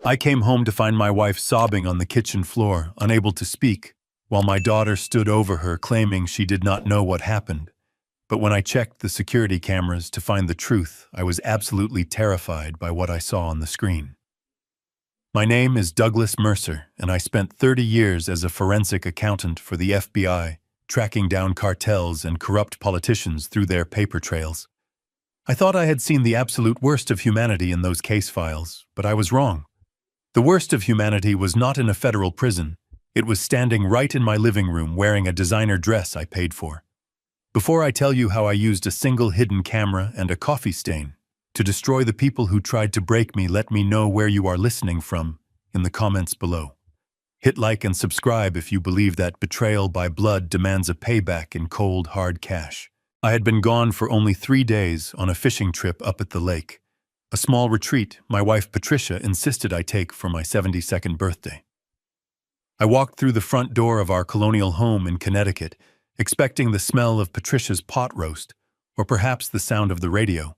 I came home to find my wife sobbing on the kitchen floor, unable to speak, while my daughter stood over her claiming she did not know what happened. But when I checked the security cameras to find the truth, I was absolutely terrified by what I saw on the screen. My name is Douglas Mercer, and I spent 30 years as a forensic accountant for the FBI, tracking down cartels and corrupt politicians through their paper trails. I thought I had seen the absolute worst of humanity in those case files, but I was wrong. The worst of humanity was not in a federal prison. It was standing right in my living room wearing a designer dress I paid for. Before I tell you how I used a single hidden camera and a coffee stain to destroy the people who tried to break me, let me know where you are listening from in the comments below. Hit like and subscribe if you believe that betrayal by blood demands a payback in cold, hard cash. I had been gone for only 3 days on a fishing trip up at the lake, a small retreat my wife Patricia insisted I take for my 72nd birthday. I walked through the front door of our colonial home in Connecticut, expecting the smell of Patricia's pot roast, or perhaps the sound of the radio.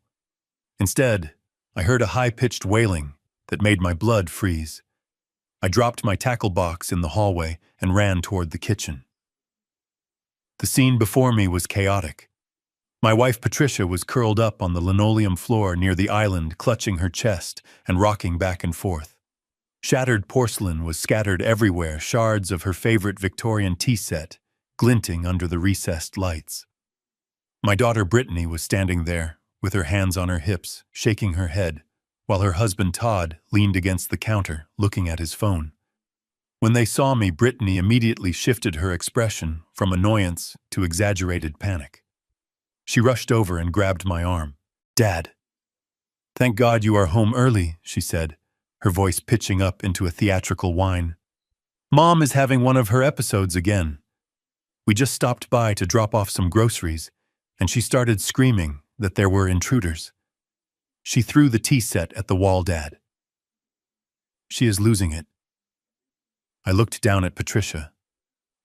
Instead, I heard a high-pitched wailing that made my blood freeze. I dropped my tackle box in the hallway and ran toward the kitchen. The scene before me was chaotic. My wife Patricia was curled up on the linoleum floor near the island, clutching her chest and rocking back and forth. Shattered porcelain was scattered everywhere, shards of her favorite Victorian tea set glinting under the recessed lights. My daughter Brittany was standing there, with her hands on her hips, shaking her head, while her husband Todd leaned against the counter, looking at his phone. When they saw me, Brittany immediately shifted her expression from annoyance to exaggerated panic. She rushed over and grabbed my arm. "Dad." "Thank God you are home early," she said, her voice pitching up into a theatrical whine. "Mom is having one of her episodes again. We just stopped by to drop off some groceries, and she started screaming that there were intruders. She threw the tea set at the wall, Dad. She is losing it." I looked down at Patricia.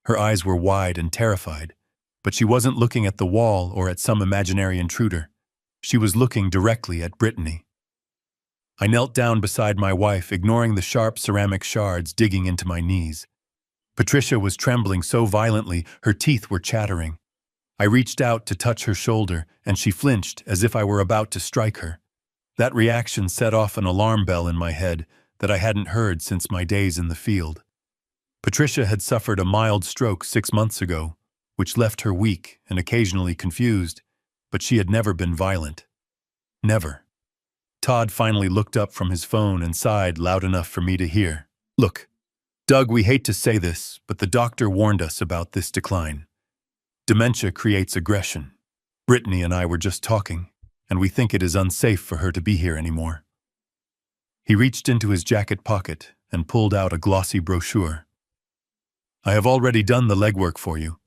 Her eyes were wide and terrified, but she wasn't looking at the wall or at some imaginary intruder. She was looking directly at Brittany. I knelt down beside my wife, ignoring the sharp ceramic shards digging into my knees. Patricia was trembling so violently, her teeth were chattering. I reached out to touch her shoulder, and she flinched as if I were about to strike her. That reaction set off an alarm bell in my head that I hadn't heard since my days in the field. Patricia had suffered a mild stroke 6 months ago, which left her weak and occasionally confused, but she had never been violent. Never. Todd finally looked up from his phone and sighed loud enough for me to hear. "Look, Doug, we hate to say this, but the doctor warned us about this decline. Dementia creates aggression. Brittany and I were just talking, and we think it is unsafe for her to be here anymore." He reached into his jacket pocket and pulled out a glossy brochure. "I have already done the legwork for you.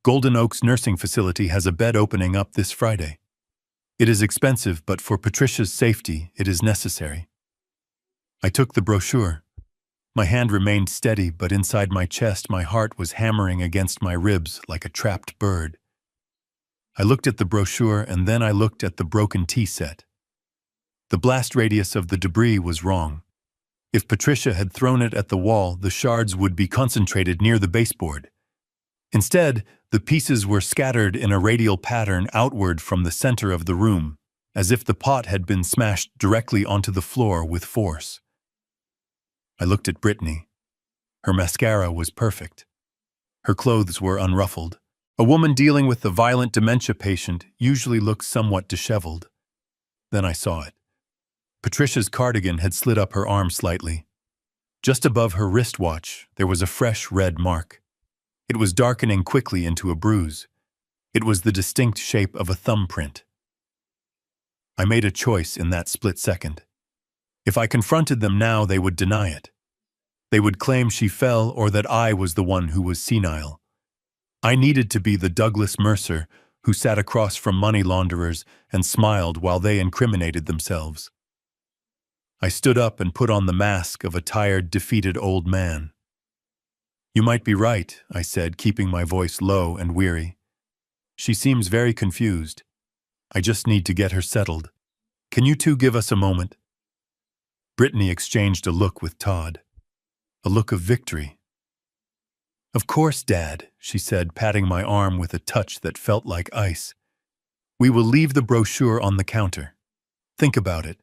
Golden Oaks Nursing Facility has a bed opening up this Friday. It is expensive, but for Patricia's safety, it is necessary." I took the brochure. My hand remained steady, but inside my chest my heart was hammering against my ribs like a trapped bird. I looked at the brochure, and then I looked at the broken tea set. The blast radius of the debris was wrong. If Patricia had thrown it at the wall, the shards would be concentrated near the baseboard. Instead, the pieces were scattered in a radial pattern outward from the center of the room, as if the pot had been smashed directly onto the floor with force. I looked at Brittany. Her mascara was perfect. Her clothes were unruffled. A woman dealing with a violent dementia patient usually looks somewhat disheveled. Then I saw it. Patricia's cardigan had slid up her arm slightly. Just above her wristwatch, there was a fresh red mark. It was darkening quickly into a bruise. It was the distinct shape of a thumbprint. I made a choice in that split second. If I confronted them now, they would deny it. They would claim she fell or that I was the one who was senile. I needed to be the Douglas Mercer who sat across from money launderers and smiled while they incriminated themselves. I stood up and put on the mask of a tired, defeated old man. "You might be right," I said, keeping my voice low and weary. "She seems very confused. I just need to get her settled. Can you two give us a moment?" Brittany exchanged a look with Todd, a look of victory. "Of course, Dad," she said, patting my arm with a touch that felt like ice. "We will leave the brochure on the counter. Think about it.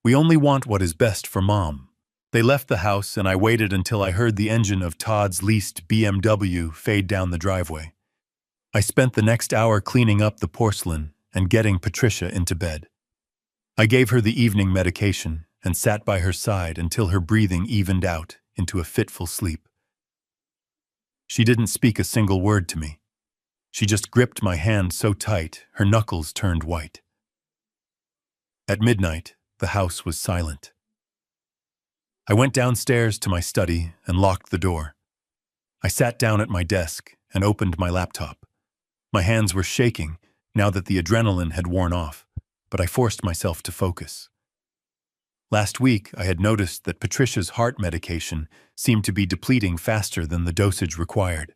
We only want what is best for Mom." They left the house, and I waited until I heard the engine of Todd's leased BMW fade down the driveway. I spent the next hour cleaning up the porcelain and getting Patricia into bed. I gave her the evening medication and sat by her side until her breathing evened out into a fitful sleep. She didn't speak a single word to me. She just gripped my hand so tight, her knuckles turned white. At midnight, the house was silent. I went downstairs to my study and locked the door. I sat down at my desk and opened my laptop. My hands were shaking now that the adrenaline had worn off, but I forced myself to focus. Last week, I had noticed that Patricia's heart medication seemed to be depleting faster than the dosage required.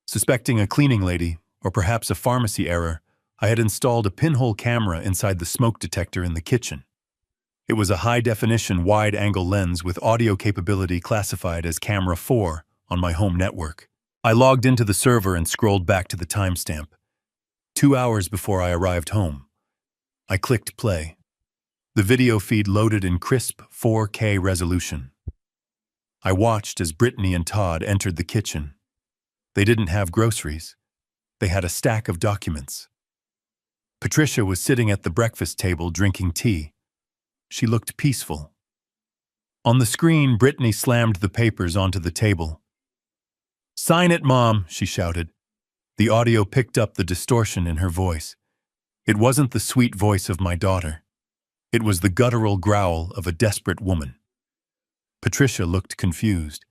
Suspecting a cleaning lady, or perhaps a pharmacy error, I had installed a pinhole camera inside the smoke detector in the kitchen. It was a high-definition wide-angle lens with audio capability classified as Camera 4 on my home network. I logged into the server and scrolled back to the timestamp. 2 hours before I arrived home. I clicked play. The video feed loaded in crisp 4K resolution. I watched as Brittany and Todd entered the kitchen. They didn't have groceries. They had a stack of documents. Patricia was sitting at the breakfast table drinking tea. She looked peaceful. On the screen, Brittany slammed the papers onto the table. "Sign it, Mom," she shouted. The audio picked up the distortion in her voice. It wasn't the sweet voice of my daughter. It was the guttural growl of a desperate woman. Patricia looked confused.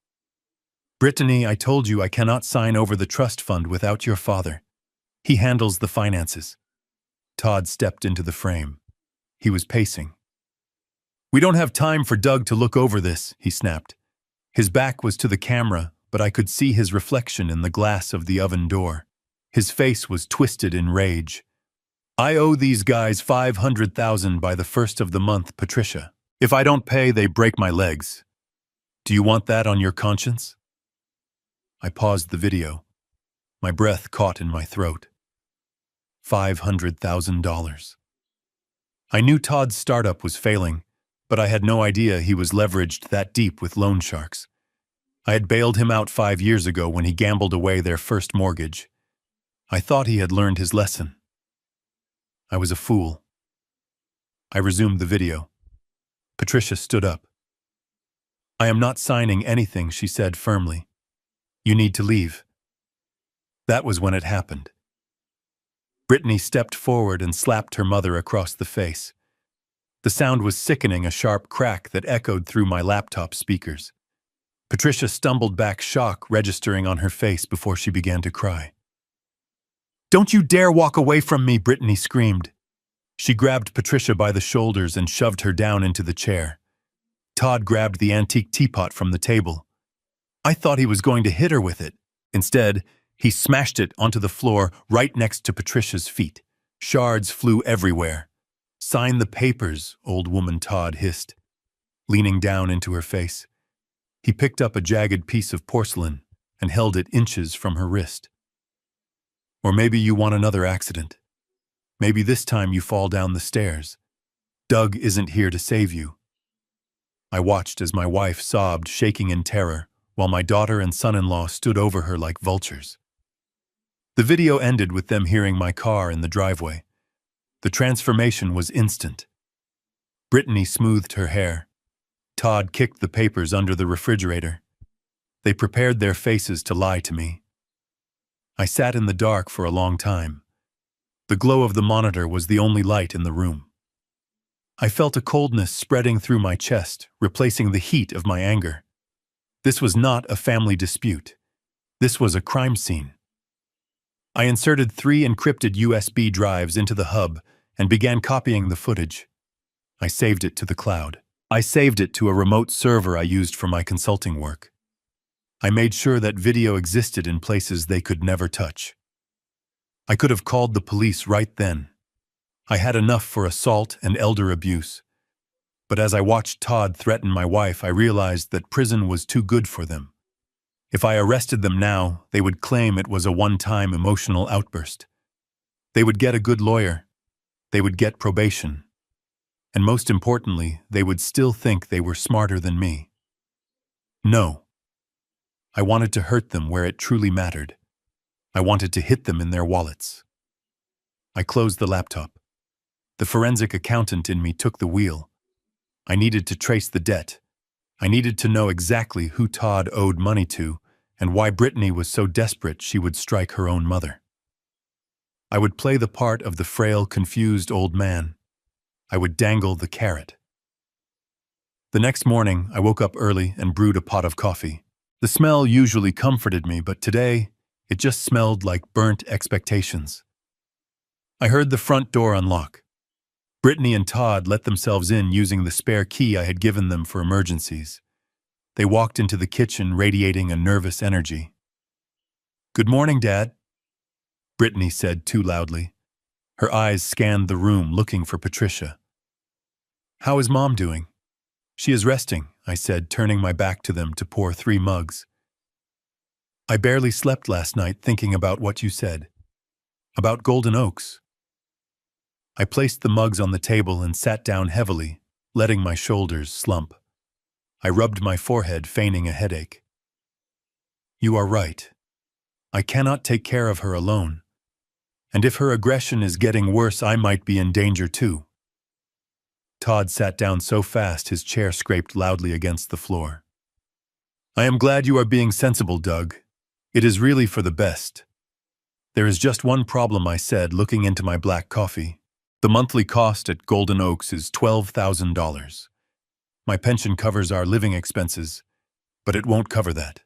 "Brittany, I told you I cannot sign over the trust fund without your father. He handles the finances." Todd stepped into the frame. He was pacing. "We don't have time for Doug to look over this," he snapped. His back was to the camera, but I could see his reflection in the glass of the oven door. His face was twisted in rage. "I owe these guys $500,000 by the first of the month, Patricia. If I don't pay, they break my legs. Do you want that on your conscience?" I paused the video. My breath caught in my throat. $500,000. I knew Todd's startup was failing, but I had no idea he was leveraged that deep with loan sharks. I had bailed him out 5 years ago when he gambled away their first mortgage. I thought he had learned his lesson. I was a fool. I resumed the video. Patricia stood up. "I am not signing anything," she said firmly. "You need to leave." That was when it happened. Brittany stepped forward and slapped her mother across the face. The sound was sickening, a sharp crack that echoed through my laptop speakers. Patricia stumbled back, shock registering on her face before she began to cry. "Don't you dare walk away from me," Brittany screamed. She grabbed Patricia by the shoulders and shoved her down into the chair. Todd grabbed the antique teapot from the table. I thought he was going to hit her with it. Instead, he smashed it onto the floor right next to Patricia's feet. Shards flew everywhere. "Sign the papers," old woman Todd hissed, leaning down into her face. He picked up a jagged piece of porcelain and held it inches from her wrist. "Or maybe you want another accident. Maybe this time you fall down the stairs. Doug isn't here to save you." I watched as my wife sobbed, shaking in terror, while my daughter and son-in-law stood over her like vultures. The video ended with them hearing my car in the driveway. The transformation was instant. Brittany smoothed her hair. Todd kicked the papers under the refrigerator. They prepared their faces to lie to me. I sat in the dark for a long time. The glow of the monitor was the only light in the room. I felt a coldness spreading through my chest, replacing the heat of my anger. This was not a family dispute. This was a crime scene. I inserted 3 encrypted USB drives into the hub and began copying the footage. I saved it to the cloud. I saved it to a remote server I used for my consulting work. I made sure that video existed in places they could never touch. I could have called the police right then. I had enough for assault and elder abuse. But as I watched Todd threaten my wife, I realized that prison was too good for them. If I arrested them now, they would claim it was a one-time emotional outburst. They would get a good lawyer. They would get probation. And most importantly, they would still think they were smarter than me. No. I wanted to hurt them where it truly mattered. I wanted to hit them in their wallets. I closed the laptop. The forensic accountant in me took the wheel. I needed to trace the debt. I needed to know exactly who Todd owed money to and why Brittany was so desperate she would strike her own mother. I would play the part of the frail, confused old man. I would dangle the carrot. The next morning, I woke up early and brewed a pot of coffee. The smell usually comforted me, but today, it just smelled like burnt expectations. I heard the front door unlock. Brittany and Todd let themselves in using the spare key I had given them for emergencies. They walked into the kitchen radiating a nervous energy. "Good morning, Dad," Brittany said too loudly. Her eyes scanned the room looking for Patricia. "How is Mom doing?" "She is resting," I said, turning my back to them to pour 3 mugs. "I barely slept last night thinking about what you said. About Golden Oaks." I placed the mugs on the table and sat down heavily, letting my shoulders slump. I rubbed my forehead, feigning a headache. "You are right. I cannot take care of her alone. And if her aggression is getting worse, I might be in danger too." Todd sat down so fast his chair scraped loudly against the floor. "I am glad you are being sensible, Doug. It is really for the best. There is just one problem," I said, looking into my black coffee. "The monthly cost at Golden Oaks is $12,000. My pension covers our living expenses, but it won't cover that."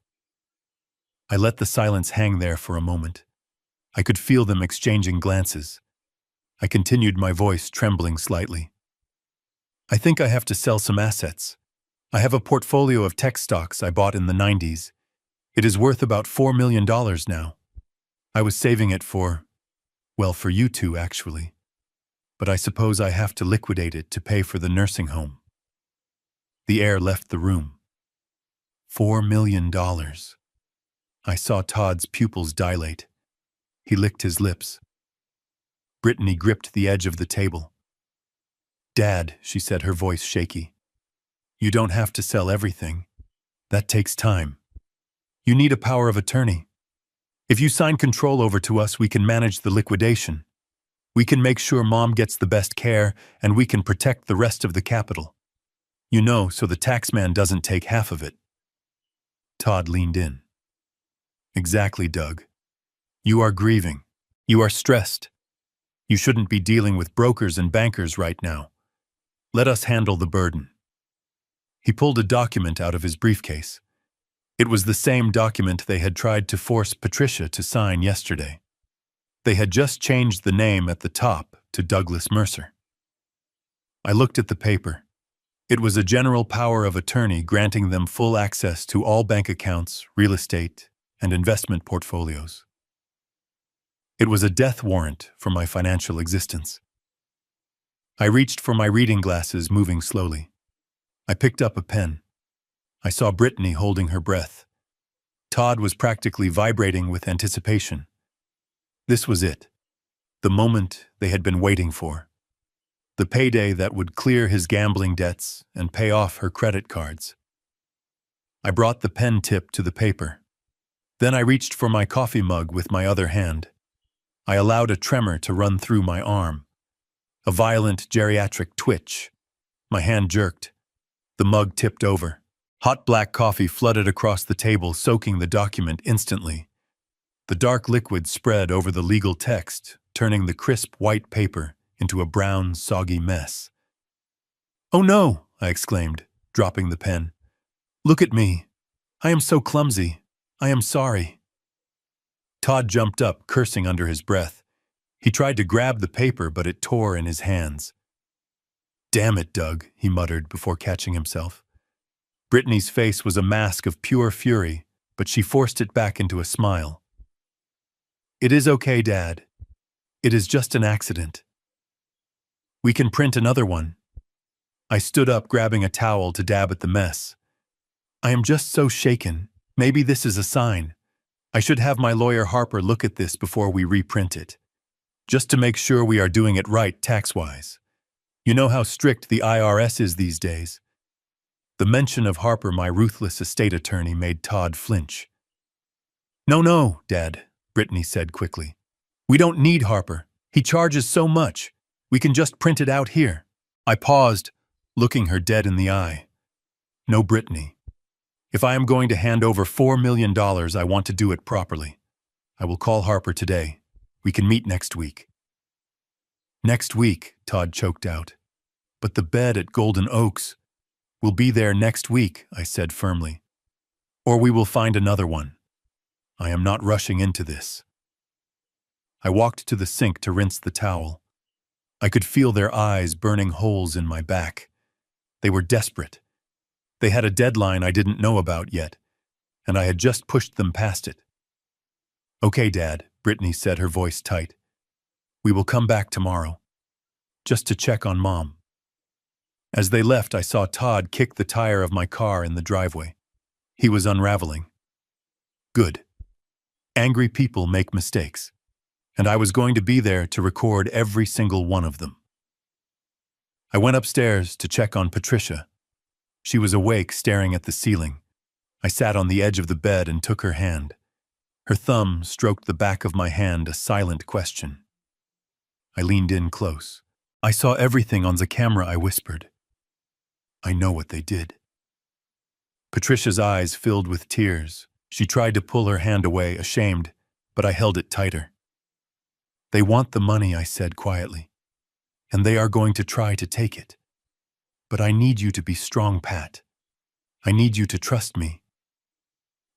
I let the silence hang there for a moment. I could feel them exchanging glances. I continued, my voice trembling slightly. "I think I have to sell some assets. I have a portfolio of tech stocks I bought in the 90s. It is worth about $4 million now. I was saving it for you two, actually. But I suppose I have to liquidate it to pay for the nursing home." The air left the room. $4 million. I saw Todd's pupils dilate. He licked his lips. Brittany gripped the edge of the table. "Dad," she said, her voice shaky, "you don't have to sell everything. That takes time. You need a power of attorney. If you sign control over to us, we can manage the liquidation. We can make sure Mom gets the best care, and we can protect the rest of the capital. You know, so the taxman doesn't take half of it." Todd leaned in. "Exactly, Doug. You are grieving. You are stressed. You shouldn't be dealing with brokers and bankers right now. Let us handle the burden." He pulled a document out of his briefcase. It was the same document they had tried to force Patricia to sign yesterday. They had just changed the name at the top to Douglas Mercer. I looked at the paper. It was a general power of attorney granting them full access to all bank accounts, real estate, and investment portfolios. It was a death warrant for my financial existence. I reached for my reading glasses, moving slowly. I picked up a pen. I saw Brittany holding her breath. Todd was practically vibrating with anticipation. This was it. The moment they had been waiting for. The payday that would clear his gambling debts and pay off her credit cards. I brought the pen tip to the paper. Then I reached for my coffee mug with my other hand. I allowed a tremor to run through my arm. A violent geriatric twitch. My hand jerked. The mug tipped over. Hot black coffee flooded across the table, soaking the document instantly. The dark liquid spread over the legal text, turning the crisp white paper into a brown, soggy mess. "Oh no!" I exclaimed, dropping the pen. "Look at me. I am so clumsy. I am sorry." Todd jumped up, cursing under his breath. He tried to grab the paper, but it tore in his hands. "Damn it, Doug," he muttered before catching himself. Brittany's face was a mask of pure fury, but she forced it back into a smile. "It is okay, Dad. It is just an accident. We can print another one." I stood up, grabbing a towel to dab at the mess. I am just so shaken. Maybe this is a sign. I should have my lawyer Harper look at this before we reprint it, just to make sure we are doing it right tax-wise. You know how strict the IRS is these days. The mention of Harper, my ruthless estate attorney, made Todd flinch. No, Dad, Brittany said quickly. We don't need Harper. He charges so much. We can just print it out here. I paused, looking her dead in the eye. No, Brittany. If I am going to hand over $4 million, I want to do it properly. I will call Harper today. We can meet next week. Next week, Todd choked out. But the bed at Golden Oaks. We'll be there next week, I said firmly. Or we will find another one. I am not rushing into this. I walked to the sink to rinse the towel. I could feel their eyes burning holes in my back. They were desperate. They had a deadline I didn't know about yet, and I had just pushed them past it. Okay, Dad, Brittany said, her voice tight. We will come back tomorrow, just to check on Mom. As they left, I saw Todd kick the tire of my car in the driveway. He was unraveling. Good. Angry people make mistakes, and I was going to be there to record every single one of them. I went upstairs to check on Patricia. She was awake, staring at the ceiling. I sat on the edge of the bed and took her hand. Her thumb stroked the back of my hand, a silent question. I leaned in close. I saw everything on the camera, I whispered. I know what they did. Patricia's eyes filled with tears. She tried to pull her hand away, ashamed, but I held it tighter. They want the money, I said quietly, and they are going to try to take it. But I need you to be strong, Pat. I need you to trust me.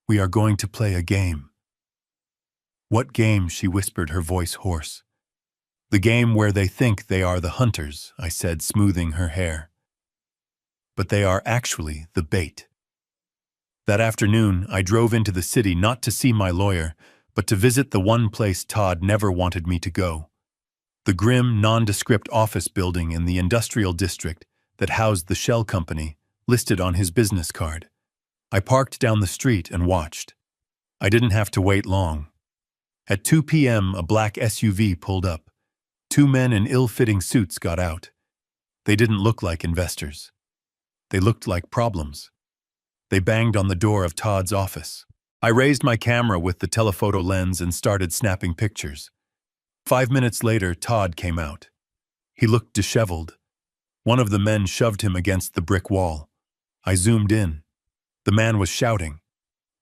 We are going to play a game. What game? She whispered, her voice hoarse. The game where they think they are the hunters, I said, smoothing her hair. But they are actually the bait. That afternoon, I drove into the city not to see my lawyer, but to visit the one place Todd never wanted me to go. The grim, nondescript office building in the industrial district that housed the shell company, listed on his business card. I parked down the street and watched. I didn't have to wait long. At 2 p.m., a black SUV pulled up. 2 men in ill-fitting suits got out. They didn't look like investors. They looked like problems. They banged on the door of Todd's office. I raised my camera with the telephoto lens and started snapping pictures. 5 minutes later, Todd came out. He looked disheveled. One of the men shoved him against the brick wall. I zoomed in. The man was shouting.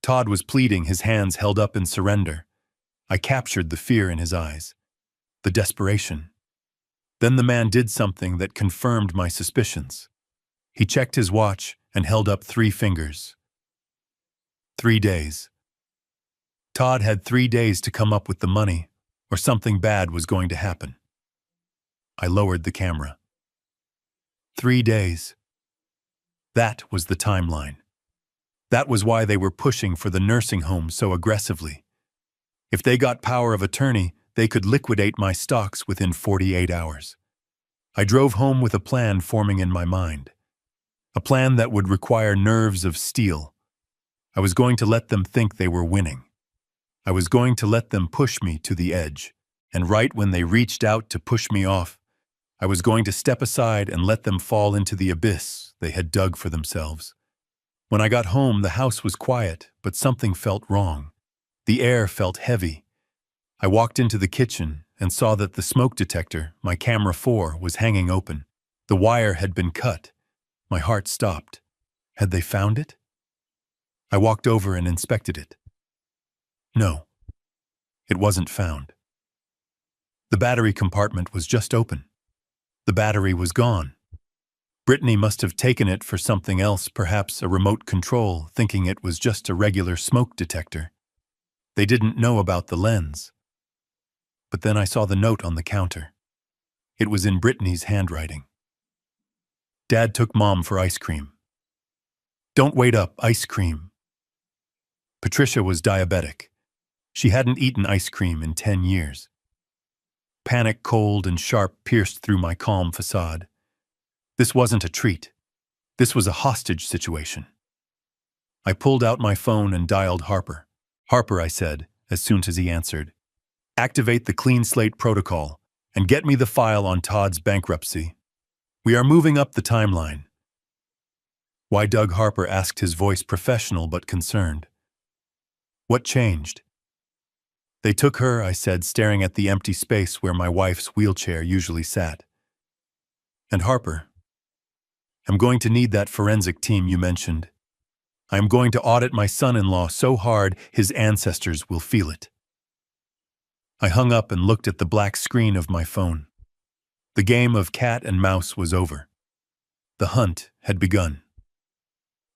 Todd was pleading, his hands held up in surrender. I captured the fear in his eyes, the desperation. Then the man did something that confirmed my suspicions. He checked his watch and held up 3 fingers. 3 days. Todd had 3 days to come up with the money, or something bad was going to happen. I lowered the camera. 3 days. That was the timeline. That was why they were pushing for the nursing home so aggressively. If they got power of attorney, they could liquidate my stocks within 48 hours. I drove home with a plan forming in my mind. A plan that would require nerves of steel. I was going to let them think they were winning. I was going to let them push me to the edge. And right when they reached out to push me off, I was going to step aside and let them fall into the abyss they had dug for themselves. When I got home, the house was quiet, but something felt wrong. The air felt heavy. I walked into the kitchen and saw that the smoke detector, my camera 4, was hanging open. The wire had been cut. My heart stopped. Had they found it? I walked over and inspected it. No, it wasn't found. The battery compartment was just open. The battery was gone. Brittany must have taken it for something else, perhaps a remote control, thinking it was just a regular smoke detector. They didn't know about the lens. But then I saw the note on the counter. It was in Brittany's handwriting. Dad took Mom for ice cream. Don't wait up, ice cream. Patricia was diabetic. She hadn't eaten ice cream in 10 years. Panic, cold and sharp, pierced through my calm facade. This wasn't a treat. This was a hostage situation. I pulled out my phone and dialed Harper. "Harper," I said, as soon as he answered, "activate the clean slate protocol and get me the file on Todd's bankruptcy. We are moving up the timeline." "Why?" Doug Harper asked, his voice professional but concerned. "What changed?" "They took her," I said, staring at the empty space where my wife's wheelchair usually sat. "And Harper, I'm going to need that forensic team you mentioned. I am going to audit my son-in-law so hard his ancestors will feel it." I hung up and looked at the black screen of my phone. The game of cat and mouse was over. The hunt had begun.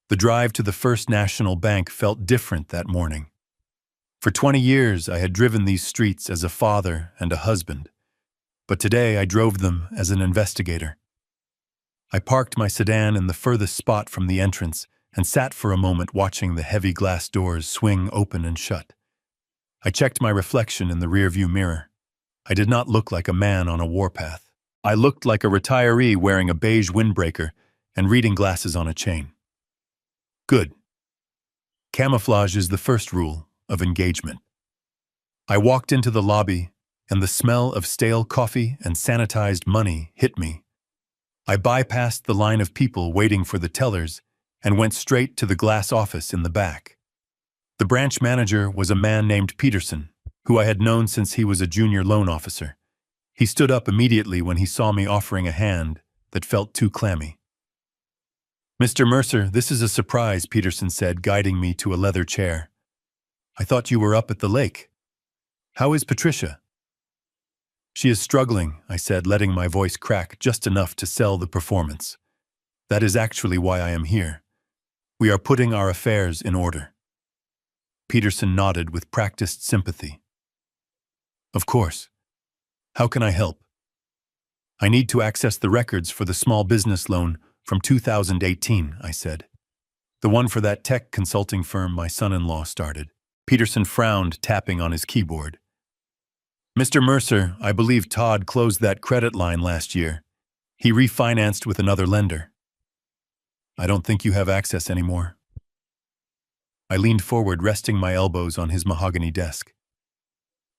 The drive to the First National Bank felt different that morning. For 20 years, I had driven these streets as a father and a husband, but today I drove them as an investigator. I parked my sedan in the furthest spot from the entrance and sat for a moment watching the heavy glass doors swing open and shut. I checked my reflection in the rearview mirror. I did not look like a man on a warpath. I looked like a retiree wearing a beige windbreaker and reading glasses on a chain. Good. Camouflage is the first rule of engagement. I walked into the lobby, and the smell of stale coffee and sanitized money hit me. I bypassed the line of people waiting for the tellers and went straight to the glass office in the back. The branch manager was a man named Peterson, who I had known since he was a junior loan officer. He stood up immediately when he saw me offering a hand that felt too clammy. "Mr. Mercer, this is a surprise," Peterson said, guiding me to a leather chair. "I thought you were up at the lake. How is Patricia?" "She is struggling," I said, letting my voice crack just enough to sell the performance. "That is actually why I am here. We are putting our affairs in order." Peterson nodded with practiced sympathy. "Of course. How can I help?" "I need to access the records for the small business loan from 2018, I said. "The one for that tech consulting firm my son-in-law started." Peterson frowned, tapping on his keyboard. "Mr. Mercer, I believe Todd closed that credit line last year. He refinanced with another lender." "I don't think you have access anymore." I leaned forward, resting my elbows on his mahogany desk.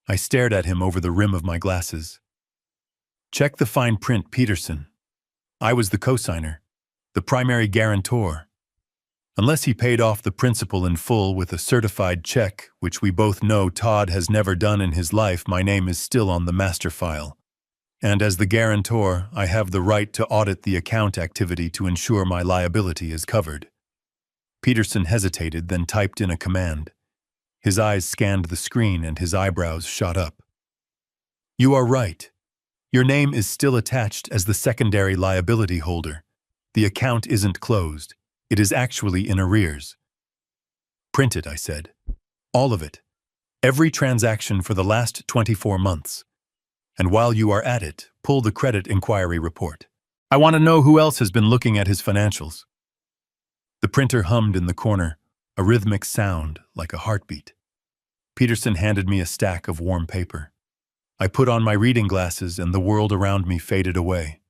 I stared at him over the rim of my glasses. "Check the fine print, Peterson. I was the cosigner, the primary guarantor. Unless he paid off the principal in full with a certified check, which we both know Todd has never done in his life, my name is still on the master file. And as the guarantor, I have the right to audit the account activity to ensure my liability is covered." Peterson hesitated, then typed in a command. His eyes scanned the screen and his eyebrows shot up. "You are right. Your name is still attached as the secondary liability holder. The account isn't closed. It is actually in arrears." "Print it," I said. "All of it. Every transaction for the last 24 months. And while you are at it, pull the credit inquiry report. I want to know who else has been looking at his financials." The printer hummed in the corner, a rhythmic sound like a heartbeat. Peterson handed me a stack of warm paper. I put on my reading glasses and the world around me faded away.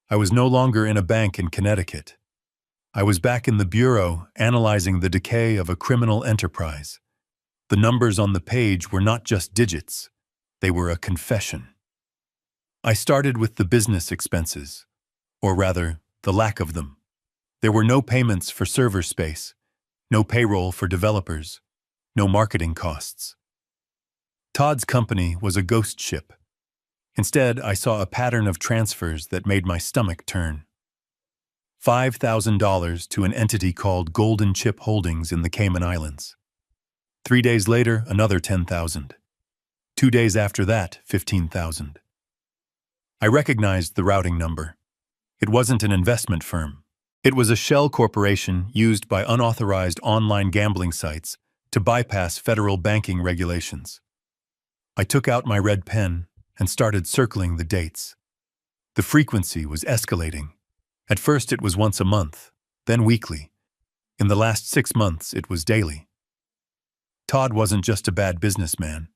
I was no longer in a bank in Connecticut. I was back in the bureau, analyzing the decay of a criminal enterprise. The numbers on the page were not just digits. They were a confession. I started with the business expenses, or rather, the lack of them. There were no payments for server space, no payroll for developers, no marketing costs. Todd's company was a ghost ship. Instead, I saw a pattern of transfers that made my stomach turn. $5,000 to an entity called Golden Chip Holdings in the Cayman Islands. 3 days later, another $10,000. 2 days after that, $15,000. I recognized the routing number. It wasn't an investment firm. It was a shell corporation used by unauthorized online gambling sites to bypass federal banking regulations. I took out my red pen and started circling the dates. The frequency was escalating. At first it was once a month, then weekly. In the last 6 months it was daily. Todd wasn't just a bad businessman.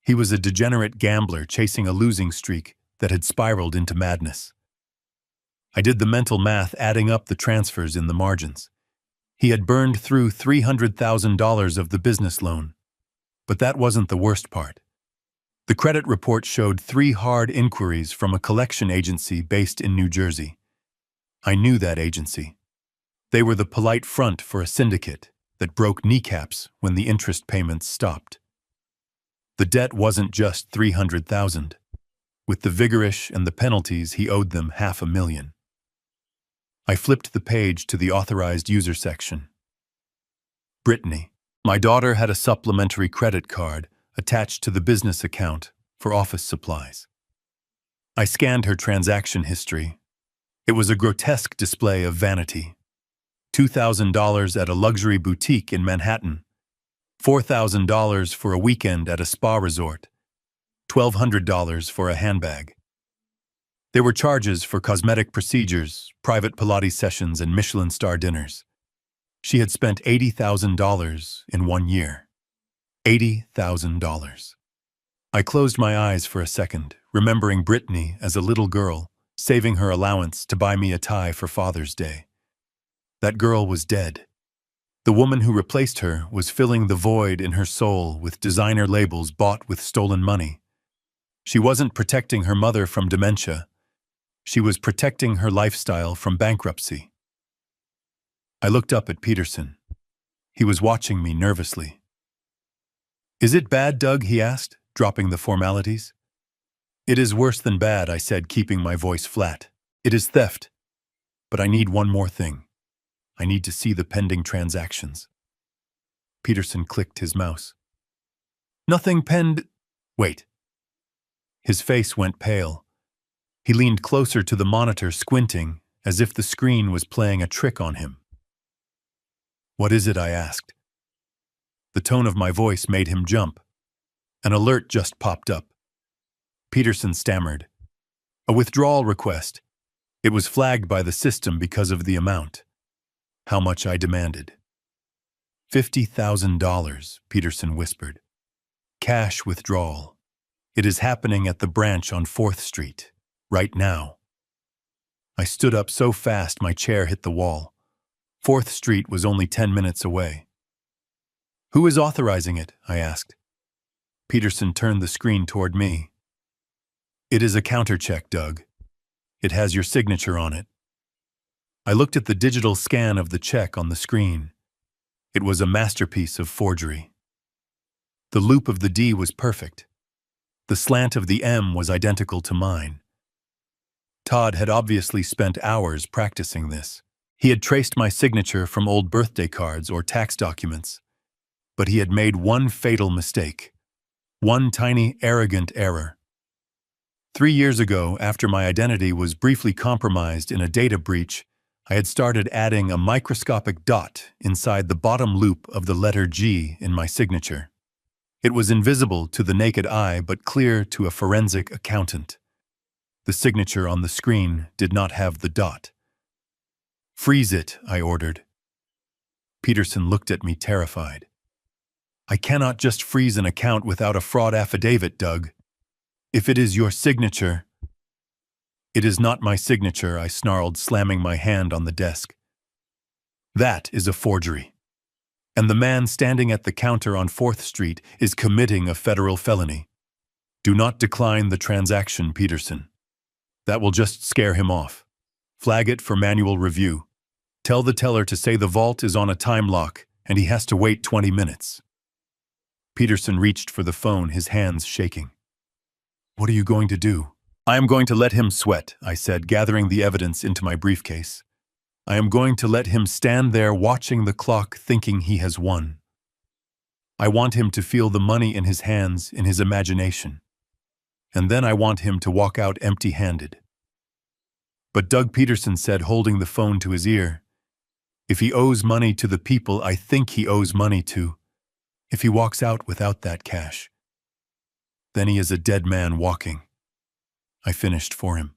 He was a degenerate gambler chasing a losing streak that had spiraled into madness. I did the mental math, adding up the transfers in the margins. He had burned through $300,000 of the business loan. But that wasn't the worst part. The credit report showed 3 hard inquiries from a collection agency based in New Jersey. I knew that agency. They were the polite front for a syndicate that broke kneecaps when the interest payments stopped. The debt wasn't just $300,000. With the vigorish and the penalties, he owed them $500,000. I flipped the page to the authorized user section. Brittany. My daughter had a supplementary credit card attached to the business account for office supplies. I scanned her transaction history. It was a grotesque display of vanity. $2,000 at a luxury boutique in Manhattan, $4,000 for a weekend at a spa resort, $1,200 for a handbag. There were charges for cosmetic procedures, private Pilates sessions, and Michelin star dinners. She had spent $80,000 in 1 year. $80,000. I closed my eyes for a second, remembering Brittany as a little girl, saving her allowance to buy me a tie for Father's Day. That girl was dead. The woman who replaced her was filling the void in her soul with designer labels bought with stolen money. She wasn't protecting her mother from dementia. She was protecting her lifestyle from bankruptcy. I looked up at Peterson. He was watching me nervously. "Is it bad, Doug?" he asked, dropping the formalities. "It is worse than bad," I said, keeping my voice flat. "It is theft. But I need one more thing. I need to see the pending transactions." Peterson clicked his mouse. "Nothing penned—" "Wait." His face went pale. He leaned closer to the monitor, squinting, as if the screen was playing a trick on him. "What is it?" I asked. The tone of my voice made him jump. An alert just popped up. Peterson stammered. "A withdrawal request. It was flagged by the system because of the amount." How much I demanded. $50,000, Peterson whispered. "Cash withdrawal. It is happening at the branch on 4th Street, right now." I stood up so fast my chair hit the wall. 4th Street was only 10 minutes away. "Who is authorizing it?" I asked. Peterson turned the screen toward me. "It is a countercheck, Doug. It has your signature on it." I looked at the digital scan of the check on the screen. It was a masterpiece of forgery. The loop of the D was perfect. The slant of the M was identical to mine. Todd had obviously spent hours practicing this. He had traced my signature from old birthday cards or tax documents. But he had made one fatal mistake. One tiny, arrogant error. 3 years ago, after my identity was briefly compromised in a data breach, I had started adding a microscopic dot inside the bottom loop of the letter G in my signature. It was invisible to the naked eye but clear to a forensic accountant. The signature on the screen did not have the dot. "Freeze it," I ordered. Peterson looked at me terrified. "I cannot just freeze an account without a fraud affidavit, Doug. If it is your signature—" "It is not my signature," I snarled, slamming my hand on the desk. "That is a forgery. And the man standing at the counter on 4th Street is committing a federal felony. Do not decline the transaction, Peterson. That will just scare him off. Flag it for manual review. Tell the teller to say the vault is on a time lock and he has to wait 20 minutes. Peterson reached for the phone, his hands shaking. "What are you going to do?" "I am going to let him sweat," I said, gathering the evidence into my briefcase. "I am going to let him stand there watching the clock thinking he has won. I want him to feel the money in his hands, in his imagination. And then I want him to walk out empty-handed." But Doug, Peterson said, holding the phone to his ear, "If he owes money to the people I think he owes money to, if he walks out without that cash, then he is a dead man walking." I finished for him.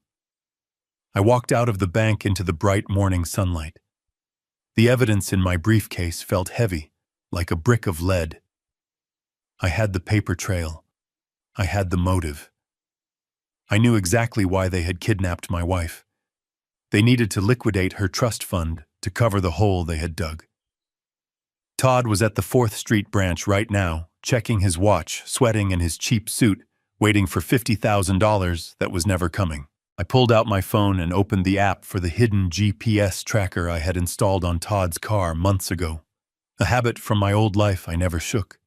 I walked out of the bank into the bright morning sunlight. The evidence in my briefcase felt heavy, like a brick of lead. I had the paper trail. I had the motive. I knew exactly why they had kidnapped my wife. They needed to liquidate her trust fund to cover the hole they had dug. Todd was at the 4th Street branch right now, checking his watch, sweating in his cheap suit, waiting for $50,000 that was never coming. I pulled out my phone and opened the app for the hidden GPS tracker I had installed on Todd's car months ago, a habit from my old life I never shook.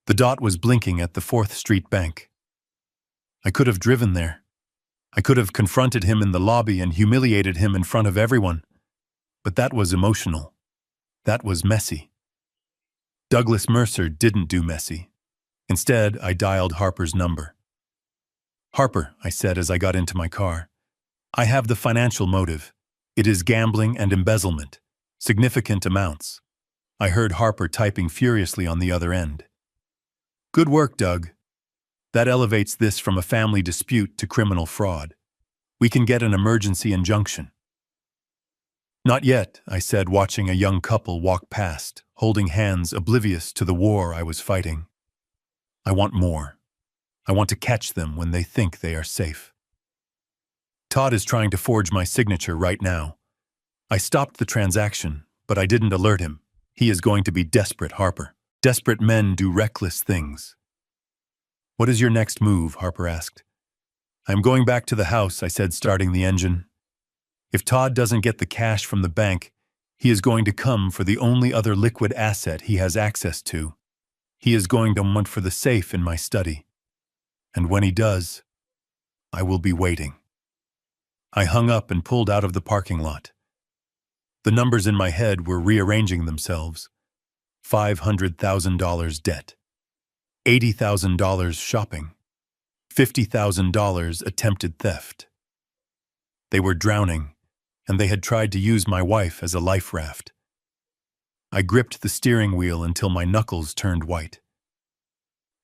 The dot was blinking at the 4th Street bank. I could have driven there. I could have confronted him in the lobby and humiliated him in front of everyone. But that was emotional. That was messy. Douglas Mercer didn't do messy. Instead, I dialed Harper's number. "Harper," I said as I got into my car, "I have the financial motive. It is gambling and embezzlement. Significant amounts." I heard Harper typing furiously on the other end. "Good work, Doug. That elevates this from a family dispute to criminal fraud. We can get an emergency injunction." "Not yet," I said, watching a young couple walk past, holding hands, oblivious to the war I was fighting. "I want more. I want to catch them when they think they are safe." "Todd is trying to forge my signature right now. I stopped the transaction, but I didn't alert him. He is going to be desperate, Harper. Desperate men do reckless things." "What is your next move?" Harper asked. "I'm going back to the house," I said, starting the engine. "If Todd doesn't get the cash from the bank, he is going to come for the only other liquid asset he has access to. He is going to hunt for the safe in my study. And when he does, I will be waiting." I hung up and pulled out of the parking lot. The numbers in my head were rearranging themselves. $500,000 debt. $80,000 shopping. $50,000 attempted theft. They were drowning, and they had tried to use my wife as a life raft. I gripped the steering wheel until my knuckles turned white.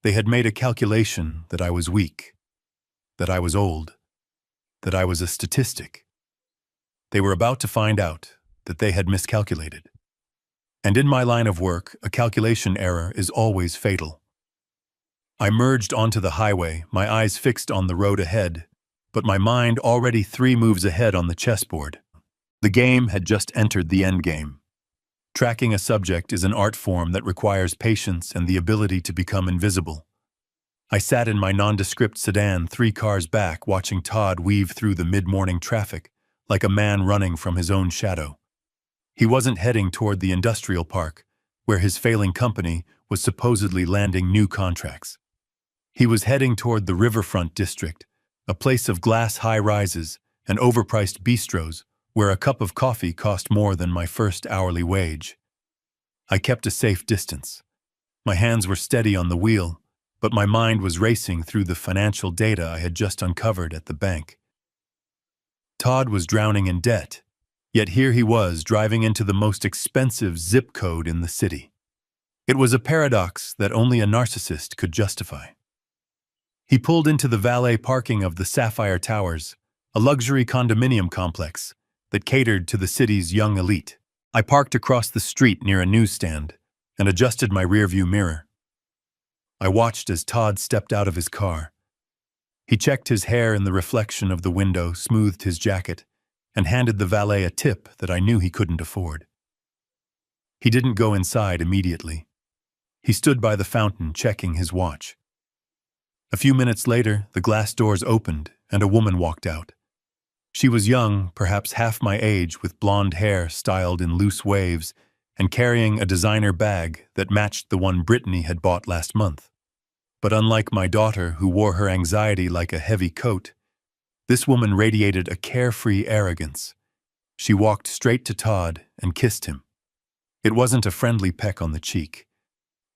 They had made a calculation that I was weak, that I was old, that I was a statistic. They were about to find out that they had miscalculated. And in my line of work, a calculation error is always fatal. I merged onto the highway, my eyes fixed on the road ahead, but my mind already 3 moves ahead on the chessboard. The game had just entered the endgame. Tracking a subject is an art form that requires patience and the ability to become invisible. I sat in my nondescript sedan 3 cars back, watching Todd weave through the mid-morning traffic, like a man running from his own shadow. He wasn't heading toward the industrial park, where his failing company was supposedly landing new contracts. He was heading toward the riverfront district, a place of glass high-rises and overpriced bistros where a cup of coffee cost more than my first hourly wage. I kept a safe distance. My hands were steady on the wheel, but my mind was racing through the financial data I had just uncovered at the bank. Todd was drowning in debt, yet here he was driving into the most expensive zip code in the city. It was a paradox that only a narcissist could justify. He pulled into the valet parking of the Sapphire Towers, a luxury condominium complex that catered to the city's young elite. I parked across the street near a newsstand and adjusted my rearview mirror. I watched as Todd stepped out of his car. He checked his hair in the reflection of the window, smoothed his jacket, and handed the valet a tip that I knew he couldn't afford. He didn't go inside immediately. He stood by the fountain, checking his watch. A few minutes later, the glass doors opened and a woman walked out. She was young, perhaps half my age, with blonde hair styled in loose waves and carrying a designer bag that matched the one Brittany had bought last month. But unlike my daughter, who wore her anxiety like a heavy coat, this woman radiated a carefree arrogance. She walked straight to Todd and kissed him. It wasn't a friendly peck on the cheek.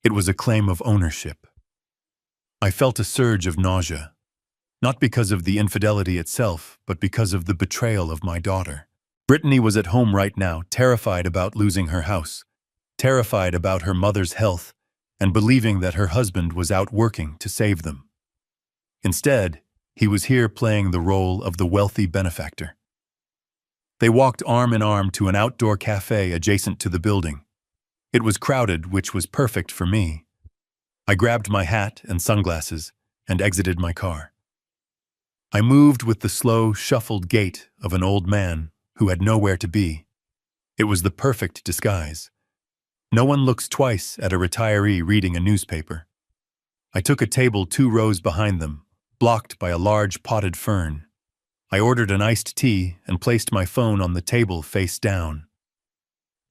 It was a claim of ownership. I felt a surge of nausea, not because of the infidelity itself, but because of the betrayal of my daughter. Brittany was at home right now, terrified about losing her house, terrified about her mother's health, and believing that her husband was out working to save them. Instead, he was here playing the role of the wealthy benefactor. They walked arm in arm to an outdoor cafe adjacent to the building. It was crowded, which was perfect for me. I grabbed my hat and sunglasses and exited my car. I moved with the slow, shuffled gait of an old man who had nowhere to be. It was the perfect disguise. No one looks twice at a retiree reading a newspaper. I took a table 2 rows behind them, blocked by a large potted fern. I ordered an iced tea and placed my phone on the table face down.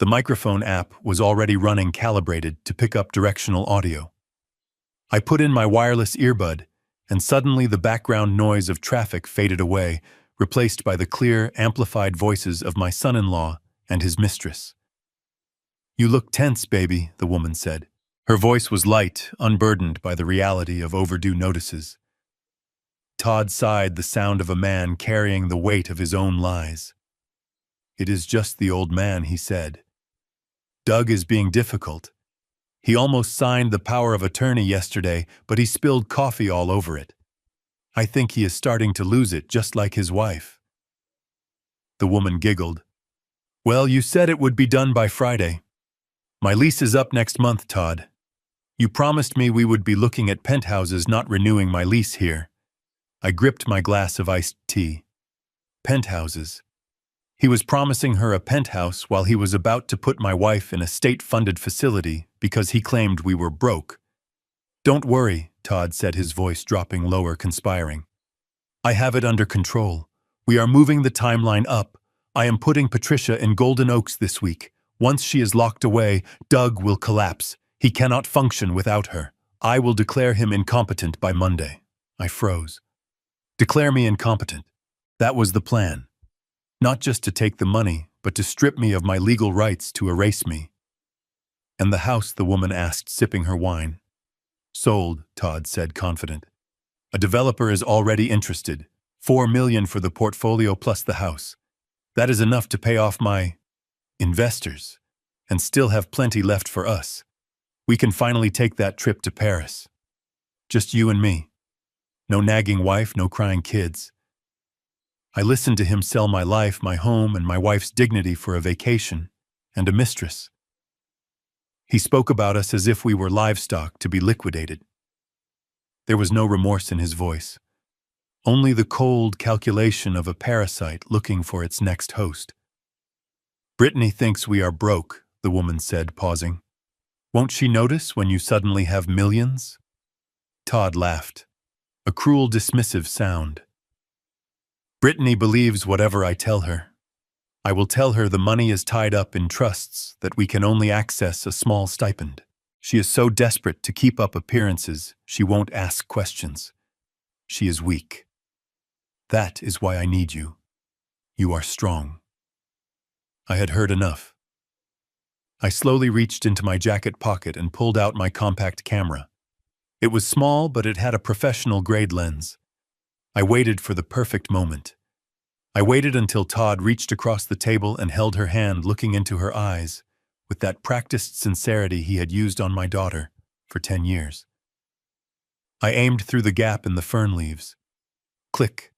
The microphone app was already running calibrated to pick up directional audio. I put in my wireless earbud, and suddenly the background noise of traffic faded away, replaced by the clear, amplified voices of my son-in-law and his mistress. "You look tense, baby," the woman said. Her voice was light, unburdened by the reality of overdue notices. Todd sighed, the sound of a man carrying the weight of his own lies. "It is just the old man," he said. "Doug is being difficult. He almost signed the power of attorney yesterday, but he spilled coffee all over it. I think he is starting to lose it, just like his wife." The woman giggled. "Well, you said it would be done by Friday. My lease is up next month, Todd. You promised me we would be looking at penthouses, not renewing my lease here." I gripped my glass of iced tea. Penthouses. He was promising her a penthouse while he was about to put my wife in a state-funded facility because he claimed we were broke. "Don't worry," Todd said, his voice dropping lower, conspiring. "I have it under control. We are moving the timeline up. I am putting Patricia in Golden Oaks this week. Once she is locked away, Doug will collapse. He cannot function without her. I will declare him incompetent by Monday." I froze. Declare me incompetent. That was the plan. Not just to take the money, but to strip me of my legal rights, to erase me. "And the house?" the woman asked, sipping her wine. "Sold," Todd said, confident. "A developer is already interested. $4 million for the portfolio plus the house. That is enough to pay off my investors, and still have plenty left for us. We can finally take that trip to Paris. Just you and me. No nagging wife, no crying kids." I listened to him sell my life, my home, and my wife's dignity for a vacation and a mistress. He spoke about us as if we were livestock to be liquidated. There was no remorse in his voice, only the cold calculation of a parasite looking for its next host. "Brittany thinks we are broke," the woman said, pausing. "Won't she notice when you suddenly have millions?" Todd laughed, a cruel, dismissive sound. "Brittany believes whatever I tell her. I will tell her the money is tied up in trusts, that we can only access a small stipend. She is so desperate to keep up appearances, she won't ask questions. She is weak. That is why I need you. You are strong." I had heard enough. I slowly reached into my jacket pocket and pulled out my compact camera. It was small, but it had a professional-grade lens. I waited for the perfect moment. I waited until Todd reached across the table and held her hand, looking into her eyes, with that practiced sincerity he had used on my daughter for 10 years. I aimed through the gap in the fern leaves. Click.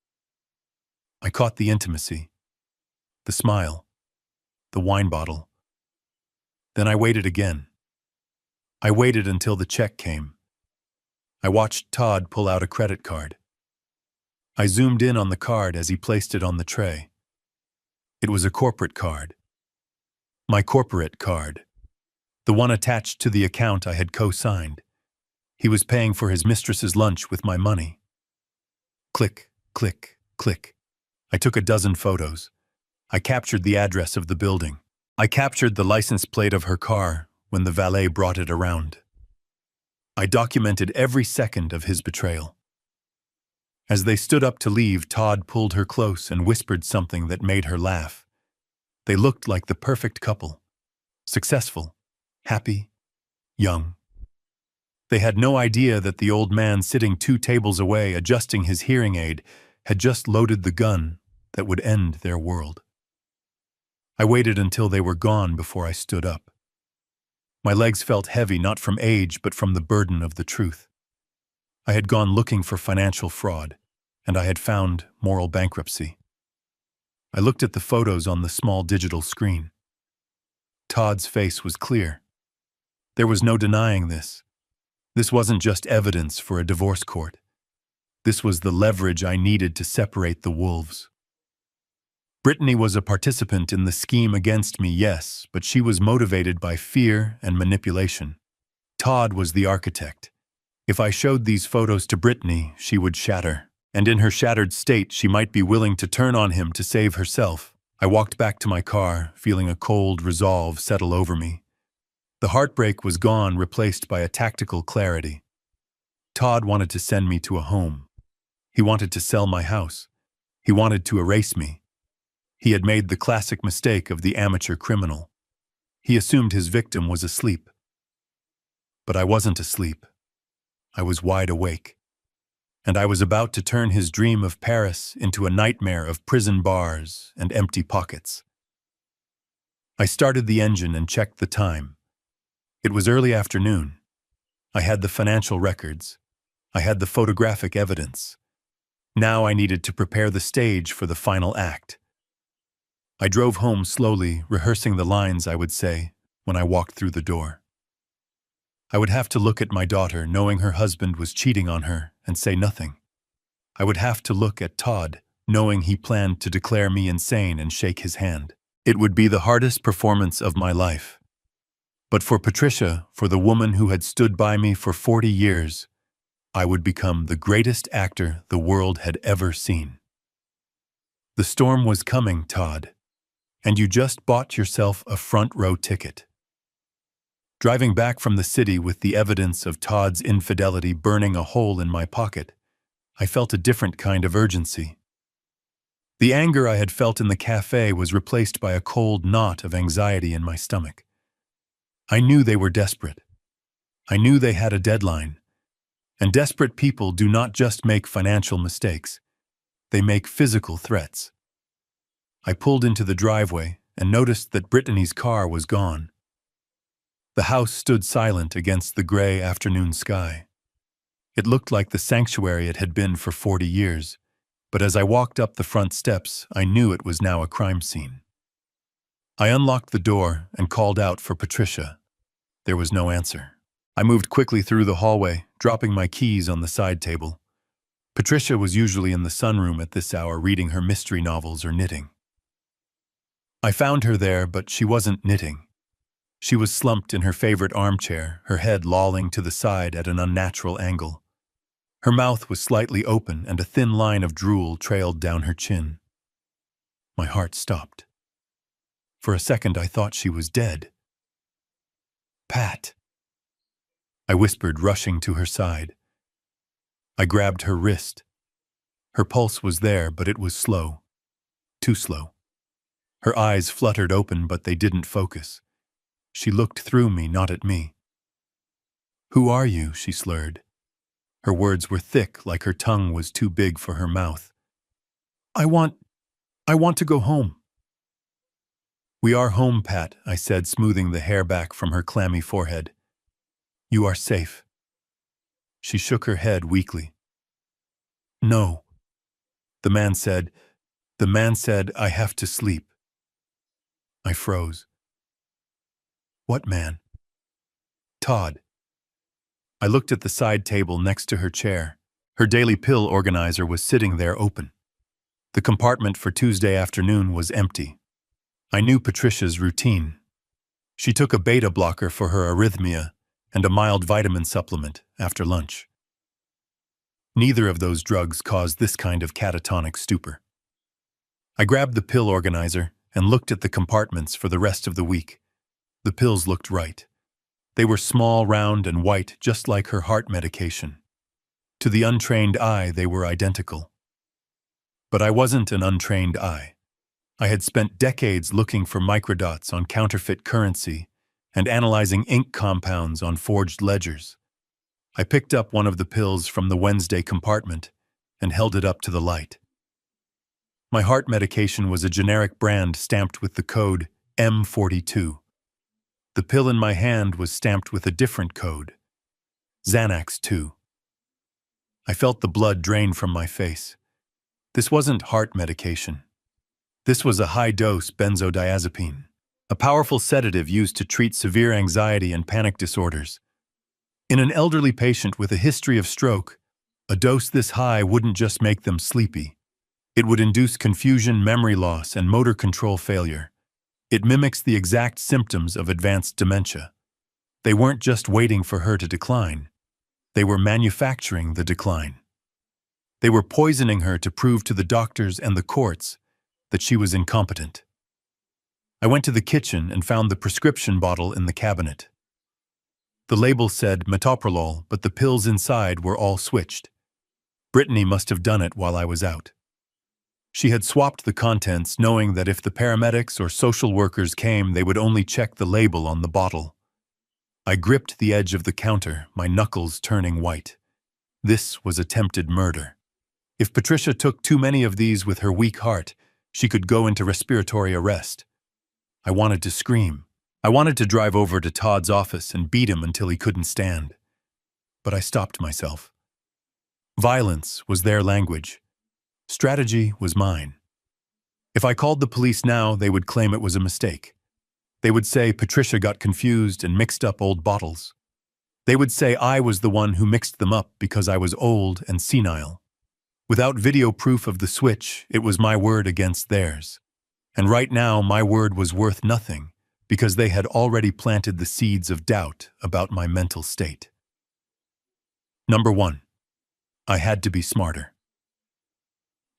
I caught the intimacy, the smile, the wine bottle. Then I waited again. I waited until the check came. I watched Todd pull out a credit card. I zoomed in on the card as he placed it on the tray. It was a corporate card. My corporate card. The one attached to the account I had co-signed. He was paying for his mistress's lunch with my money. Click, click, click. I took a dozen photos. I captured the address of the building. I captured the license plate of her car when the valet brought it around. I documented every second of his betrayal. As they stood up to leave, Todd pulled her close and whispered something that made her laugh. They looked like the perfect couple. Successful, happy, young. They had no idea that the old man sitting 2 tables away, adjusting his hearing aid, had just loaded the gun that would end their world. I waited until they were gone before I stood up. My legs felt heavy, not from age, but from the burden of the truth. I had gone looking for financial fraud, and I had found moral bankruptcy. I looked at the photos on the small digital screen. Todd's face was clear. There was no denying this. This wasn't just evidence for a divorce court. This was the leverage I needed to separate the wolves. Brittany was a participant in the scheme against me, yes, but she was motivated by fear and manipulation. Todd was the architect. If I showed these photos to Brittany, she would shatter. And in her shattered state, she might be willing to turn on him to save herself. I walked back to my car, feeling a cold resolve settle over me. The heartbreak was gone, replaced by a tactical clarity. Todd wanted to send me to a home. He wanted to sell my house. He wanted to erase me. He had made the classic mistake of the amateur criminal. He assumed his victim was asleep. But I wasn't asleep. I was wide awake. And I was about to turn his dream of Paris into a nightmare of prison bars and empty pockets. I started the engine and checked the time. It was early afternoon. I had the financial records. I had the photographic evidence. Now I needed to prepare the stage for the final act. I drove home slowly, rehearsing the lines I would say when I walked through the door. I would have to look at my daughter, knowing her husband was cheating on her, and say nothing. I would have to look at Todd, knowing he planned to declare me insane and shake his hand. It would be the hardest performance of my life. But for Patricia, for the woman who had stood by me for 40 years, I would become the greatest actor the world had ever seen. The storm was coming, Todd, and you just bought yourself a front-row ticket. Driving back from the city with the evidence of Todd's infidelity burning a hole in my pocket, I felt a different kind of urgency. The anger I had felt in the cafe was replaced by a cold knot of anxiety in my stomach. I knew they were desperate. I knew they had a deadline. And desperate people do not just make financial mistakes. They make physical threats. I pulled into the driveway and noticed that Brittany's car was gone. The house stood silent against the gray afternoon sky. It looked like the sanctuary it had been for 40 years, but as I walked up the front steps, I knew it was now a crime scene. I unlocked the door and called out for Patricia. There was no answer. I moved quickly through the hallway, dropping my keys on the side table. Patricia was usually in the sunroom at this hour reading her mystery novels or knitting. I found her there, but she wasn't knitting. She was slumped in her favorite armchair, her head lolling to the side at an unnatural angle. Her mouth was slightly open and a thin line of drool trailed down her chin. My heart stopped. For a second I thought she was dead. "Pat," I whispered, rushing to her side. I grabbed her wrist. Her pulse was there, but it was slow. Too slow. Her eyes fluttered open, but they didn't focus. She looked through me, not at me. "Who are you?" she slurred. Her words were thick, like her tongue was too big for her mouth. I want to go home." "We are home, Pat," I said, smoothing the hair back from her clammy forehead. "You are safe." She shook her head weakly. "No." The man said, "I have to sleep." I froze. "What man?" "Todd." I looked at the side table next to her chair. Her daily pill organizer was sitting there open. The compartment for Tuesday afternoon was empty. I knew Patricia's routine. She took a beta blocker for her arrhythmia and a mild vitamin supplement after lunch. Neither of those drugs caused this kind of catatonic stupor. I grabbed the pill organizer and looked at the compartments for the rest of the week. The pills looked right. They were small, round, and white, just like her heart medication. To the untrained eye, they were identical. But I wasn't an untrained eye. I had spent decades looking for microdots on counterfeit currency and analyzing ink compounds on forged ledgers. I picked up one of the pills from the Wednesday compartment and held it up to the light. My heart medication was a generic brand stamped with the code M42. The pill in my hand was stamped with a different code, Xanax 2. I felt the blood drain from my face. This wasn't heart medication. This was a high-dose benzodiazepine, a powerful sedative used to treat severe anxiety and panic disorders. In an elderly patient with a history of stroke, A dose this high wouldn't just make them sleepy. It would induce confusion, memory loss, and motor control failure. It mimics the exact symptoms of advanced dementia. They weren't just waiting for her to decline. They were manufacturing the decline. They were poisoning her to prove to the doctors and the courts that she was incompetent. I went to the kitchen and found the prescription bottle in the cabinet. The label said metoprolol, but the pills inside were all switched. Brittany must have done it while I was out. She had swapped the contents, knowing that if the paramedics or social workers came, they would only check the label on the bottle. I gripped the edge of the counter, my knuckles turning white. This was attempted murder. If Patricia took too many of these with her weak heart, she could go into respiratory arrest. I wanted to scream. I wanted to drive over to Todd's office and beat him until he couldn't stand. But I stopped myself. Violence was their language. Strategy was mine. If I called the police now, they would claim it was a mistake. They would say Patricia got confused and mixed up old bottles. They would say I was the one who mixed them up because I was old and senile. Without video proof of the switch, it was my word against theirs. And right now, my word was worth nothing because they had already planted the seeds of doubt about my mental state. Number 1. I had to be smarter.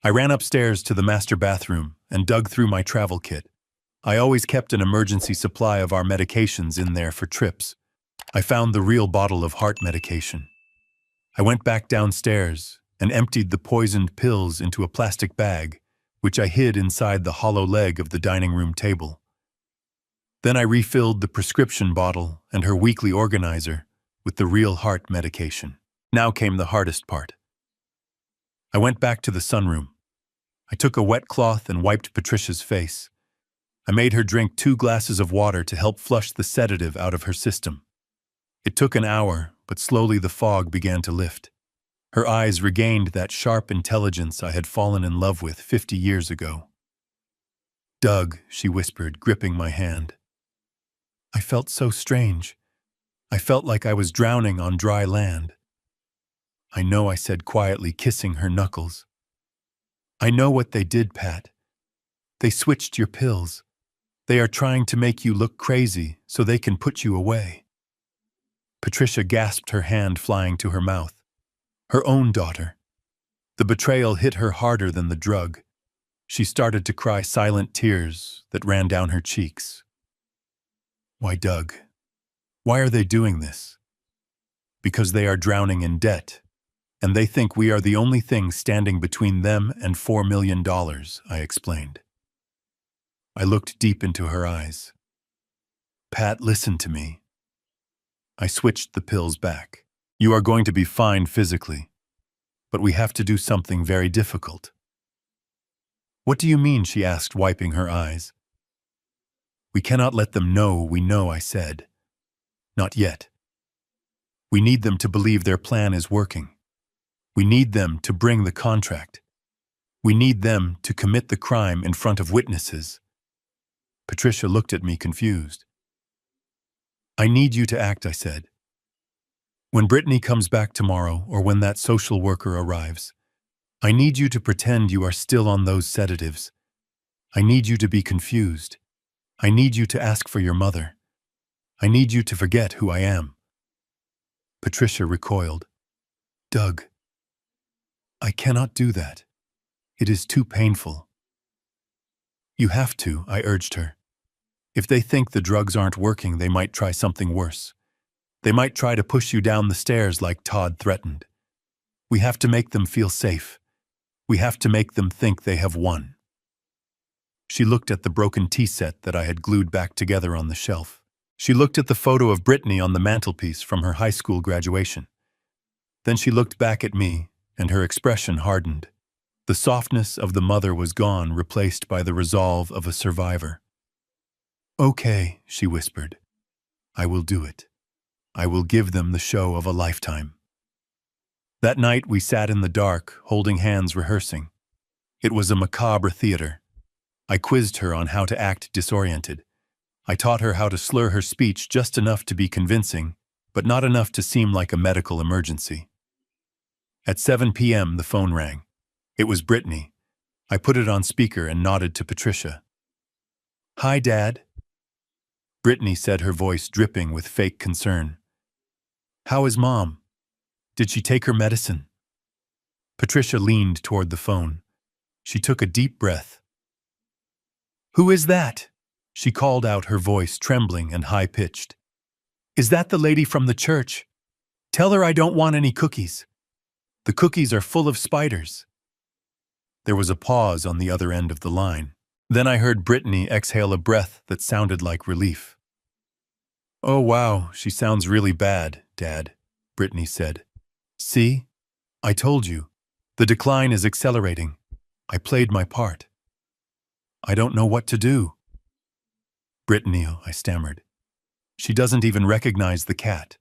I ran upstairs to the master bathroom and dug through my travel kit. I always kept an emergency supply of our medications in there for trips. I found the real bottle of heart medication. I went back downstairs and emptied the poisoned pills into a plastic bag, which I hid inside the hollow leg of the dining room table. Then I refilled the prescription bottle and her weekly organizer with the real heart medication. Now came the hardest part. I went back to the sunroom. I took a wet cloth and wiped Patricia's face. I made her drink 2 glasses of water to help flush the sedative out of her system. It took an hour, but slowly the fog began to lift. Her eyes regained that sharp intelligence I had fallen in love with 50 years ago. "Doug," she whispered, gripping my hand. I felt so strange. I felt like I was drowning on dry land. "I know," I said quietly, kissing her knuckles. "I know what they did, Pat. They switched your pills. They are trying to make you look crazy so they can put you away." Patricia gasped, her hand flying to her mouth. Her own daughter. The betrayal hit her harder than the drug. She started to cry silent tears that ran down her cheeks. "Why, Doug? Why are they doing this?" "Because they are drowning in debt, and they think we are the only thing standing between them and $4 million, I explained. I looked deep into her eyes. "Pat, listen to me." I switched the pills back. "You are going to be fine physically, but we have to do something very difficult." "What do you mean?" she asked, wiping her eyes. "We cannot let them know we know," I said. "Not yet. We need them to believe their plan is working. We need them to bring the contract. We need them to commit the crime in front of witnesses." Patricia looked at me confused. "I need you to act," I said. "When Brittany comes back tomorrow, or when that social worker arrives, I need you to pretend you are still on those sedatives. I need you to be confused. I need you to ask for your mother. I need you to forget who I am." Patricia recoiled. "Doug, I cannot do that. It is too painful." "You have to," I urged her. "If they think the drugs aren't working, they might try something worse. They might try to push you down the stairs like Todd threatened. We have to make them feel safe. We have to make them think they have won." She looked at the broken tea set that I had glued back together on the shelf. She looked at the photo of Brittany on the mantelpiece from her high school graduation. Then she looked back at me, and her expression hardened. The softness of the mother was gone, replaced by the resolve of a survivor. "Okay," she whispered. "I will do it. I will give them the show of a lifetime." That night we sat in the dark, holding hands, rehearsing. It was a macabre theater. I quizzed her on how to act disoriented. I taught her how to slur her speech just enough to be convincing, but not enough to seem like a medical emergency. At 7 p.m., the phone rang. It was Brittany. I put it on speaker and nodded to Patricia. "Hi, Dad," Brittany said, her voice dripping with fake concern. "How is Mom? Did she take her medicine?" Patricia leaned toward the phone. She took a deep breath. "Who is that?" she called out, her voice trembling and high-pitched. "Is that the lady from the church? Tell her I don't want any cookies. The cookies are full of spiders." There was a pause on the other end of the line. Then I heard Brittany exhale a breath that sounded like relief. "Oh wow, she sounds really bad, Dad," Brittany said. "See? I told you. The decline is accelerating. I played my part. I don't know what to do." "Brittany," I stammered. "She doesn't even recognize the cat."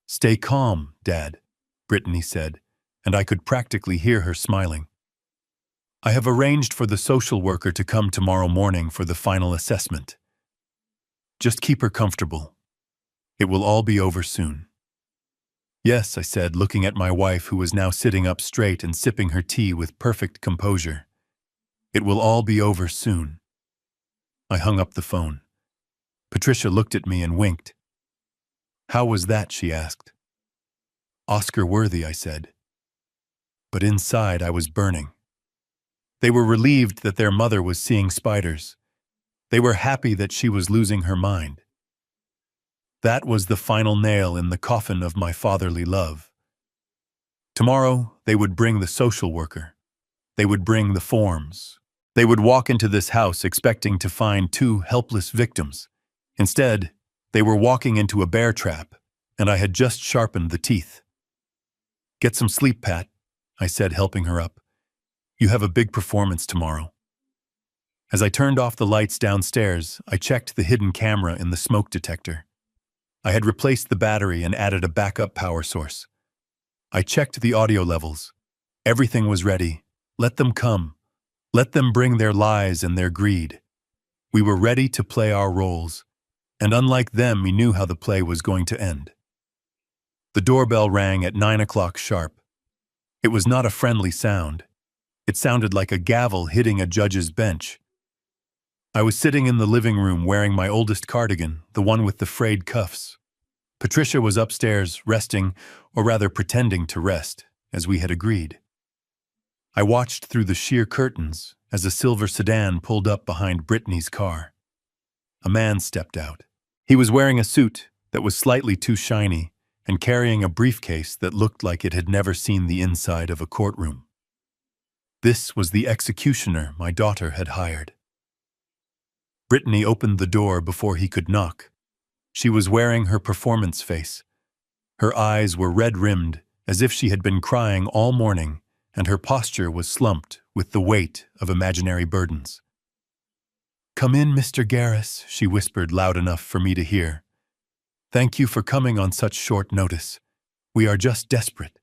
"Stay calm, Dad," Brittany said, and I could practically hear her smiling. "I have arranged for the social worker to come tomorrow morning for the final assessment. Just keep her comfortable. It will all be over soon." "Yes," I said, looking at my wife, who was now sitting up straight and sipping her tea with perfect composure. "It will all be over soon." I hung up the phone. Patricia looked at me and winked. "How was that?" she asked. "Oscar worthy," I said. But inside I was burning. They were relieved that their mother was seeing spiders. They were happy that she was losing her mind. That was the final nail in the coffin of my fatherly love. Tomorrow, they would bring the social worker. They would bring the forms. They would walk into this house expecting to find two helpless victims. Instead, they were walking into a bear trap, and I had just sharpened the teeth. "Get some sleep, Pat," I said, helping her up. "You have a big performance tomorrow." As I turned off the lights downstairs, I checked the hidden camera in the smoke detector. I had replaced the battery and added a backup power source. I checked the audio levels. Everything was ready. Let them come. Let them bring their lies and their greed. We were ready to play our roles, and unlike them, we knew how the play was going to end. The doorbell rang at 9 o'clock sharp. It was not a friendly sound. It sounded like a gavel hitting a judge's bench. I was sitting in the living room wearing my oldest cardigan, the one with the frayed cuffs. Patricia was upstairs, resting, or rather pretending to rest, as we had agreed. I watched through the sheer curtains as a silver sedan pulled up behind Brittany's car. A man stepped out. He was wearing a suit that was slightly too shiny and carrying a briefcase that looked like it had never seen the inside of a courtroom. This was the executioner my daughter had hired. Brittany opened the door before he could knock. She was wearing her performance face. Her eyes were red-rimmed, as if she had been crying all morning, and her posture was slumped with the weight of imaginary burdens. "Come in, Mr. Garris," she whispered loud enough for me to hear. "Thank you for coming on such short notice. We are just desperate.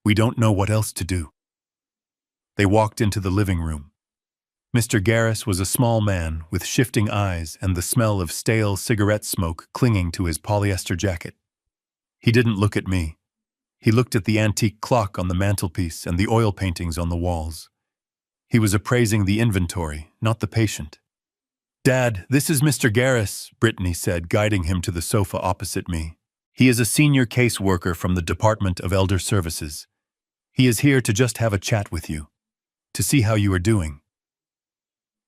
We don't know what else to do." They walked into the living room. Mr. Garris was a small man with shifting eyes and the smell of stale cigarette smoke clinging to his polyester jacket. He didn't look at me. He looked at the antique clock on the mantelpiece and the oil paintings on the walls. He was appraising the inventory, not the patient. "Dad, this is Mr. Garris," Brittany said, guiding him to the sofa opposite me. "He is a senior caseworker from the Department of Elder Services. He is here to just have a chat with you, to see how you are doing."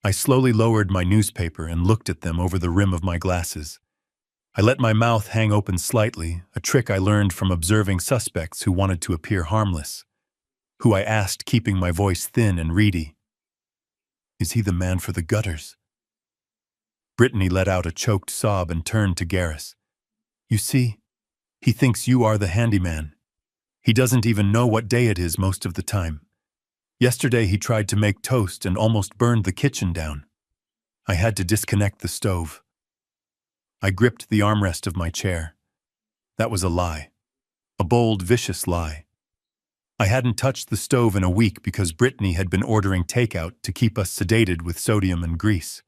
I slowly lowered my newspaper and looked at them over the rim of my glasses. I let my mouth hang open slightly, a trick I learned from observing suspects who wanted to appear harmless, who I asked, keeping my voice thin and reedy. "Is he the man for the gutters?" Brittany let out a choked sob and turned to Garris. "You see, he thinks you are the handyman. He doesn't even know what day it is most of the time. Yesterday he tried to make toast and almost burned the kitchen down. I had to disconnect the stove." I gripped the armrest of my chair. That was a lie. A bold, vicious lie. I hadn't touched the stove in a week because Brittany had been ordering takeout to keep us sedated with sodium and grease.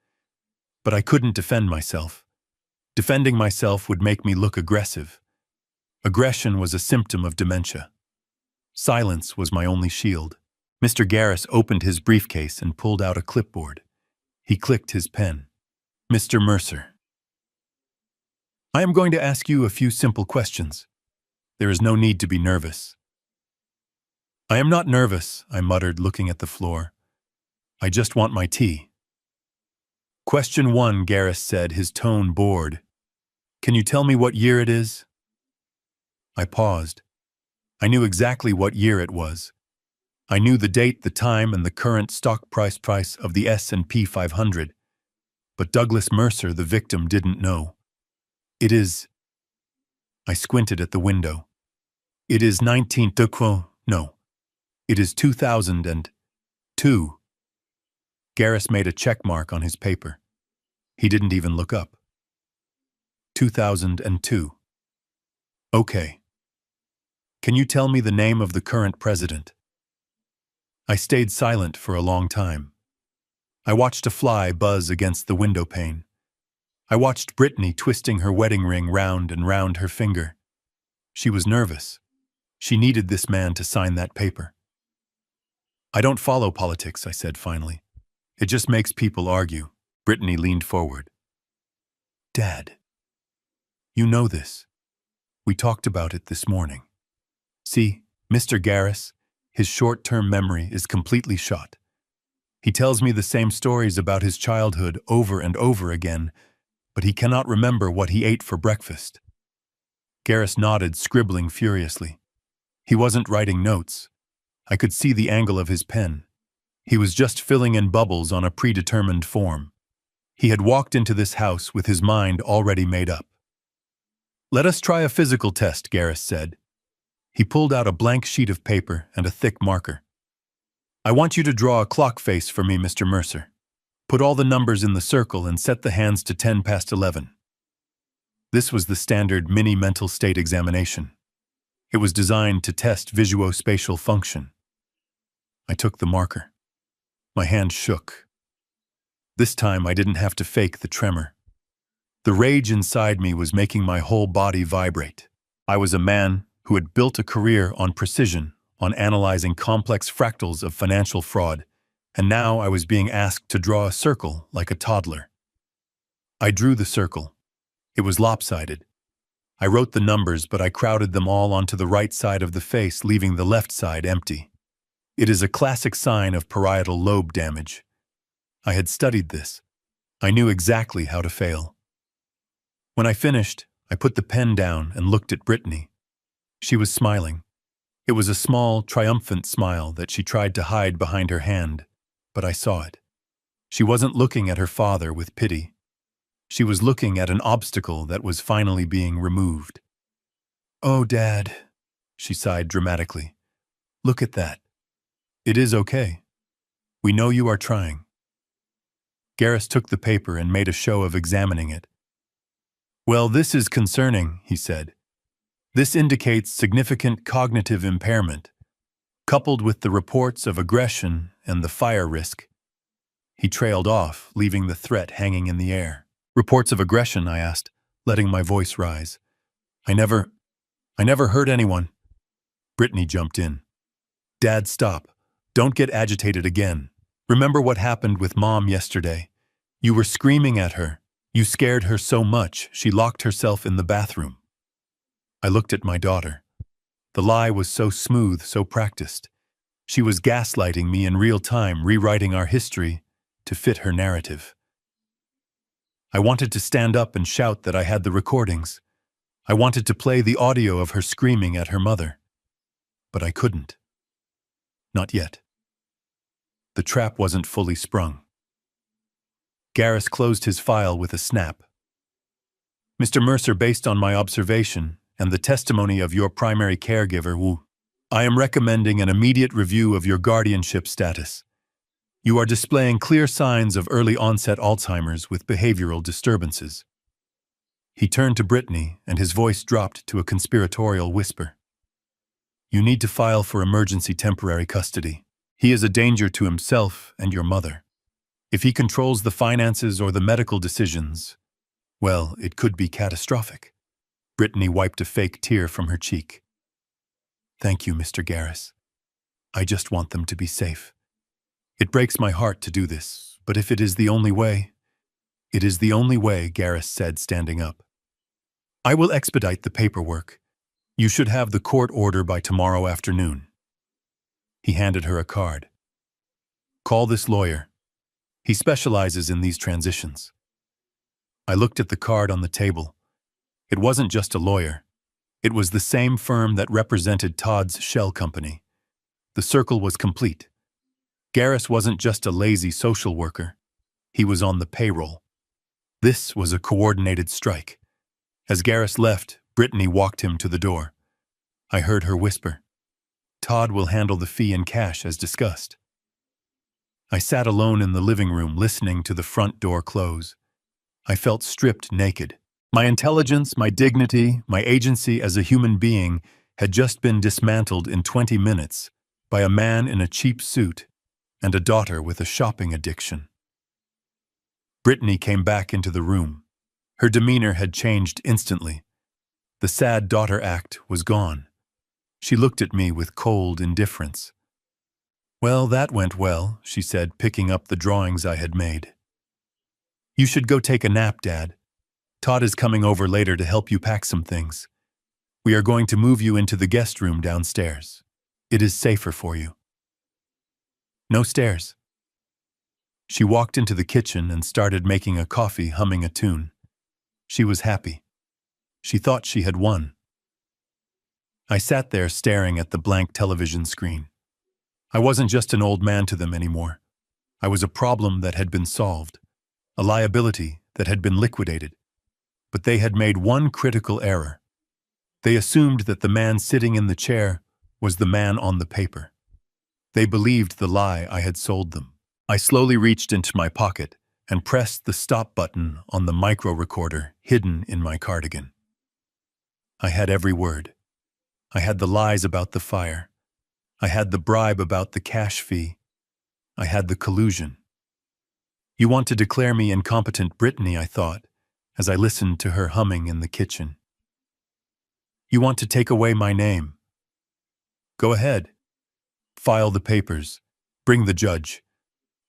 But I couldn't defend myself. Defending myself would make me look aggressive. Aggression was a symptom of dementia. Silence was my only shield. Mr. Garris opened his briefcase and pulled out a clipboard. He clicked his pen. Mr. Mercer, I am going to ask you a few simple questions. There is no need to be nervous. I am not nervous, I muttered, looking at the floor. I just want my tea. Question 1, Garris said, his tone bored. Can you tell me what year it is? I paused. I knew exactly what year it was. I knew the date, the time, and the current stock price of the S&P 500. But Douglas Mercer, the victim, didn't know. It is... I squinted at the window. It is 19... No. It is 2002. Garris made a check mark on his paper. He didn't even look up. 2002. Okay. Can you tell me the name of the current president? I stayed silent for a long time. I watched a fly buzz against the window pane. I watched Brittany twisting her wedding ring round and round her finger. She was nervous. She needed this man to sign that paper. I don't follow politics, I said finally. It just makes people argue. Brittany leaned forward. Dad, you know this. We talked about it this morning. See, Mr. Garris, his short-term memory is completely shot. He tells me the same stories about his childhood over and over again, but he cannot remember what he ate for breakfast. Garris nodded, scribbling furiously. He wasn't writing notes. I could see the angle of his pen. He was just filling in bubbles on a predetermined form. He had walked into this house with his mind already made up. Let us try a physical test, Garris said. He pulled out a blank sheet of paper and a thick marker. I want you to draw a clock face for me, Mr. Mercer. Put all the numbers in the circle and set the hands to 10 past 11. This was the standard mini mental state examination. It was designed to test visuospatial function. I took the marker. My hand shook. This time I didn't have to fake the tremor. The rage inside me was making my whole body vibrate. I was a man who had built a career on precision, on analyzing complex fractals of financial fraud, and now I was being asked to draw a circle like a toddler. I drew the circle. It was lopsided. I wrote the numbers, but I crowded them all onto the right side of the face, leaving the left side empty. It is a classic sign of parietal lobe damage. I had studied this. I knew exactly how to fail. When I finished, I put the pen down and looked at Brittany. She was smiling. It was a small, triumphant smile that she tried to hide behind her hand, but I saw it. She wasn't looking at her father with pity. She was looking at an obstacle that was finally being removed. "Oh, Dad," she sighed dramatically. "Look at that. It is okay. We know you are trying." Garris took the paper and made a show of examining it. "Well, this is concerning," he said. "This indicates significant cognitive impairment, coupled with the reports of aggression and the fire risk." He trailed off, leaving the threat hanging in the air. "Reports of aggression?" I asked, letting my voice rise. I never hurt anyone." Brittany jumped in. "Dad, stop. Don't get agitated again. Remember what happened with Mom yesterday? You were screaming at her. You scared her so much, she locked herself in the bathroom." I looked at my daughter. The lie was so smooth, so practiced. She was gaslighting me in real time, rewriting our history to fit her narrative. I wanted to stand up and shout that I had the recordings. I wanted to play the audio of her screaming at her mother. But I couldn't. Not yet. The trap wasn't fully sprung. Garris closed his file with a snap. "Mr. Mercer, based on my observation and the testimony of your primary caregiver, Wu, I am recommending an immediate review of your guardianship status. You are displaying clear signs of early-onset Alzheimer's with behavioral disturbances." He turned to Brittany, and his voice dropped to a conspiratorial whisper. "You need to file for emergency temporary custody. He is a danger to himself and your mother. If he controls the finances or the medical decisions, well, it could be catastrophic." Brittany wiped a fake tear from her cheek. Thank you, Mr. Garris. I just want them to be safe. It breaks my heart to do this, but if it is the only way... It is the only way, Garris said, standing up. I will expedite the paperwork. You should have the court order by tomorrow afternoon. He handed her a card. Call this lawyer. He specializes in these transitions. I looked at the card on the table. It wasn't just a lawyer. It was the same firm that represented Todd's shell company. The circle was complete. Garris wasn't just a lazy social worker. He was on the payroll. This was a coordinated strike. As Garris left, Brittany walked him to the door. I heard her whisper, Todd will handle the fee in cash as discussed. I sat alone in the living room listening to the front door close. I felt stripped naked. My intelligence, my dignity, my agency as a human being had just been dismantled in 20 minutes by a man in a cheap suit and a daughter with a shopping addiction. Brittany came back into the room. Her demeanor had changed instantly. The sad daughter act was gone. She looked at me with cold indifference. Well, that went well, she said, picking up the drawings I had made. You should go take a nap, Dad. Todd is coming over later to help you pack some things. We are going to move you into the guest room downstairs. It is safer for you. No stairs. She walked into the kitchen and started making a coffee, humming a tune. She was happy. She thought she had won. I sat there staring at the blank television screen. I wasn't just an old man to them anymore. I was a problem that had been solved, a liability that had been liquidated. But they had made one critical error. They assumed that the man sitting in the chair was the man on the paper. They believed the lie I had sold them. I slowly reached into my pocket and pressed the stop button on the micro recorder hidden in my cardigan. I had every word. I had the lies about the fire. I had the bribe about the cash fee. I had the collusion. You want to declare me incompetent, Brittany, I thought, as I listened to her humming in the kitchen. You want to take away my name. Go ahead. File the papers. Bring the judge.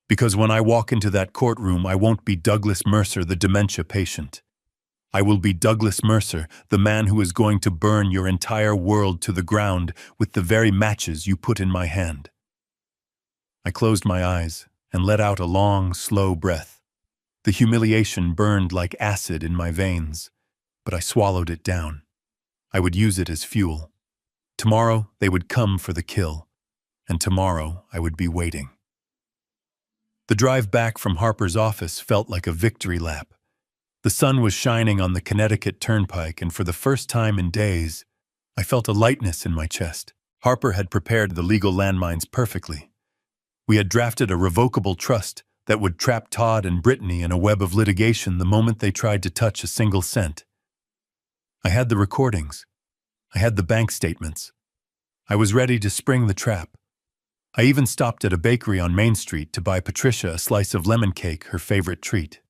Because when I walk into that courtroom, I won't be Douglas Mercer, the dementia patient. I will be Douglas Mercer, the man who is going to burn your entire world to the ground with the very matches you put in my hand. I closed my eyes and let out a long, slow breath. The humiliation burned like acid in my veins, but I swallowed it down. I would use it as fuel. Tomorrow they would come for the kill, and tomorrow I would be waiting. The drive back from Harper's office felt like a victory lap. The sun was shining on the Connecticut Turnpike, and for the first time in days, I felt a lightness in my chest. Harper had prepared the legal landmines perfectly. We had drafted a revocable trust that would trap Todd and Brittany in a web of litigation the moment they tried to touch a single cent. I had the recordings. I had the bank statements. I was ready to spring the trap. I even stopped at a bakery on Main Street to buy Patricia a slice of lemon cake, her favorite treat.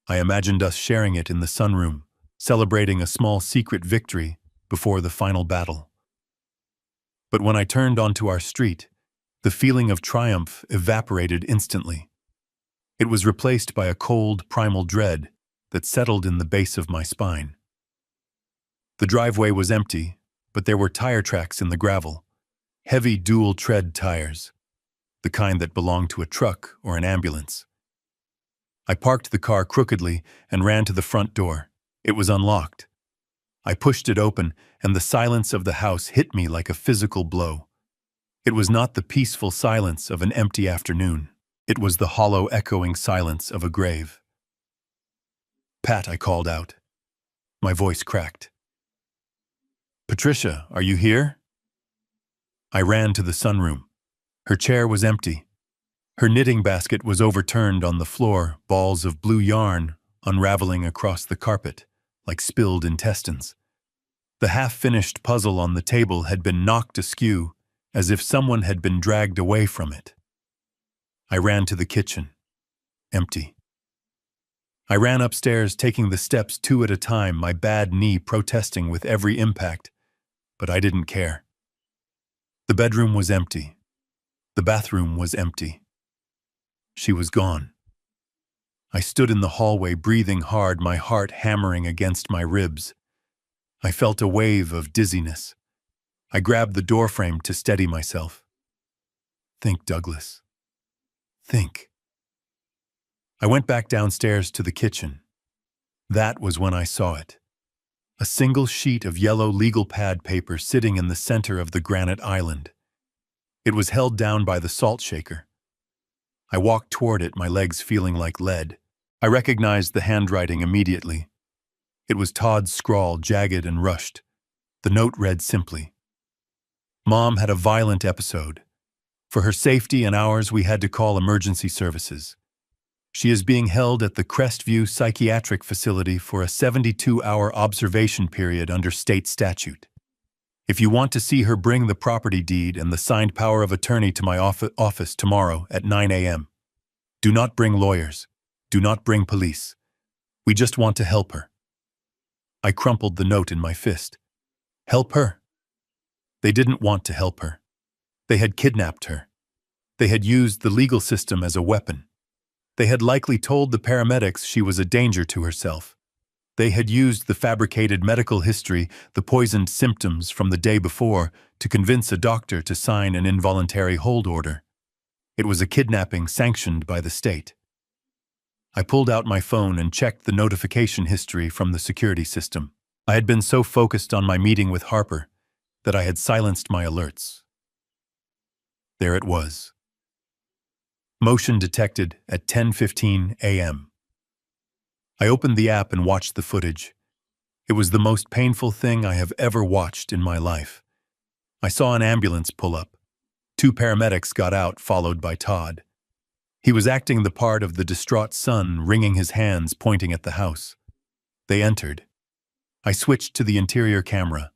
I imagined us sharing it in the sunroom, celebrating a small secret victory before the final battle. But when I turned onto our street, the feeling of triumph evaporated instantly. It was replaced by a cold, primal dread that settled in the base of my spine. The driveway was empty, but there were tire tracks in the gravel. Heavy dual-tread tires, the kind that belonged to a truck or an ambulance. I parked the car crookedly and ran to the front door. It was unlocked. I pushed it open, and the silence of the house hit me like a physical blow. It was not the peaceful silence of an empty afternoon. It was the hollow, echoing silence of a grave. Pat, I called out. My voice cracked. Patricia, are you here? I ran to the sunroom. Her chair was empty. Her knitting basket was overturned on the floor, balls of blue yarn unraveling across the carpet, like spilled intestines. The half-finished puzzle on the table had been knocked askew, as if someone had been dragged away from it. I ran to the kitchen. Empty. I ran upstairs, taking the steps 2 at a time, my bad knee protesting with every impact, but I didn't care. The bedroom was empty. The bathroom was empty. She was gone. I stood in the hallway, breathing hard, my heart hammering against my ribs. I felt a wave of dizziness. I grabbed the doorframe to steady myself. Think, Douglas. Think. I went back downstairs to the kitchen. That was when I saw it. A single sheet of yellow legal pad paper sitting in the center of the granite island. It was held down by the salt shaker. I walked toward it, my legs feeling like lead. I recognized the handwriting immediately. It was Todd's scrawl, jagged and rushed. The note read simply, "Mom had a violent episode. For her safety and ours, we had to call emergency services. She is being held at the Crestview Psychiatric Facility for a 72-hour observation period under state statute. If you want to see her, bring the property deed and the signed power of attorney to my office tomorrow at 9 a.m. Do not bring lawyers. Do not bring police. We just want to help her." I crumpled the note in my fist. Help her? They didn't want to help her. They had kidnapped her. They had used the legal system as a weapon. They had likely told the paramedics she was a danger to herself. They had used the fabricated medical history, the poisoned symptoms from the day before, to convince a doctor to sign an involuntary hold order. It was a kidnapping sanctioned by the state. I pulled out my phone and checked the notification history from the security system. I had been so focused on my meeting with Harper that I had silenced my alerts. There it was. Motion detected at 10:15 a.m. I opened the app and watched the footage. It was the most painful thing I have ever watched in my life. I saw an ambulance pull up. 2 paramedics got out, followed by Todd. He was acting the part of the distraught son, wringing his hands, pointing at the house. They entered. I switched to the interior camera.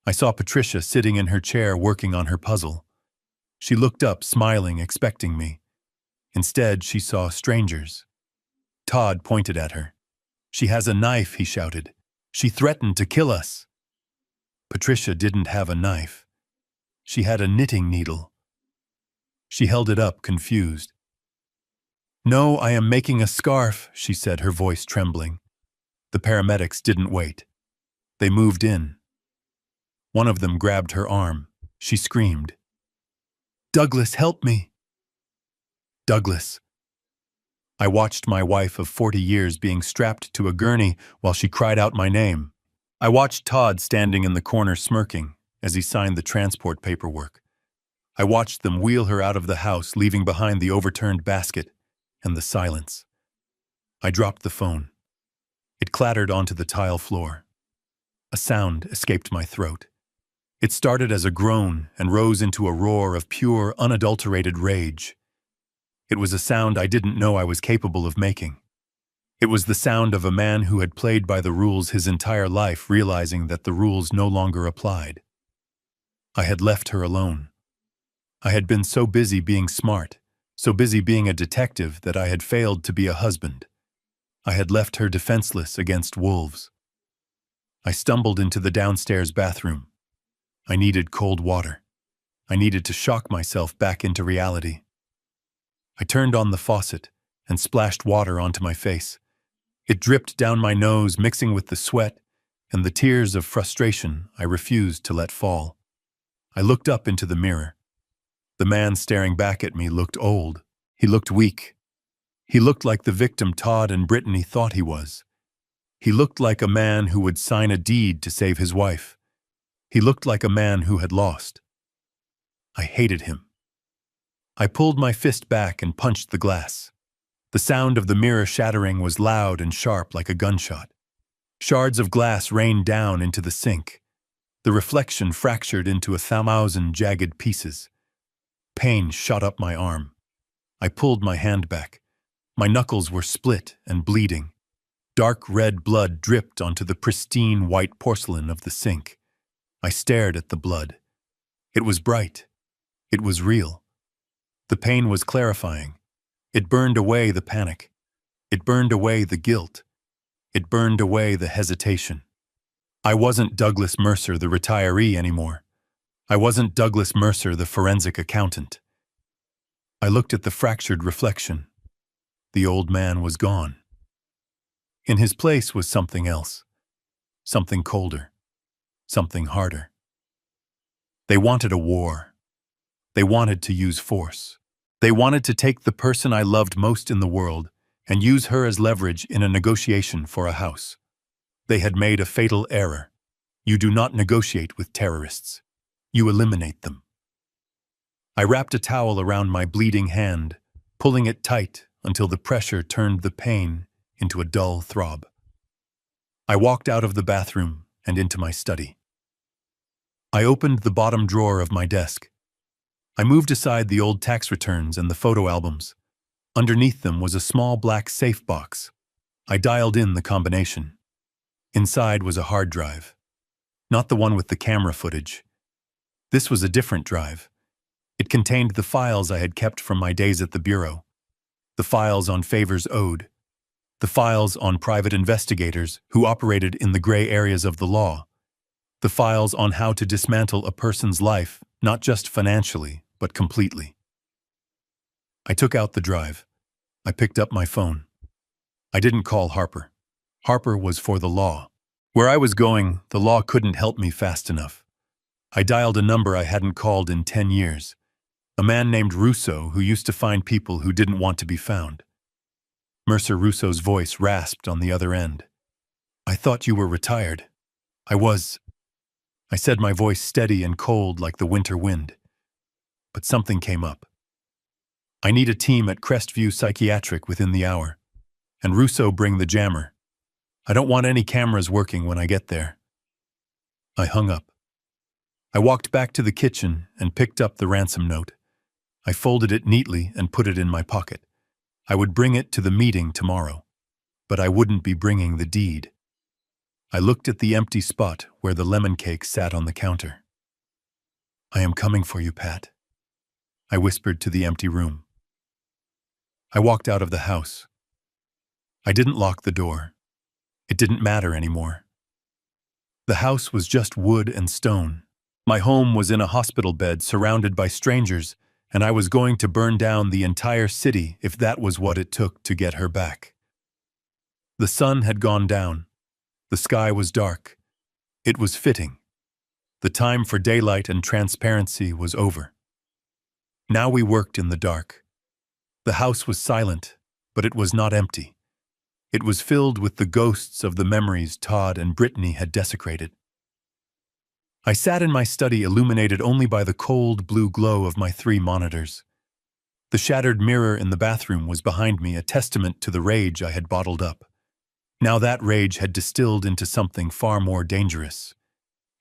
I saw Patricia sitting in her chair working on her puzzle. She looked up, smiling, expecting me. Instead, she saw strangers. Todd pointed at her. "She has a knife," he shouted. "She threatened to kill us." Patricia didn't have a knife. She had a knitting needle. She held it up, confused. "No, I am making a scarf," she said, her voice trembling. The paramedics didn't wait. They moved in. One of them grabbed her arm. She screamed, "Douglas, help me!" Douglas. I watched my wife of 40 years being strapped to a gurney while she cried out my name. I watched Todd standing in the corner smirking as he signed the transport paperwork. I watched them wheel her out of the house, leaving behind the overturned basket and the silence. I dropped the phone. It clattered onto the tile floor. A sound escaped my throat. It started as a groan and rose into a roar of pure, unadulterated rage. It was a sound I didn't know I was capable of making. It was the sound of a man who had played by the rules his entire life, realizing that the rules no longer applied. I had left her alone. I had been so busy being smart, so busy being a detective, that I had failed to be a husband. I had left her defenseless against wolves. I stumbled into the downstairs bathroom. I needed cold water. I needed to shock myself back into reality. I turned on the faucet and splashed water onto my face. It dripped down my nose, mixing with the sweat and the tears of frustration I refused to let fall. I looked up into the mirror. The man staring back at me looked old. He looked weak. He looked like the victim Todd and Brittany thought he was. He looked like a man who would sign a deed to save his wife. He looked like a man who had lost. I hated him. I pulled my fist back and punched the glass. The sound of the mirror shattering was loud and sharp like a gunshot. Shards of glass rained down into the sink. The reflection fractured into 1,000 jagged pieces. Pain shot up my arm. I pulled my hand back. My knuckles were split and bleeding. Dark red blood dripped onto the pristine white porcelain of the sink. I stared at the blood. It was bright. It was real. The pain was clarifying. It burned away the panic. It burned away the guilt. It burned away the hesitation. I wasn't Douglas Mercer, the retiree, anymore. I wasn't Douglas Mercer, the forensic accountant. I looked at the fractured reflection. The old man was gone. In his place was something else. Something colder. Something harder. They wanted a war. They wanted to use force. They wanted to take the person I loved most in the world and use her as leverage in a negotiation for a house. They had made a fatal error. You do not negotiate with terrorists. You eliminate them. I wrapped a towel around my bleeding hand, pulling it tight until the pressure turned the pain into a dull throb. I walked out of the bathroom and into my study. I opened the bottom drawer of my desk. I moved aside the old tax returns and the photo albums. Underneath them was a small black safe box. I dialed in the combination. Inside was a hard drive. Not the one with the camera footage. This was a different drive. It contained the files I had kept from my days at the Bureau. The files on favors owed. The files on private investigators who operated in the gray areas of the law. The files on how to dismantle a person's life, not just financially, but completely. I took out the drive. I picked up my phone. I didn't call Harper. Harper was for the law. Where I was going, the law couldn't help me fast enough. I dialed a number I hadn't called in 10 years. A man named Russo who used to find people who didn't want to be found. Mercer Russo's voice rasped on the other end. I thought you were retired. I was. I said, my voice steady and cold like the winter wind. But something came up. I need a team at Crestview Psychiatric within the hour. And Russo bring the jammer. I don't want any cameras working when I get there. I hung up. I walked back to the kitchen and picked up the ransom note. I folded it neatly and put it in my pocket. I would bring it to the meeting tomorrow, but I wouldn't be bringing the deed. I looked at the empty spot where the lemon cake sat on the counter. I am coming for you, Pat. I whispered to the empty room. I walked out of the house. I didn't lock the door. It didn't matter anymore. The house was just wood and stone. My home was in a hospital bed surrounded by strangers, and I was going to burn down the entire city if that was what it took to get her back. The sun had gone down. The sky was dark. It was fitting. The time for daylight and transparency was over. Now we worked in the dark. The house was silent, but it was not empty. It was filled with the ghosts of the memories Todd and Brittany had desecrated. I sat in my study illuminated only by the cold blue glow of my 3 monitors. The shattered mirror in the bathroom was behind me, a testament to the rage I had bottled up. Now that rage had distilled into something far more dangerous.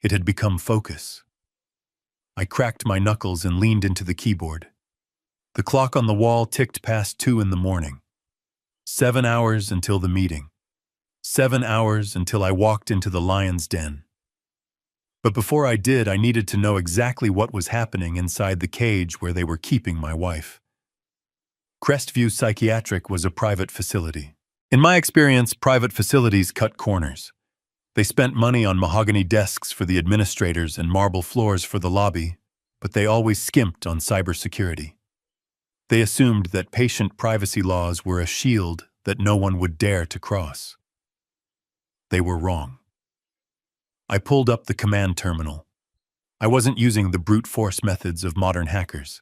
It had become focus. I cracked my knuckles and leaned into the keyboard. The clock on the wall ticked past 2 in the morning. 7 hours until the meeting. 7 hours until I walked into the lion's den. But before I did, I needed to know exactly what was happening inside the cage where they were keeping my wife. Crestview Psychiatric was a private facility. In my experience, private facilities cut corners. They spent money on mahogany desks for the administrators and marble floors for the lobby, but they always skimped on cybersecurity. They assumed that patient privacy laws were a shield that no one would dare to cross. They were wrong. I pulled up the command terminal. I wasn't using the brute force methods of modern hackers.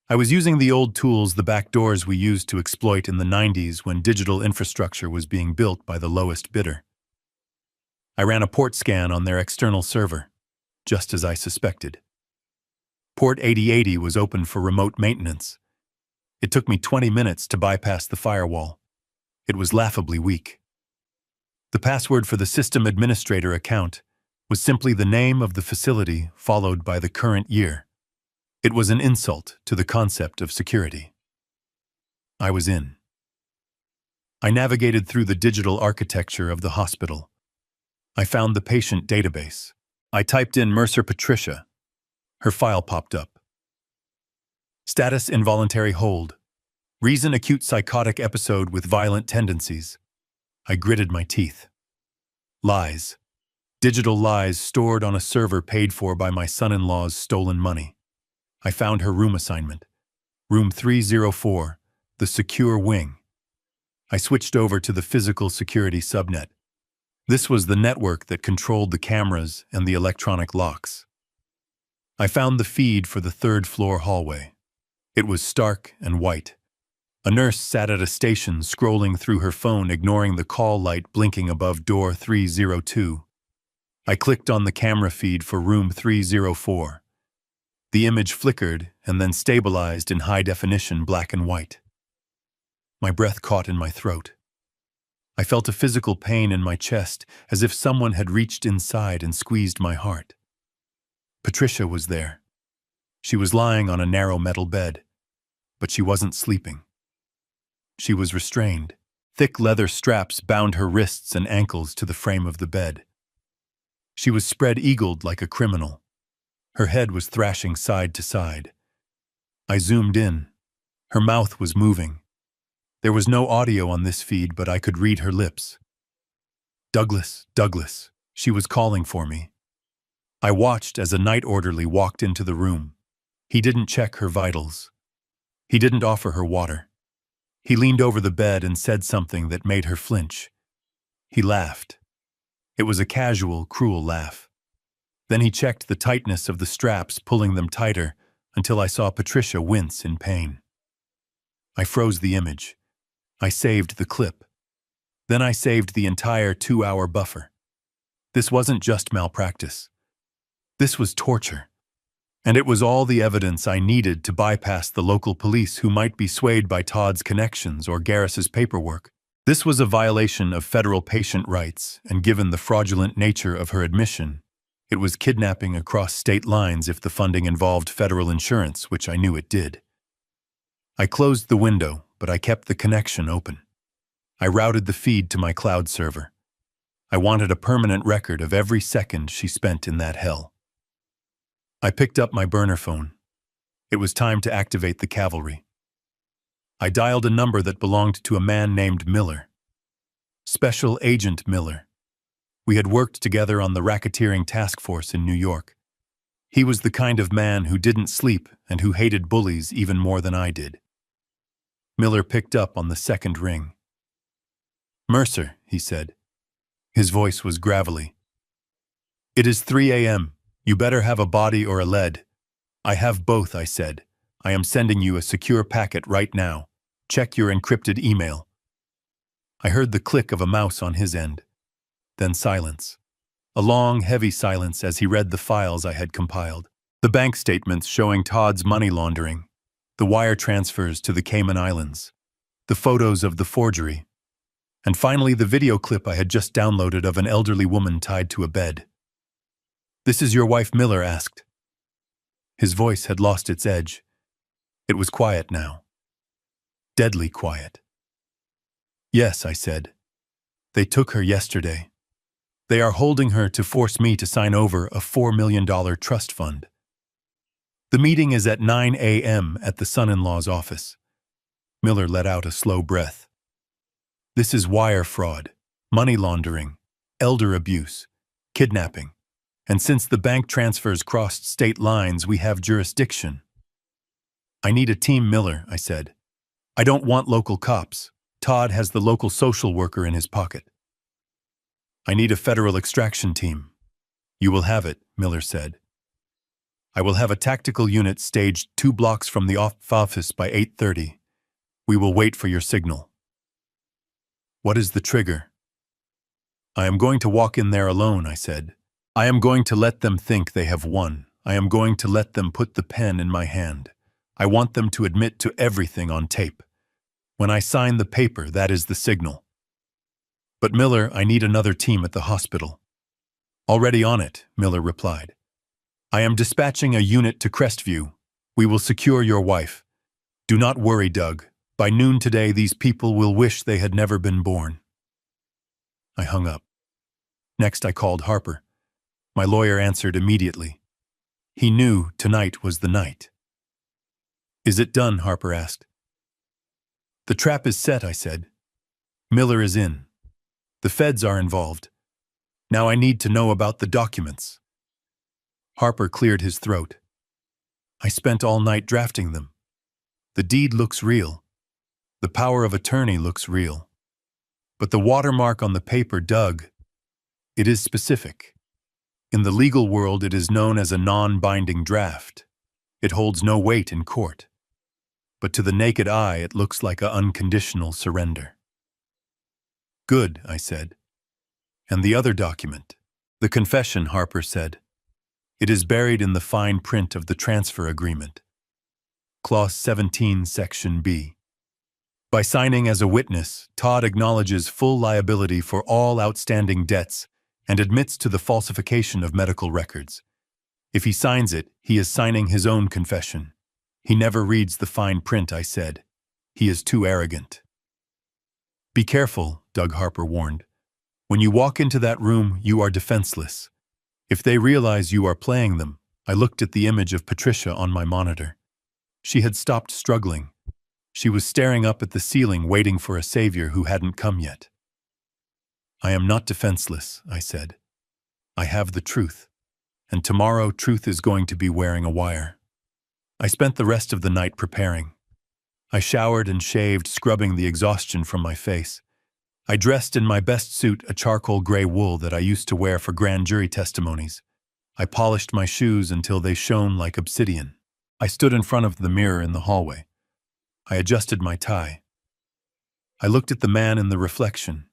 I was using the old tools, the backdoors we used to exploit in the 90s when digital infrastructure was being built by the lowest bidder. I ran a port scan on their external server, just as I suspected. Port 8080 was open for remote maintenance. It took me 20 minutes to bypass the firewall. It was laughably weak. The password for the system administrator account was simply the name of the facility followed by the current year. It was an insult to the concept of security. I was in. I navigated through the digital architecture of the hospital. I found the patient database. I typed in Mercer Patricia. Her file popped up. Status involuntary hold. Reason acute psychotic episode with violent tendencies. I gritted my teeth. Lies. Digital lies stored on a server paid for by my son-in-law's stolen money. I found her room assignment. Room 304, the secure wing. I switched over to the physical security subnet. This was the network that controlled the cameras and the electronic locks. I found the feed for the third-floor hallway. It was stark and white. A nurse sat at a station scrolling through her phone, ignoring the call light blinking above door 302. I clicked on the camera feed for room 304. The image flickered and then stabilized in high-definition black and white. My breath caught in my throat. I felt a physical pain in my chest, as if someone had reached inside and squeezed my heart. Patricia was there. She was lying on a narrow metal bed, but she wasn't sleeping. She was restrained. Thick leather straps bound her wrists and ankles to the frame of the bed. She was spread-eagled like a criminal. Her head was thrashing side to side. I zoomed in. Her mouth was moving. There was no audio on this feed, but I could read her lips. Douglas, Douglas, she was calling for me. I watched as a night orderly walked into the room. He didn't check her vitals. He didn't offer her water. He leaned over the bed and said something that made her flinch. He laughed. It was a casual, cruel laugh. Then he checked the tightness of the straps, pulling them tighter, until I saw Patricia wince in pain. I froze the image. I saved the clip. Then I saved the entire 2-hour buffer. This wasn't just malpractice. This was torture. And it was all the evidence I needed to bypass the local police who might be swayed by Todd's connections or Garris's paperwork. This was a violation of federal patient rights, and given the fraudulent nature of her admission, it was kidnapping across state lines if the funding involved federal insurance, which I knew it did. I closed the window, but I kept the connection open. I routed the feed to my cloud server. I wanted a permanent record of every second she spent in that hell. I picked up my burner phone. It was time to activate the cavalry. I dialed a number that belonged to a man named Miller. Special Agent Miller. We had worked together on the racketeering task force in New York. He was the kind of man who didn't sleep and who hated bullies even more than I did. Miller picked up on the second ring. "Mercer," he said. His voice was gravelly. "It is 3 a.m. You better have a body or a lead." "I have both," I said. "I am sending you a secure packet right now. Check your encrypted email." I heard the click of a mouse on his end. Then silence. A long, heavy silence as he read the files I had compiled. The bank statements showing Todd's money laundering, the wire transfers to the Cayman Islands, the photos of the forgery, and finally the video clip I had just downloaded of an elderly woman tied to a bed. "This is your wife," Miller asked. His voice had lost its edge. It was quiet now. Deadly quiet. "Yes," I said. "They took her yesterday. They are holding her to force me to sign over a $4 million trust fund. The meeting is at 9 a.m. at the son-in-law's office." Miller let out a slow breath. "This is wire fraud, money laundering, elder abuse, kidnapping. And since the bank transfers crossed state lines, we have jurisdiction." "I need a team, Miller," I said. "I don't want local cops. Todd has the local social worker in his pocket." "I need a federal extraction team." "You will have it," Miller said. "I will have a tactical unit staged 2 blocks from the office by 8:30. We will wait for your signal." "What is the trigger?" "I am going to walk in there alone," I said. "I am going to let them think they have won. I am going to let them put the pen in my hand. I want them to admit to everything on tape. When I sign the paper, that is the signal." "But Miller, I need another team at the hospital." "Already on it," Miller replied. "I am dispatching a unit to Crestview. We will secure your wife. Do not worry, Doug. By noon today, these people will wish they had never been born." I hung up. Next, I called Harper. My lawyer answered immediately. He knew tonight was the night. "Is it done?" Harper asked. "The trap is set," I said. "Miller is in. The feds are involved. Now I need to know about the documents. Harper cleared his throat. I spent all night drafting them. The deed looks real. The power of attorney looks real. But the watermark on the paper, Doug, it is specific. In the legal world, it is known as a non-binding draft. It holds no weight in court. But to the naked eye, it looks like an unconditional surrender. Good, I said. And the other document? The confession, Harper said. It is buried in the fine print of the transfer agreement. Clause 17, Section B. By signing as a witness, Todd acknowledges full liability for all outstanding debts and admits to the falsification of medical records. If he signs it, he is signing his own confession. He never reads the fine print, I said. He is too arrogant. Be careful, Doug Harper warned. When you walk into that room, you are defenseless. If they realize you are playing them, I looked at the image of Patricia on my monitor. She had stopped struggling. She was staring up at the ceiling, waiting for a savior who hadn't come yet. I am not defenseless, I said. I have the truth. And tomorrow, truth is going to be wearing a wire. I spent the rest of the night preparing. I showered and shaved, scrubbing the exhaustion from my face. I dressed in my best suit, a charcoal gray wool that I used to wear for grand jury testimonies. I polished my shoes until they shone like obsidian. I stood in front of the mirror in the hallway. I adjusted my tie. I looked at the man in the reflection.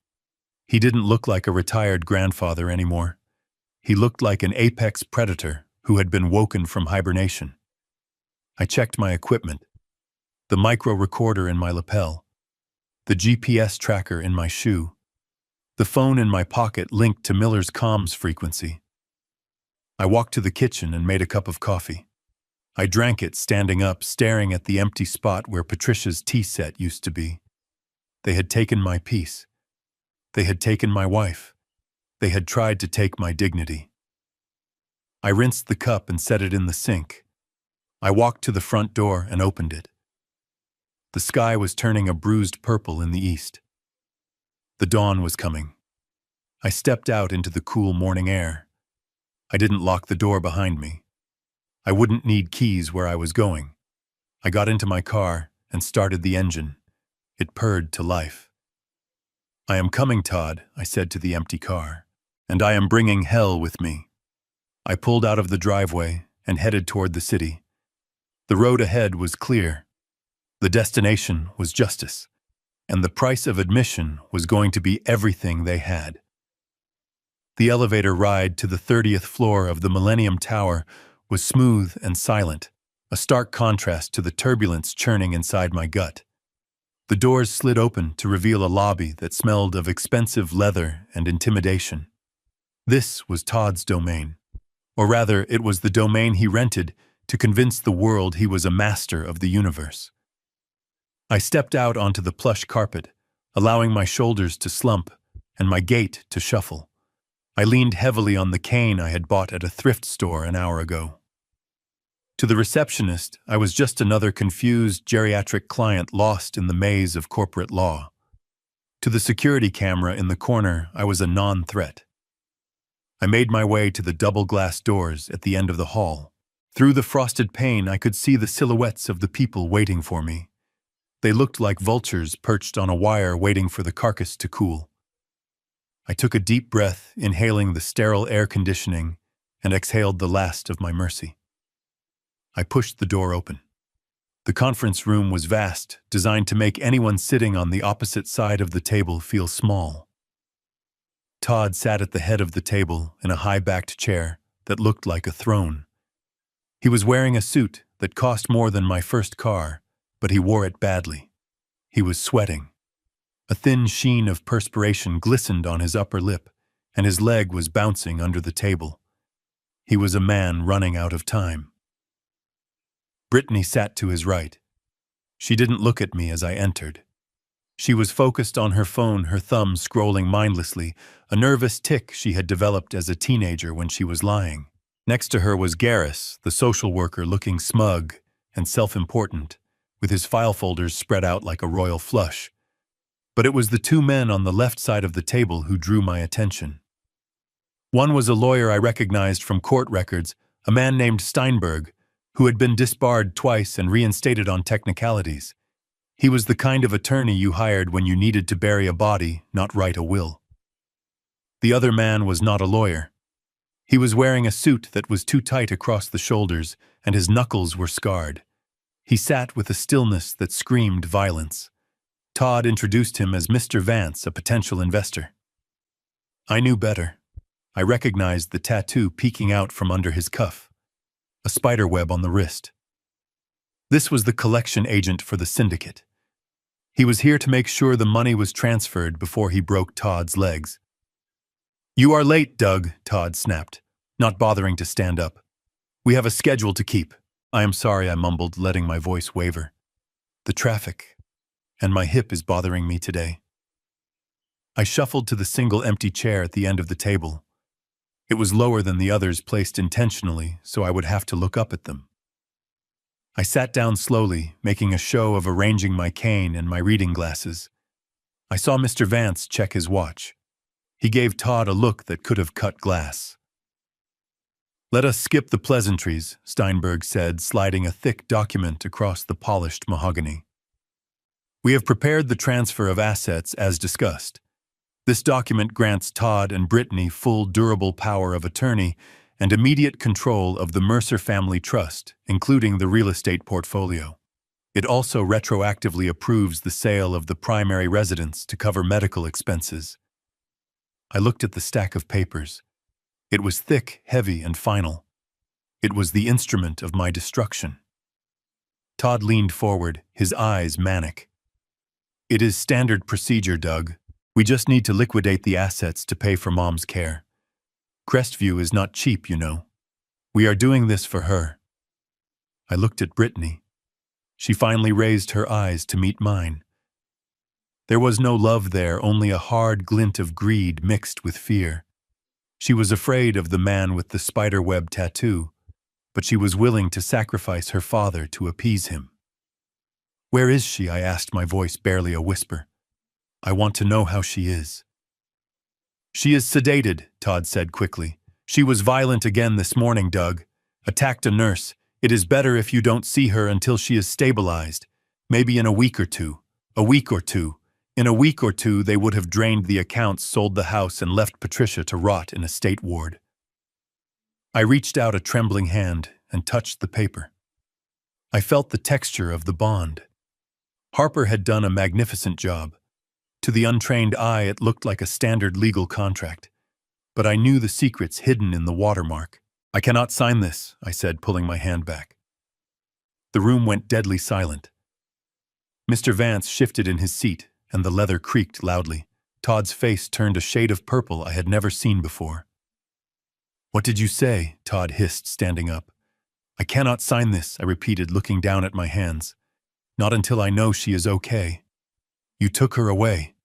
He didn't look like a retired grandfather anymore. He looked like an apex predator who had been woken from hibernation. I checked my equipment. The micro recorder in my lapel. The GPS tracker in my shoe. The phone in my pocket linked to Miller's comms frequency. I walked to the kitchen and made a cup of coffee. I drank it standing up, staring at the empty spot where Patricia's tea set used to be. They had taken my peace. They had taken my wife. They had tried to take my dignity. I rinsed the cup and set it in the sink. I walked to the front door and opened it. The sky was turning a bruised purple in the east. The dawn was coming. I stepped out into the cool morning air. I didn't lock the door behind me. I wouldn't need keys where I was going. I got into my car and started the engine. It purred to life. I am coming, Todd, I said to the empty car, and I am bringing hell with me. I pulled out of the driveway and headed toward the city. The road ahead was clear. The destination was justice, and the price of admission was going to be everything they had. The elevator ride to the 30th floor of the Millennium Tower was smooth and silent, a stark contrast to the turbulence churning inside my gut. The doors slid open to reveal a lobby that smelled of expensive leather and intimidation. This was Todd's domain. Or rather, it was the domain he rented to convince the world he was a master of the universe. I stepped out onto the plush carpet, allowing my shoulders to slump and my gait to shuffle. I leaned heavily on the cane I had bought at a thrift store an hour ago. To the receptionist, I was just another confused geriatric client lost in the maze of corporate law. To the security camera in the corner, I was a non-threat. I made my way to the double glass doors at the end of the hall. Through the frosted pane, I could see the silhouettes of the people waiting for me. They looked like vultures perched on a wire waiting for the carcass to cool. I took a deep breath, inhaling the sterile air conditioning, and exhaled the last of my mercy. I pushed the door open. The conference room was vast, designed to make anyone sitting on the opposite side of the table feel small. Todd sat at the head of the table in a high-backed chair that looked like a throne. He was wearing a suit that cost more than my first car, but he wore it badly. He was sweating. A thin sheen of perspiration glistened on his upper lip, and his leg was bouncing under the table. He was a man running out of time. Brittany sat to his right. She didn't look at me as I entered. She was focused on her phone, her thumb scrolling mindlessly, a nervous tic she had developed as a teenager when she was lying. Next to her was Garrus, the social worker, looking smug and self-important, with his file folders spread out like a royal flush. But it was the two men on the left side of the table who drew my attention. One was a lawyer I recognized from court records, a man named Steinberg, who had been disbarred twice and reinstated on technicalities. He was the kind of attorney you hired when you needed to bury a body, not write a will. The other man was not a lawyer. He was wearing a suit that was too tight across the shoulders, and his knuckles were scarred. He sat with a stillness that screamed violence. Todd introduced him as Mr. Vance, a potential investor. I knew better. I recognized the tattoo peeking out from under his cuff, a spider web on the wrist. This was the collection agent for the syndicate. He was here to make sure the money was transferred before he broke Todd's legs. "You are late, Doug," Todd snapped, not bothering to stand up. "We have a schedule to keep." "I am sorry," I mumbled, letting my voice waver. "The traffic, and my hip is bothering me today." I shuffled to the single empty chair at the end of the table. It was lower than the others placed intentionally, so I would have to look up at them. I sat down slowly, making a show of arranging my cane and my reading glasses. I saw Mr. Vance check his watch. He gave Todd a look that could have cut glass. "Let us skip the pleasantries," Steinberg said, sliding a thick document across the polished mahogany. "We have prepared the transfer of assets as discussed. This document grants Todd and Brittany full durable power of attorney and immediate control of the Mercer Family Trust, including the real estate portfolio. It also retroactively approves the sale of the primary residence to cover medical expenses." I looked at the stack of papers. It was thick, heavy, and final. It was the instrument of my destruction. Todd leaned forward, his eyes manic. "It is standard procedure, Doug. We just need to liquidate the assets to pay for Mom's care. Crestview is not cheap, you know. We are doing this for her." I looked at Brittany. She finally raised her eyes to meet mine. There was no love there, only a hard glint of greed mixed with fear. She was afraid of the man with the spiderweb tattoo, but she was willing to sacrifice her father to appease him. "Where is she?" I asked, my voice barely a whisper. "I want to know how she is." "She is sedated," Todd said quickly. "She was violent again this morning, Doug. Attacked a nurse. It is better if you don't see her until she is stabilized. Maybe in a week or two. A week or two. In a week or two, they would have drained the accounts, sold the house, and left Patricia to rot in a state ward." I reached out a trembling hand and touched the paper. I felt the texture of the bond. Harper had done a magnificent job. To the untrained eye, it looked like a standard legal contract. But I knew the secrets hidden in the watermark. "I cannot sign this," I said, pulling my hand back. The room went deadly silent. Mr. Vance shifted in his seat, and the leather creaked loudly. Todd's face turned a shade of purple I had never seen before. "What did you say?" Todd hissed, standing up. "I cannot sign this," I repeated, looking down at my hands. "Not until I know she is okay. You took her away.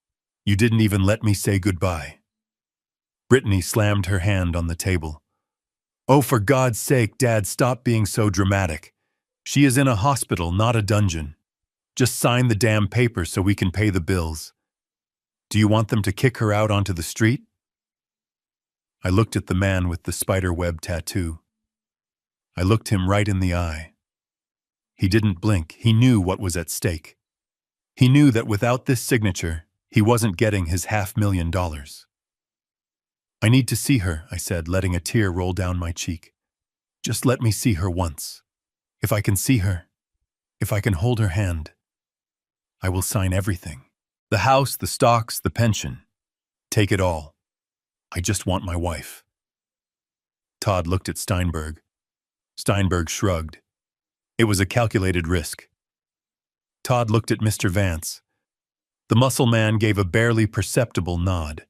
You didn't even let me say goodbye." Brittany slammed her hand on the table. "Oh, for God's sake, Dad, stop being so dramatic. She is in a hospital, not a dungeon. Just sign the damn paper so we can pay the bills. Do you want them to kick her out onto the street?" I looked at the man with the spiderweb tattoo. I looked him right in the eye. He didn't blink. He knew what was at stake. He knew that without this signature, he wasn't getting his $500,000. "I need to see her," I said, letting a tear roll down my cheek. "Just let me see her once. If I can see her, if I can hold her hand, I will sign everything. The house, the stocks, the pension. Take it all. I just want my wife." Todd looked at Steinberg. Steinberg shrugged. It was a calculated risk. Todd looked at Mr. Vance. The muscle man gave a barely perceptible nod.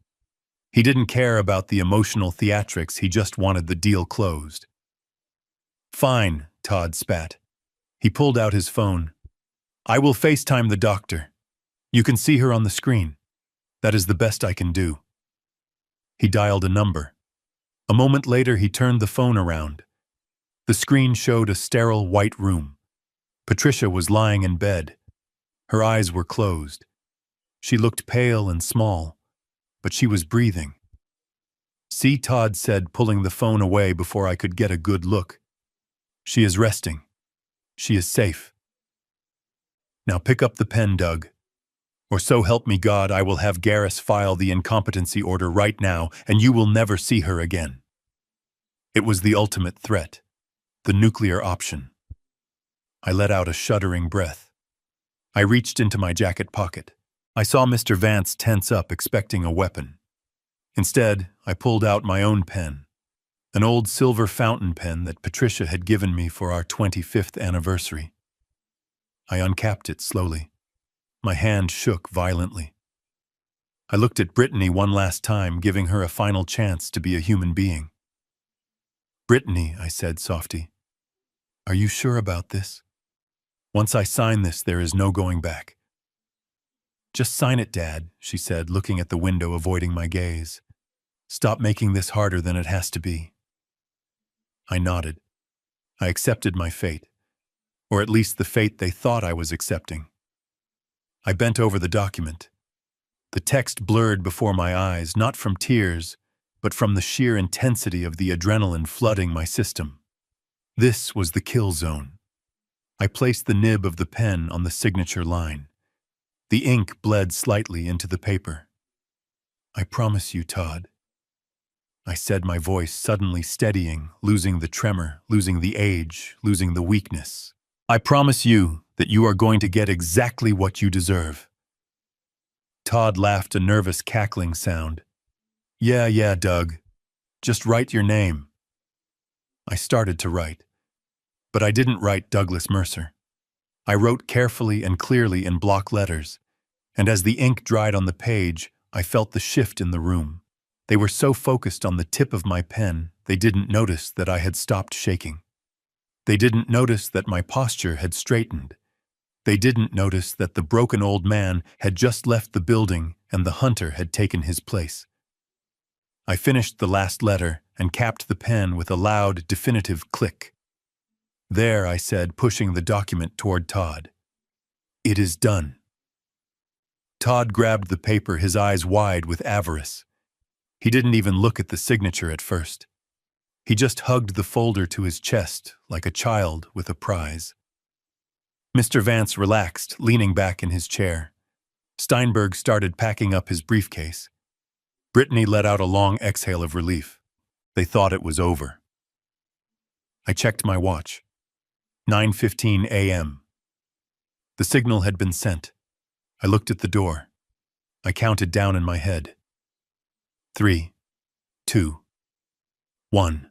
He didn't care about the emotional theatrics, he just wanted the deal closed. "Fine," Todd spat. He pulled out his phone. "I will FaceTime the doctor. You can see her on the screen. That is the best I can do." He dialed a number. A moment later, he turned the phone around. The screen showed a sterile white room. Patricia was lying in bed. Her eyes were closed. She looked pale and small, but she was breathing. See, Todd said, pulling the phone away before I could get a good look. She is resting. She is safe. Now pick up the pen, Doug. Or so help me God, I will have Garris file the incompetency order right now, and you will never see her again. It was the ultimate threat. The nuclear option. I let out a shuddering breath. I reached into my jacket pocket. I saw Mr. Vance tense up, expecting a weapon. Instead, I pulled out my own pen, an old silver fountain pen that Patricia had given me for our 25th anniversary. I uncapped it slowly. My hand shook violently. I looked at Brittany one last time, giving her a final chance to be a human being. Brittany, I said softly, are you sure about this? Once I sign this, there is no going back. Just sign it, Dad, she said, looking at the window, avoiding my gaze. Stop making this harder than it has to be. I nodded. I accepted my fate, or at least the fate they thought I was accepting. I bent over the document. The text blurred before my eyes, not from tears, but from the sheer intensity of the adrenaline flooding my system. This was the kill zone. I placed the nib of the pen on the signature line. The ink bled slightly into the paper. I promise you, Todd. I said, my voice suddenly steadying, losing the tremor, losing the age, losing the weakness. I promise you that you are going to get exactly what you deserve. Todd laughed, a nervous cackling sound. Yeah, Doug. Just write your name. I started to write. But I didn't write Douglas Mercer. I wrote carefully and clearly in block letters, and as the ink dried on the page, I felt the shift in the room. They were so focused on the tip of my pen, they didn't notice that I had stopped shaking. They didn't notice that my posture had straightened. They didn't notice that the broken old man had just left the building and the hunter had taken his place. I finished the last letter and capped the pen with a loud, definitive click. There, I said, pushing the document toward Todd. It is done. Todd grabbed the paper, his eyes wide with avarice. He didn't even look at the signature at first. He just hugged the folder to his chest like a child with a prize. Mr. Vance relaxed, leaning back in his chair. Steinberg started packing up his briefcase. Brittany let out a long exhale of relief. They thought it was over. I checked my watch. 9:15 a.m. The signal had been sent. I looked at the door. I counted down in my head. 3, 2, 1.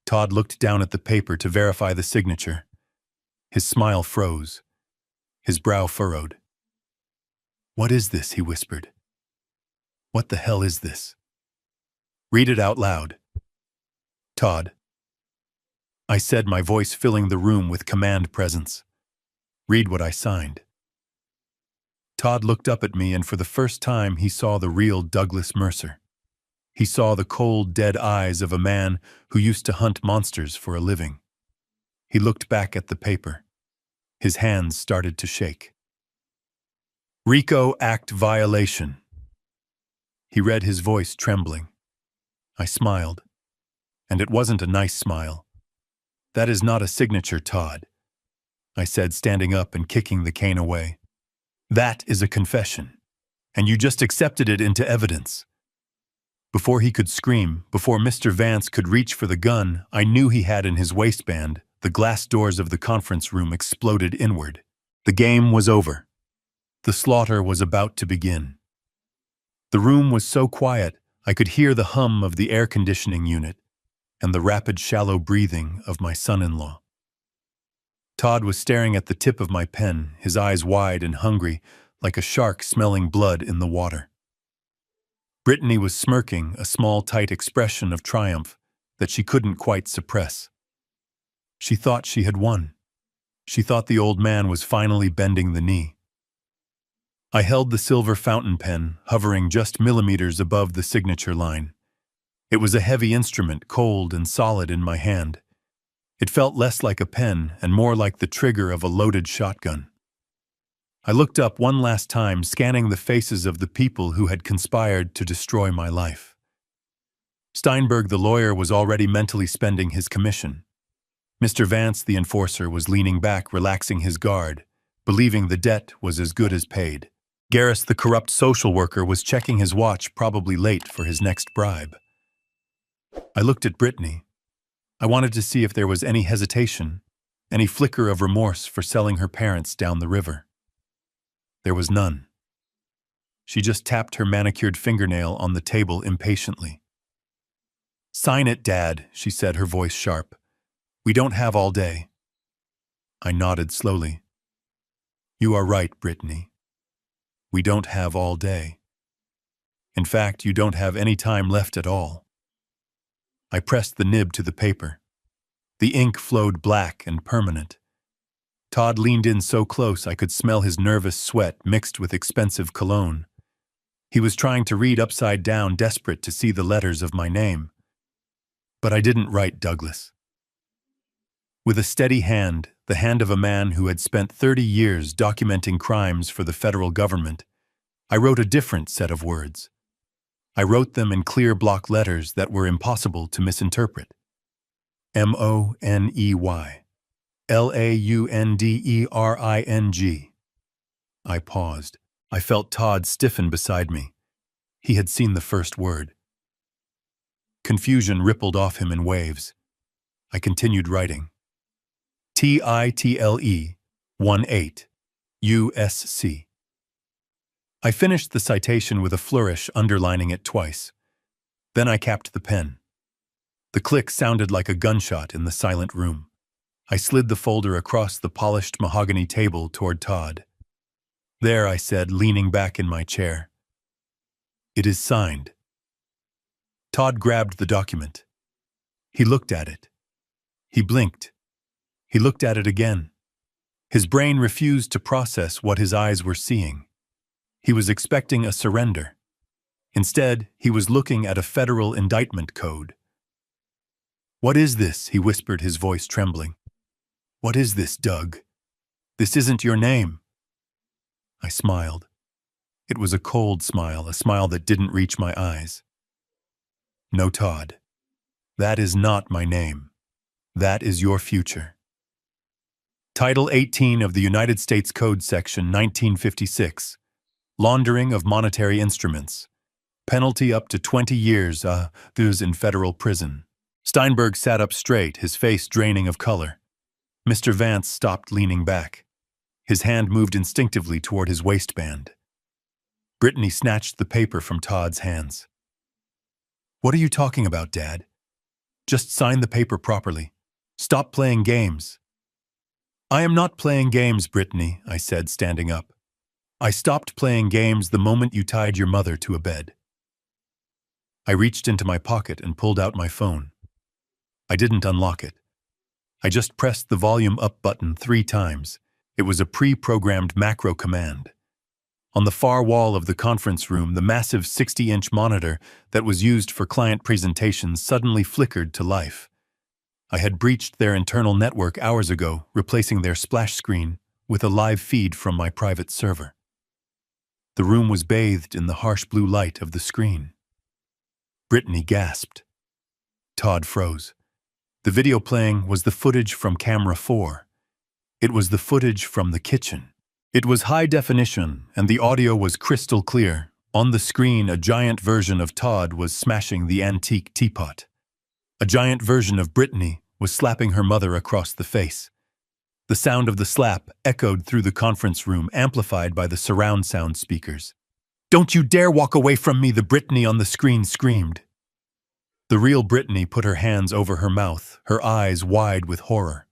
Todd looked down at the paper to verify the signature. His smile froze. His brow furrowed. What is this? He whispered. What the hell is this? Read it out loud. Todd. I said, my voice filling the room with command presence. Read what I signed. Todd looked up at me, and for the first time he saw the real Douglas Mercer. He saw the cold, dead eyes of a man who used to hunt monsters for a living. He looked back at the paper. His hands started to shake. RICO Act violation. He read, his voice trembling. I smiled. And it wasn't a nice smile. That is not a signature, Todd, I said, standing up and kicking the cane away. That is a confession, and you just accepted it into evidence. Before he could scream, before Mr. Vance could reach for the gun I knew he had in his waistband, the glass doors of the conference room exploded inward. The game was over. The slaughter was about to begin. The room was so quiet I could hear the hum of the air conditioning unit and the rapid, shallow breathing of my son-in-law. Todd was staring at the tip of my pen, his eyes wide and hungry, like a shark smelling blood in the water. Brittany was smirking, a small, tight expression of triumph that she couldn't quite suppress. She thought she had won. She thought the old man was finally bending the knee. I held the silver fountain pen, hovering just millimeters above the signature line. It was a heavy instrument, cold and solid in my hand. It felt less like a pen and more like the trigger of a loaded shotgun. I looked up one last time, scanning the faces of the people who had conspired to destroy my life. Steinberg, the lawyer, was already mentally spending his commission. Mr. Vance, the enforcer, was leaning back, relaxing his guard, believing the debt was as good as paid. Garris, the corrupt social worker, was checking his watch, probably late for his next bribe. I looked at Brittany. I wanted to see if there was any hesitation, any flicker of remorse for selling her parents down the river. There was none. She just tapped her manicured fingernail on the table impatiently. "Sign it, Dad," she said, her voice sharp. "We don't have all day." I nodded slowly. "You are right, Brittany. We don't have all day. In fact, you don't have any time left at all." I pressed the nib to the paper. The ink flowed black and permanent. Todd leaned in so close I could smell his nervous sweat mixed with expensive cologne. He was trying to read upside down, desperate to see the letters of my name. But I didn't write Douglas. With a steady hand, the hand of a man who had spent 30 years documenting crimes for the federal government, I wrote a different set of words. I wrote them in clear block letters that were impossible to misinterpret. Money. Laundering. I paused. I felt Todd stiffen beside me. He had seen the first word. Confusion rippled off him in waves. I continued writing. Title 18 USC. I finished the citation with a flourish, underlining it twice. Then I capped the pen. The click sounded like a gunshot in the silent room. I slid the folder across the polished mahogany table toward Todd. "There," I said, leaning back in my chair. "It is signed." Todd grabbed the document. He looked at it. He blinked. He looked at it again. His brain refused to process what his eyes were seeing. He was expecting a surrender. Instead, he was looking at a federal indictment code. "What is this?" he whispered, his voice trembling. "What is this, Doug? This isn't your name." I smiled. It was a cold smile, a smile that didn't reach my eyes. "No, Todd. That is not my name. That is your future." Title 18 of the United States Code, Section 1956. Laundering of monetary instruments. Penalty up to 20 years in federal prison. Steinberg sat up straight, his face draining of color. Mr. Vance stopped, leaning back. His hand moved instinctively toward his waistband. Brittany snatched the paper from Todd's hands. "What are you talking about, Dad? Just sign the paper properly. Stop playing games." "I am not playing games, Brittany," I said, standing up. "I stopped playing games the moment you tied your mother to a bed." I reached into my pocket and pulled out my phone. I didn't unlock it. I just pressed the volume up button 3 times. It was a pre-programmed macro command. On the far wall of the conference room, the massive 60-inch monitor that was used for client presentations suddenly flickered to life. I had breached their internal network hours ago, replacing their splash screen with a live feed from my private server. The room was bathed in the harsh blue light of the screen. Brittany gasped. Todd froze. The video playing was the footage from camera 4. It was the footage from the kitchen. It was high definition, and the audio was crystal clear. On the screen, a giant version of Todd was smashing the antique teapot. A giant version of Brittany was slapping her mother across the face. The sound of the slap echoed through the conference room, amplified by the surround sound speakers. "Don't you dare walk away from me," the Brittany on the screen screamed. The real Brittany put her hands over her mouth, her eyes wide with horror.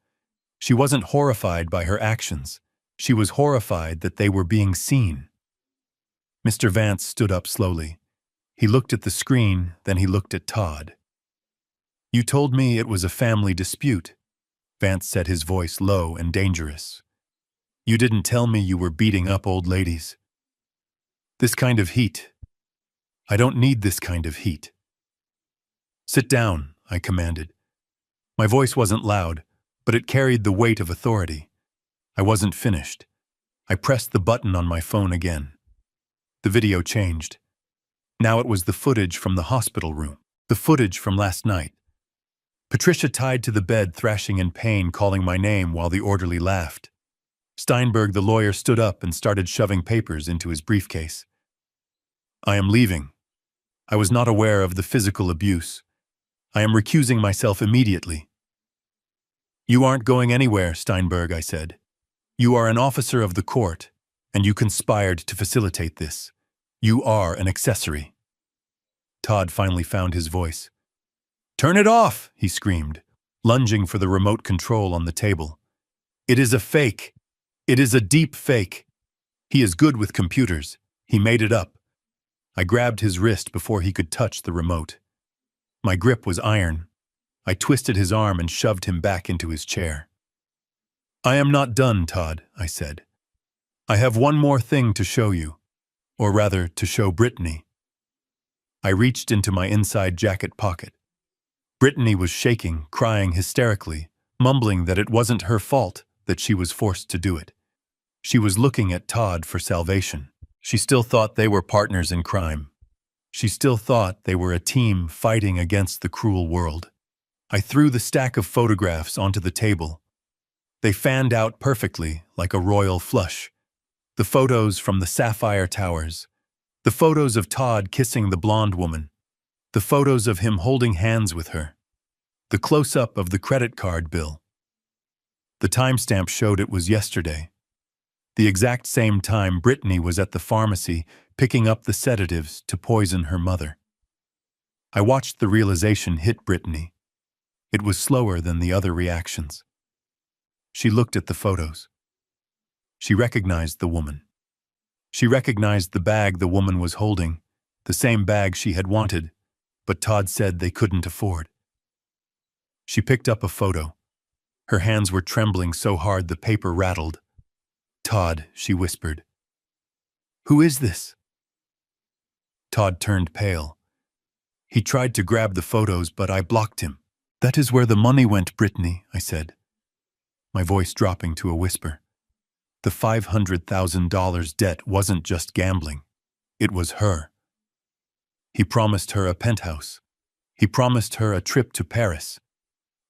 She wasn't horrified by her actions. She was horrified that they were being seen. Mr. Vance stood up slowly. He looked at the screen, then he looked at Todd. "You told me it was a family dispute," Vance said, his voice low and dangerous. "You didn't tell me you were beating up old ladies. This kind of heat. I don't need this kind of heat." "Sit down," I commanded. My voice wasn't loud, but it carried the weight of authority. I wasn't finished. I pressed the button on my phone again. The video changed. Now it was the footage from the hospital room. The footage from last night. Patricia tied to the bed, thrashing in pain, calling my name while the orderly laughed. Steinberg, the lawyer, stood up and started shoving papers into his briefcase. I am leaving. I was not aware of the physical abuse. I am recusing myself immediately. You aren't going anywhere, Steinberg, I said. You are an officer of the court, and you conspired to facilitate this. You are an accessory. Todd finally found his voice. Turn it off, he screamed, lunging for the remote control on the table. It is a fake. It is a deep fake. He is good with computers. He made it up. I grabbed his wrist before he could touch the remote. My grip was iron. I twisted his arm and shoved him back into his chair. I am not done, Todd, I said. I have one more thing to show you, or rather, to show Brittany. I reached into my inside jacket pocket. Brittany was shaking, crying hysterically, mumbling that it wasn't her fault that she was forced to do it. She was looking at Todd for salvation. She still thought they were partners in crime. She still thought they were a team fighting against the cruel world. I threw the stack of photographs onto the table. They fanned out perfectly, like a royal flush. The photos from the Sapphire Towers. The photos of Todd kissing the blonde woman. The photos of him holding hands with her. The close-up of the credit card bill. The timestamp showed it was yesterday. The exact same time Brittany was at the pharmacy picking up the sedatives to poison her mother. I watched the realization hit Brittany. It was slower than the other reactions. She looked at the photos. She recognized the woman. She recognized the bag the woman was holding, the same bag she had wanted, but Todd said they couldn't afford. She picked up a photo. Her hands were trembling so hard the paper rattled. Todd, she whispered. Who is this? Todd turned pale. He tried to grab the photos, but I blocked him. That is where the money went, Brittany, I said, my voice dropping to a whisper. The $500,000 debt wasn't just gambling. It was her. He promised her a penthouse. He promised her a trip to Paris.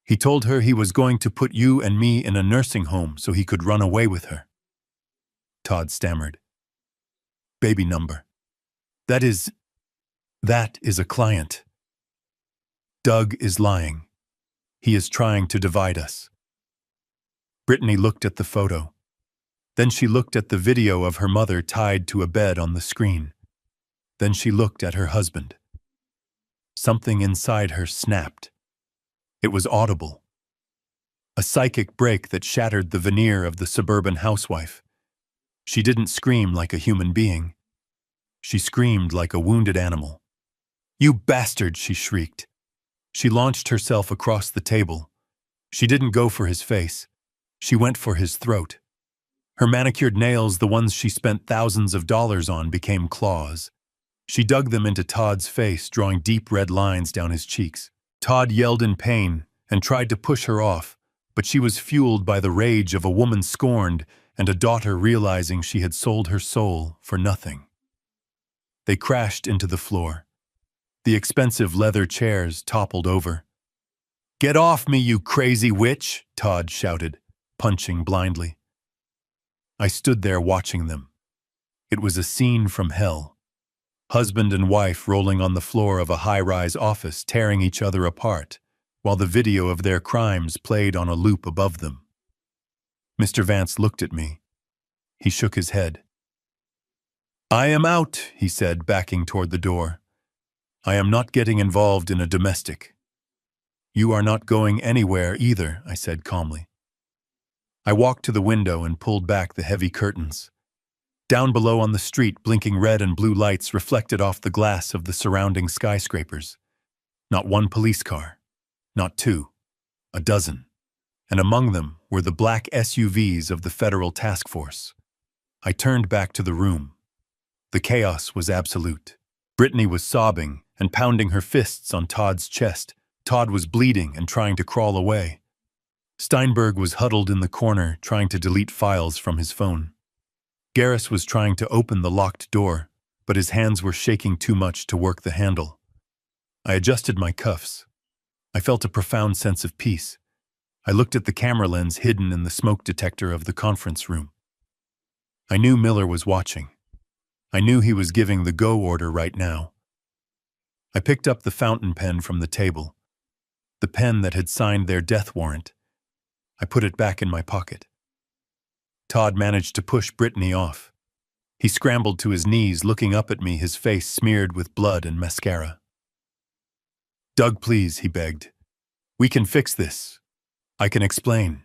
He told her he was going to put you and me in a nursing home so he could run away with her. Todd stammered. Baby number. That is a client. Doug is lying. He is trying to divide us. Brittany looked at the photo. Then she looked at the video of her mother tied to a bed on the screen. Then she looked at her husband. Something inside her snapped. It was audible. A psychic break that shattered the veneer of the suburban housewife. She didn't scream like a human being. She screamed like a wounded animal. You bastard, she shrieked. She launched herself across the table. She didn't go for his face. She went for his throat. Her manicured nails, the ones she spent thousands of dollars on, became claws. She dug them into Todd's face, drawing deep red lines down his cheeks. Todd yelled in pain and tried to push her off, but she was fueled by the rage of a woman scorned and a daughter realizing she had sold her soul for nothing. They crashed into the floor. The expensive leather chairs toppled over. Get off me, you crazy witch, Todd shouted, punching blindly. I stood there watching them. It was a scene from hell. Husband and wife rolling on the floor of a high-rise office, tearing each other apart, while the video of their crimes played on a loop above them. Mr. Vance looked at me. He shook his head. I am out, he said, backing toward the door. I am not getting involved in a domestic. You are not going anywhere either, I said calmly. I walked to the window and pulled back the heavy curtains. Down below on the street, blinking red and blue lights reflected off the glass of the surrounding skyscrapers. Not one police car, not two, a dozen. And among them were the black SUVs of the federal task force. I turned back to the room. The chaos was absolute. Brittany was sobbing and pounding her fists on Todd's chest. Todd was bleeding and trying to crawl away. Steinberg was huddled in the corner, trying to delete files from his phone. Garris was trying to open the locked door, but his hands were shaking too much to work the handle. I adjusted my cuffs. I felt a profound sense of peace. I looked at the camera lens hidden in the smoke detector of the conference room. I knew Miller was watching. I knew he was giving the go order right now. I picked up the fountain pen from the table, the pen that had signed their death warrant. I put it back in my pocket. Todd managed to push Brittany off. He scrambled to his knees, looking up at me, his face smeared with blood and mascara. "Doug, please," he begged. "We can fix this. I can explain."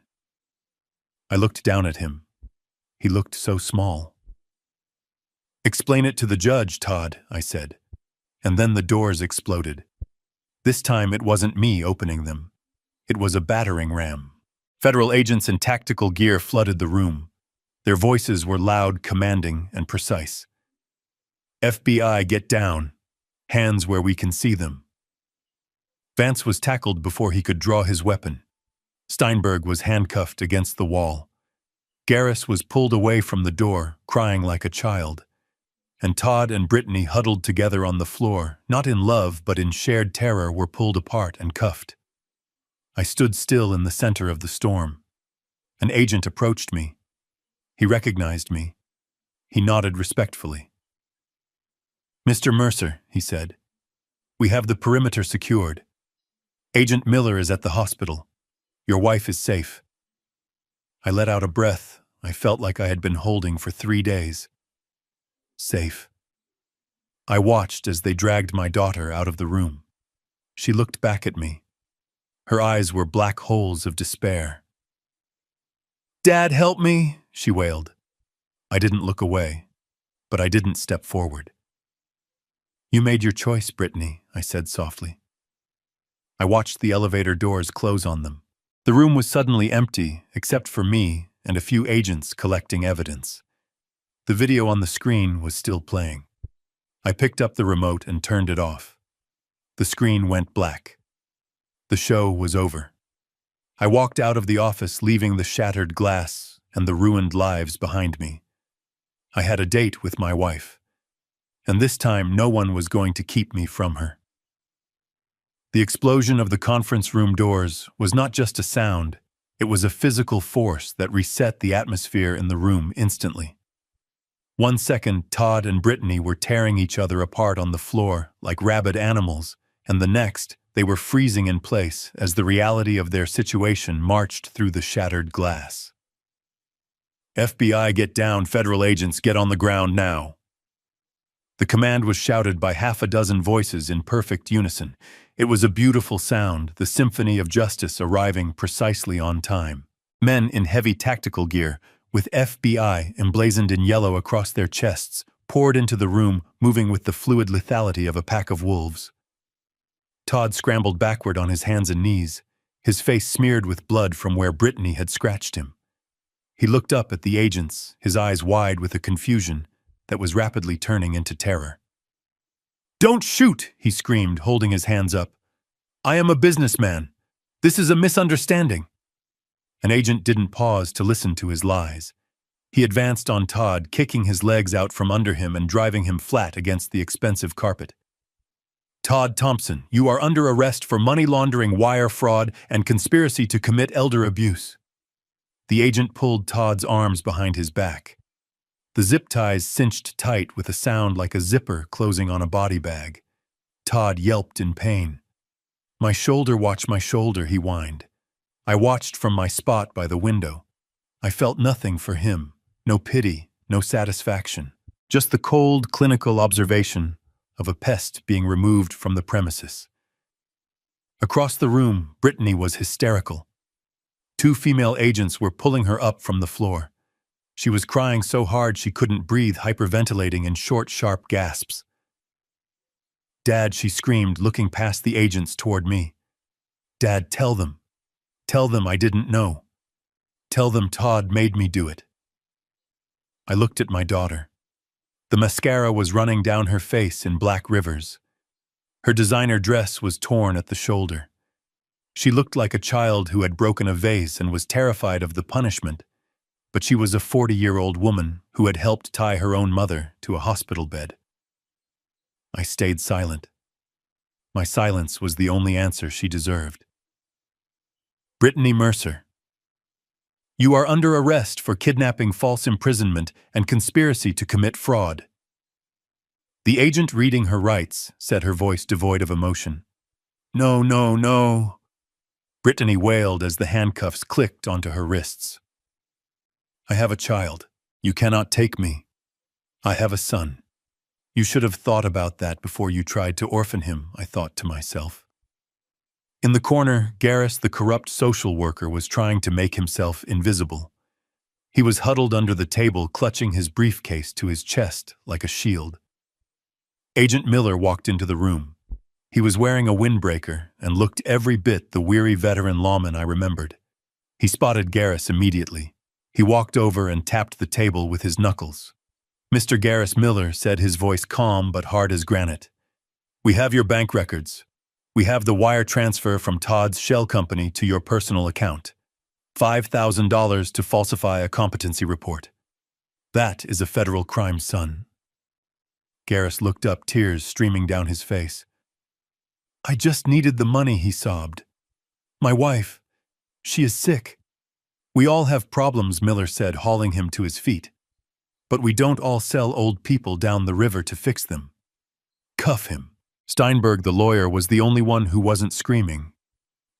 I looked down at him. He looked so small. "Explain it to the judge, Todd," I said. And then the doors exploded. This time it wasn't me opening them. It was a battering ram. Federal agents in tactical gear flooded the room. Their voices were loud, commanding, and precise. "FBI, get down. Hands where we can see them." Vance was tackled before he could draw his weapon. Steinberg was handcuffed against the wall. Garris was pulled away from the door, crying like a child. And Todd and Brittany, huddled together on the floor, not in love but in shared terror, were pulled apart and cuffed. I stood still in the center of the storm. An agent approached me. He recognized me. He nodded respectfully. "Mr. Mercer," he said, "we have the perimeter secured. Agent Miller is at the hospital. Your wife is safe." I let out a breath I felt like I had been holding for 3 days. Safe. I watched as they dragged my daughter out of the room. She looked back at me. Her eyes were black holes of despair. "Dad, help me," she wailed. I didn't look away, but I didn't step forward. "You made your choice, Brittany," I said softly. I watched the elevator doors close on them. The room was suddenly empty, except for me and a few agents collecting evidence. The video on the screen was still playing. I picked up the remote and turned it off. The screen went black. The show was over. I walked out of the office, leaving the shattered glass and the ruined lives behind me. I had a date with my wife, and this time no one was going to keep me from her. The explosion of the conference room doors was not just a sound, it was a physical force that reset the atmosphere in the room instantly. 1 second, Todd and Brittany were tearing each other apart on the floor like rabid animals, and the next, they were freezing in place as the reality of their situation marched through the shattered glass. "FBI, get down. Federal agents, get on the ground now." The command was shouted by 6 voices in perfect unison. It was a beautiful sound, the symphony of justice arriving precisely on time. Men in heavy tactical gear, with FBI emblazoned in yellow across their chests, poured into the room, moving with the fluid lethality of a pack of wolves. Todd scrambled backward on his hands and knees, his face smeared with blood from where Brittany had scratched him. He looked up at the agents, his eyes wide with a confusion that was rapidly turning into terror. "Don't shoot!" he screamed, holding his hands up. "I am a businessman. This is a misunderstanding." An agent didn't pause to listen to his lies. He advanced on Todd, kicking his legs out from under him and driving him flat against the expensive carpet. "Todd Thompson, you are under arrest for money laundering, wire fraud, and conspiracy to commit elder abuse." The agent pulled Todd's arms behind his back. The zip ties cinched tight with a sound like a zipper closing on a body bag. Todd yelped in pain. "My shoulder, watch my shoulder," he whined. I watched from my spot by the window. I felt nothing for him, no pity, no satisfaction, just the cold, clinical observation of a pest being removed from the premises. Across the room, Brittany was hysterical. 2 female agents were pulling her up from the floor. She was crying so hard she couldn't breathe, hyperventilating in short, sharp gasps. "Dad," she screamed, looking past the agents toward me. "Dad, tell them. Tell them I didn't know. Tell them Todd made me do it." I looked at my daughter. The mascara was running down her face in black rivers. Her designer dress was torn at the shoulder. She looked like a child who had broken a vase and was terrified of the punishment, but she was a 40-year-old woman who had helped tie her own mother to a hospital bed. I stayed silent. My silence was the only answer she deserved. Brittany Mercer. You are under arrest for kidnapping, false imprisonment, and conspiracy to commit fraud. The agent reading her rights said, her voice devoid of emotion. No, no, no. Brittany wailed as the handcuffs clicked onto her wrists. I have a child. You cannot take me. I have a son. You should have thought about that before you tried to orphan him, I thought to myself. In the corner, Garris, the corrupt social worker, was trying to make himself invisible. He was huddled under the table, clutching his briefcase to his chest like a shield. Agent Miller walked into the room. He was wearing a windbreaker and looked every bit the weary veteran lawman I remembered. He spotted Garris immediately. He walked over and tapped the table with his knuckles. Mr. Garris Miller said, his voice calm but hard as granite. We have your bank records. We have the wire transfer from Todd's shell company to your personal account. $5,000 to falsify a competency report. That is a federal crime, son. Garris looked up, tears streaming down his face. I just needed the money, he sobbed. My wife, she is sick. We all have problems, Miller said, hauling him to his feet. But we don't all sell old people down the river to fix them. Cuff him. Steinberg, the lawyer, was the only one who wasn't screaming.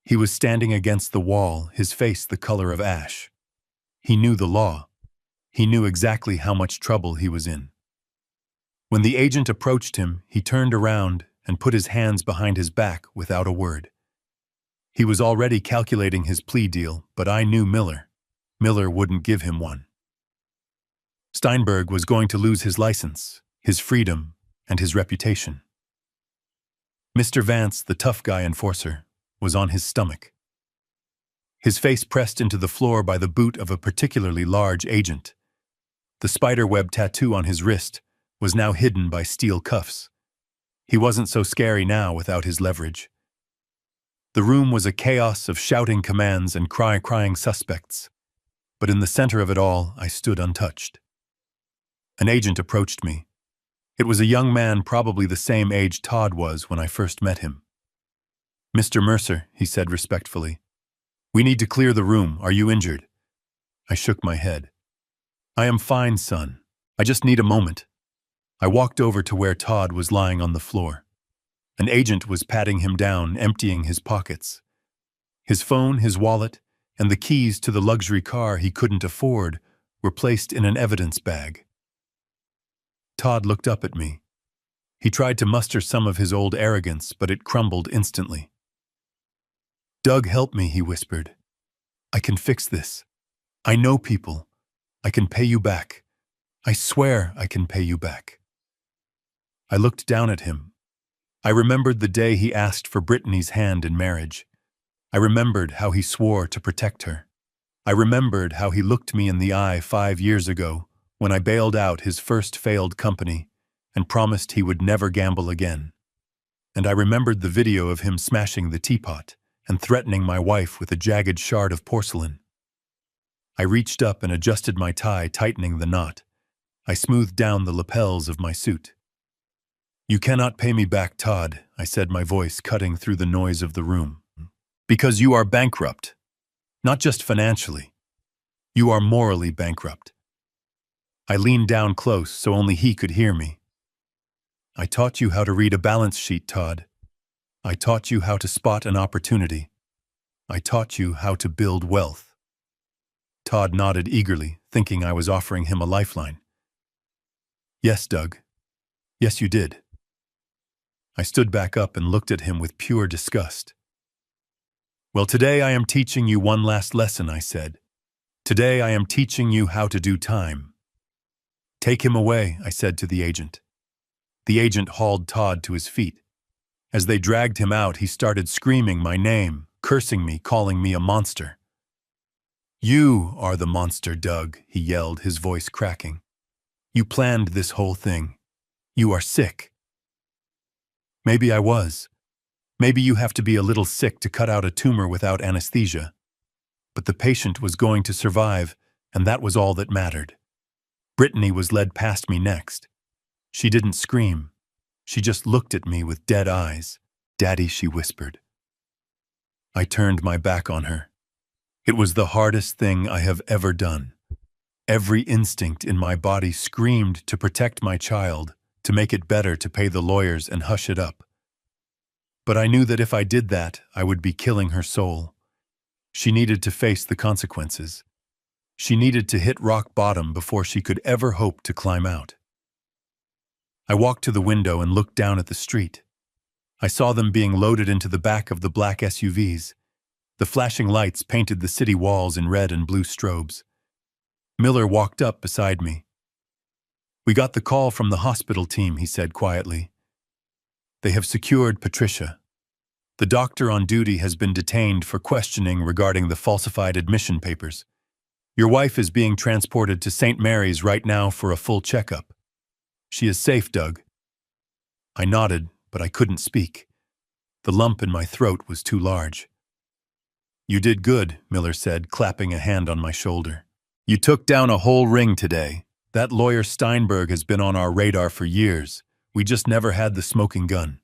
He was standing against the wall, his face the color of ash. He knew the law. He knew exactly how much trouble he was in. When the agent approached him, he turned around and put his hands behind his back without a word. He was already calculating his plea deal, but I knew Miller. Miller wouldn't give him one. Steinberg was going to lose his license, his freedom, and his reputation. Mr. Vance, the tough guy enforcer, was on his stomach. His face pressed into the floor by the boot of a particularly large agent. The spiderweb tattoo on his wrist was now hidden by steel cuffs. He wasn't so scary now without his leverage. The room was a chaos of shouting commands and crying suspects. But in the center of it all, I stood untouched. An agent approached me. It was a young man, probably the same age Todd was when I first met him. Mr. Mercer, he said respectfully. We need to clear the room. Are you injured? I shook my head. I am fine, son. I just need a moment. I walked over to where Todd was lying on the floor. An agent was patting him down, emptying his pockets. His phone, his wallet, and the keys to the luxury car he couldn't afford were placed in an evidence bag. Todd looked up at me. He tried to muster some of his old arrogance, but it crumbled instantly. Doug, help me, he whispered. I can fix this. I know people. I can pay you back. I swear I can pay you back. I looked down at him. I remembered the day he asked for Brittany's hand in marriage. I remembered how he swore to protect her. I remembered how he looked me in the eye 5 years ago when I bailed out his first failed company and promised he would never gamble again. And I remembered the video of him smashing the teapot and threatening my wife with a jagged shard of porcelain. I reached up and adjusted my tie, tightening the knot. I smoothed down the lapels of my suit. You cannot pay me back, Todd, I said, my voice cutting through the noise of the room. Because you are bankrupt. Not just financially. You are morally bankrupt. I leaned down close so only he could hear me. I taught you how to read a balance sheet, Todd. I taught you how to spot an opportunity. I taught you how to build wealth. Todd nodded eagerly, thinking I was offering him a lifeline. Yes, Doug. Yes, you did. I stood back up and looked at him with pure disgust. Well, today I am teaching you one last lesson, I said. Today I am teaching you how to do time. Take him away, I said to the agent. The agent hauled Todd to his feet. As they dragged him out, he started screaming my name, cursing me, calling me a monster. You are the monster, Doug, he yelled, his voice cracking. You planned this whole thing. You are sick. Maybe I was. Maybe you have to be a little sick to cut out a tumor without anesthesia. But the patient was going to survive, and that was all that mattered. Brittany was led past me next. She didn't scream. She just looked at me with dead eyes. "Daddy," she whispered. I turned my back on her. It was the hardest thing I have ever done. Every instinct in my body screamed to protect my child, to make it better, to pay the lawyers and hush it up. But I knew that if I did that, I would be killing her soul. She needed to face the consequences. She needed to hit rock bottom before she could ever hope to climb out. I walked to the window and looked down at the street. I saw them being loaded into the back of the black SUVs. The flashing lights painted the city walls in red and blue strobes. Miller walked up beside me. "We got the call from the hospital team," he said quietly. "They have secured Patricia. The doctor on duty has been detained for questioning regarding the falsified admission papers. Your wife is being transported to St. Mary's right now for a full checkup. She is safe, Doug." I nodded, but I couldn't speak. The lump in my throat was too large. "You did good," Miller said, clapping a hand on my shoulder. "You took down a whole ring today. That lawyer Steinberg has been on our radar for years. We just never had the smoking gun."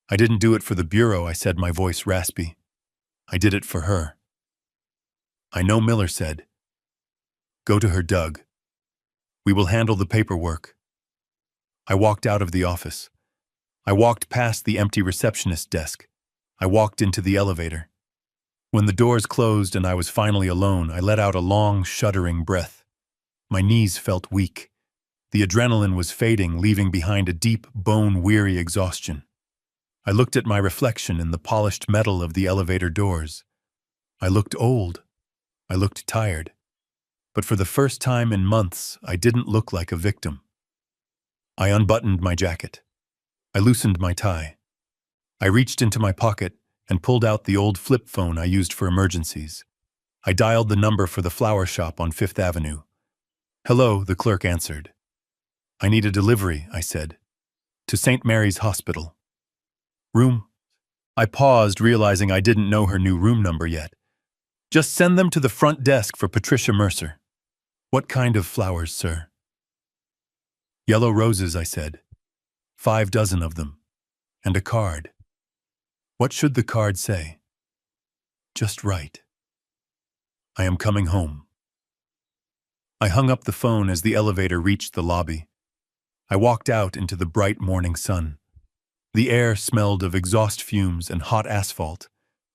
"I didn't do it for the Bureau," I said, my voice raspy. "I did it for her." "I know," Miller said. "Go to her, Doug. We will handle the paperwork." I walked out of the office. I walked past the empty receptionist's desk. I walked into the elevator. When the doors closed and I was finally alone, I let out a long, shuddering breath. My knees felt weak. The adrenaline was fading, leaving behind a deep, bone-weary exhaustion. I looked at my reflection in the polished metal of the elevator doors. I looked old. I looked tired. But for the first time in months, I didn't look like a victim. I unbuttoned my jacket. I loosened my tie. I reached into my pocket and pulled out the old flip phone I used for emergencies. I dialed the number for the flower shop on Fifth Avenue. "Hello," the clerk answered. "I need a delivery," I said. "To St. Mary's Hospital." "Room?" I paused, realizing I didn't know her new room number yet. "Just send them to the front desk for Patricia Mercer." "What kind of flowers, sir?" "Yellow roses," I said. 5 dozen of them. And a card. What should the card say? Just write, "I am coming home." I hung up the phone as the elevator reached the lobby. I walked out into the bright morning sun. The air smelled of exhaust fumes and hot asphalt,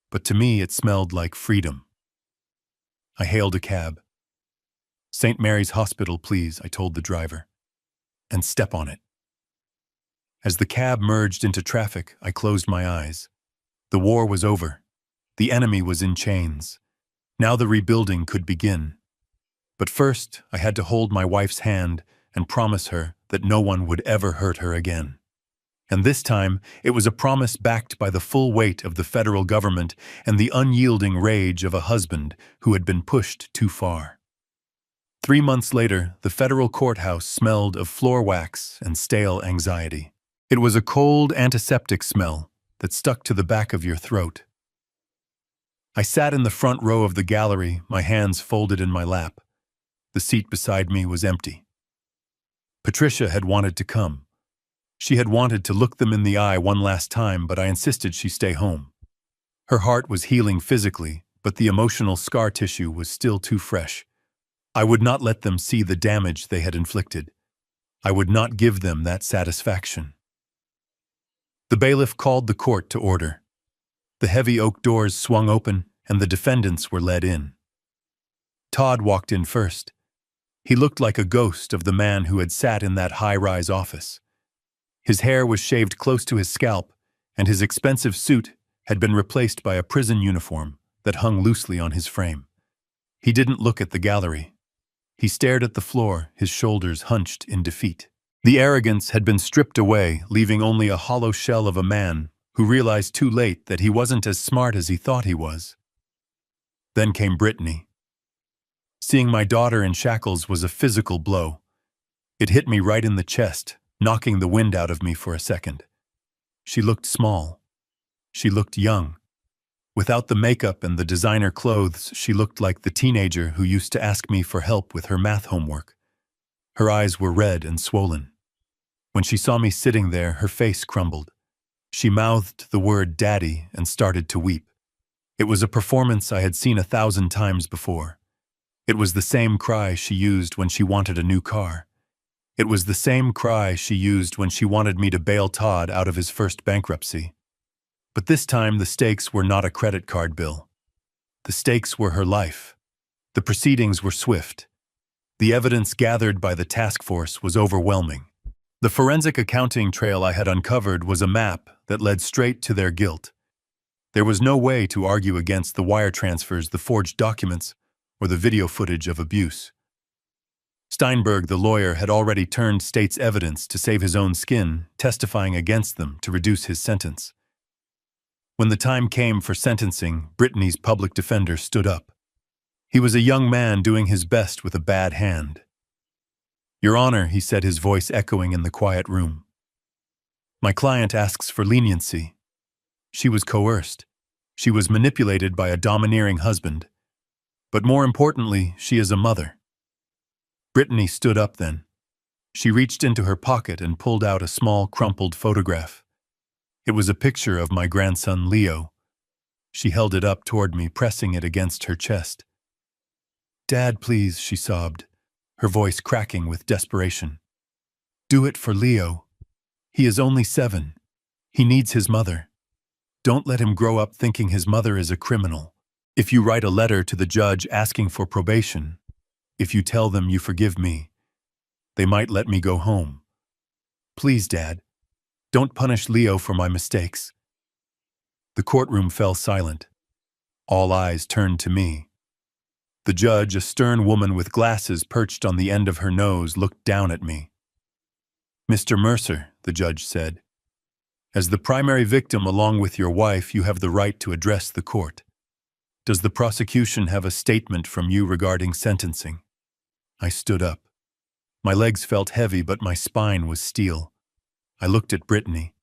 but to me it smelled like freedom. I hailed a cab. "St. Mary's Hospital, please," I told the driver. "And step on it." As the cab merged into traffic, I closed my eyes. The war was over. The enemy was in chains. Now the rebuilding could begin. But first, I had to hold my wife's hand and promise her that no one would ever hurt her again. And this time, it was a promise backed by the full weight of the federal government and the unyielding rage of a husband who had been pushed too far. 3 months later, the federal courthouse smelled of floor wax and stale anxiety. It was a cold, antiseptic smell that stuck to the back of your throat. I sat in the front row of the gallery, my hands folded in my lap. The seat beside me was empty. Patricia had wanted to come. She had wanted to look them in the eye one last time, but I insisted she stay home. Her heart was healing physically, but the emotional scar tissue was still too fresh. I would not let them see the damage they had inflicted. I would not give them that satisfaction. The bailiff called the court to order. The heavy oak doors swung open, and the defendants were led in. Todd walked in first. He looked like a ghost of the man who had sat in that high-rise office. His hair was shaved close to his scalp, and his expensive suit had been replaced by a prison uniform that hung loosely on his frame. He didn't look at the gallery. He stared at the floor, his shoulders hunched in defeat. The arrogance had been stripped away, leaving only a hollow shell of a man who realized too late that he wasn't as smart as he thought he was. Then came Brittany. Seeing my daughter in shackles was a physical blow. It hit me right in the chest, knocking the wind out of me for a second. She looked small. She looked young. Without the makeup and the designer clothes, she looked like the teenager who used to ask me for help with her math homework. Her eyes were red and swollen. When she saw me sitting there, her face crumbled. She mouthed the word "Daddy" and started to weep. It was a performance I had seen 1,000 times before. It was the same cry she used when she wanted a new car. It was the same cry she used when she wanted me to bail Todd out of his first bankruptcy. But this time the stakes were not a credit card bill. The stakes were her life. The proceedings were swift. The evidence gathered by the task force was overwhelming. The forensic accounting trail I had uncovered was a map that led straight to their guilt. There was no way to argue against the wire transfers, the forged documents, or the video footage of abuse. Steinberg, the lawyer, had already turned state's evidence to save his own skin, testifying against them to reduce his sentence. When the time came for sentencing, Brittany's public defender stood up. He was a young man doing his best with a bad hand. "Your Honor," he said, his voice echoing in the quiet room. "My client asks for leniency. She was coerced. She was manipulated by a domineering husband. But more importantly, she is a mother." Brittany stood up then. She reached into her pocket and pulled out a small, crumpled photograph. It was a picture of my grandson, Leo. She held it up toward me, pressing it against her chest. "Dad, please," she sobbed, her voice cracking with desperation. "Do it for Leo. He is only 7. He needs his mother. Don't let him grow up thinking his mother is a criminal. If you write a letter to the judge asking for probation, if you tell them you forgive me, they might let me go home. Please, Dad, don't punish Leo for my mistakes." The courtroom fell silent. All eyes turned to me. The judge, a stern woman with glasses perched on the end of her nose, looked down at me. "Mr. Mercer," the judge said, "as the primary victim along with your wife, you have the right to address the court. Does the prosecution have a statement from you regarding sentencing?" I stood up. My legs felt heavy, but my spine was steel. I looked at Brittany.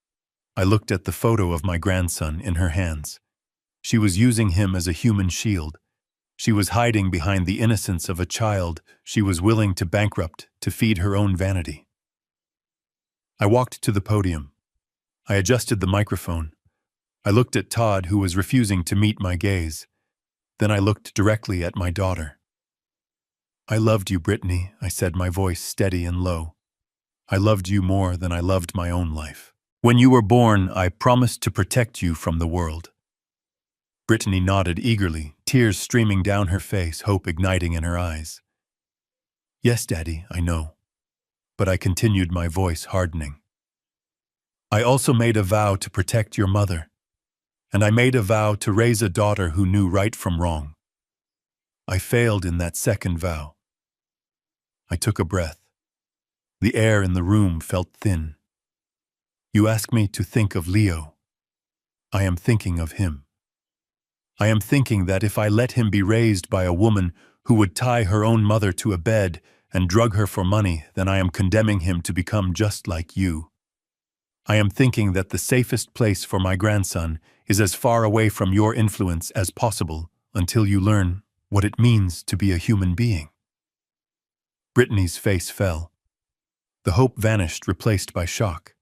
I looked at the photo of my grandson in her hands. She was using him as a human shield. She was hiding behind the innocence of a child she was willing to bankrupt to feed her own vanity. I walked to the podium. I adjusted the microphone. I looked at Todd, who was refusing to meet my gaze. Then I looked directly at my daughter. "I loved you, Brittany," I said, my voice steady and low. "I loved you more than I loved my own life. When you were born, I promised to protect you from the world." Brittany nodded eagerly, tears streaming down her face, hope igniting in her eyes. "Yes, Daddy, I know." But I continued, my voice hardening. "I also made a vow to protect your mother, and I made a vow to raise a daughter who knew right from wrong. I failed in that second vow." I took a breath. The air in the room felt thin. "You ask me to think of Leo. I am thinking of him. I am thinking that if I let him be raised by a woman who would tie her own mother to a bed and drug her for money, then I am condemning him to become just like you. I am thinking that the safest place for my grandson is as far away from your influence as possible until you learn what it means to be a human being." Brittany's face fell. The hope vanished, replaced by shock.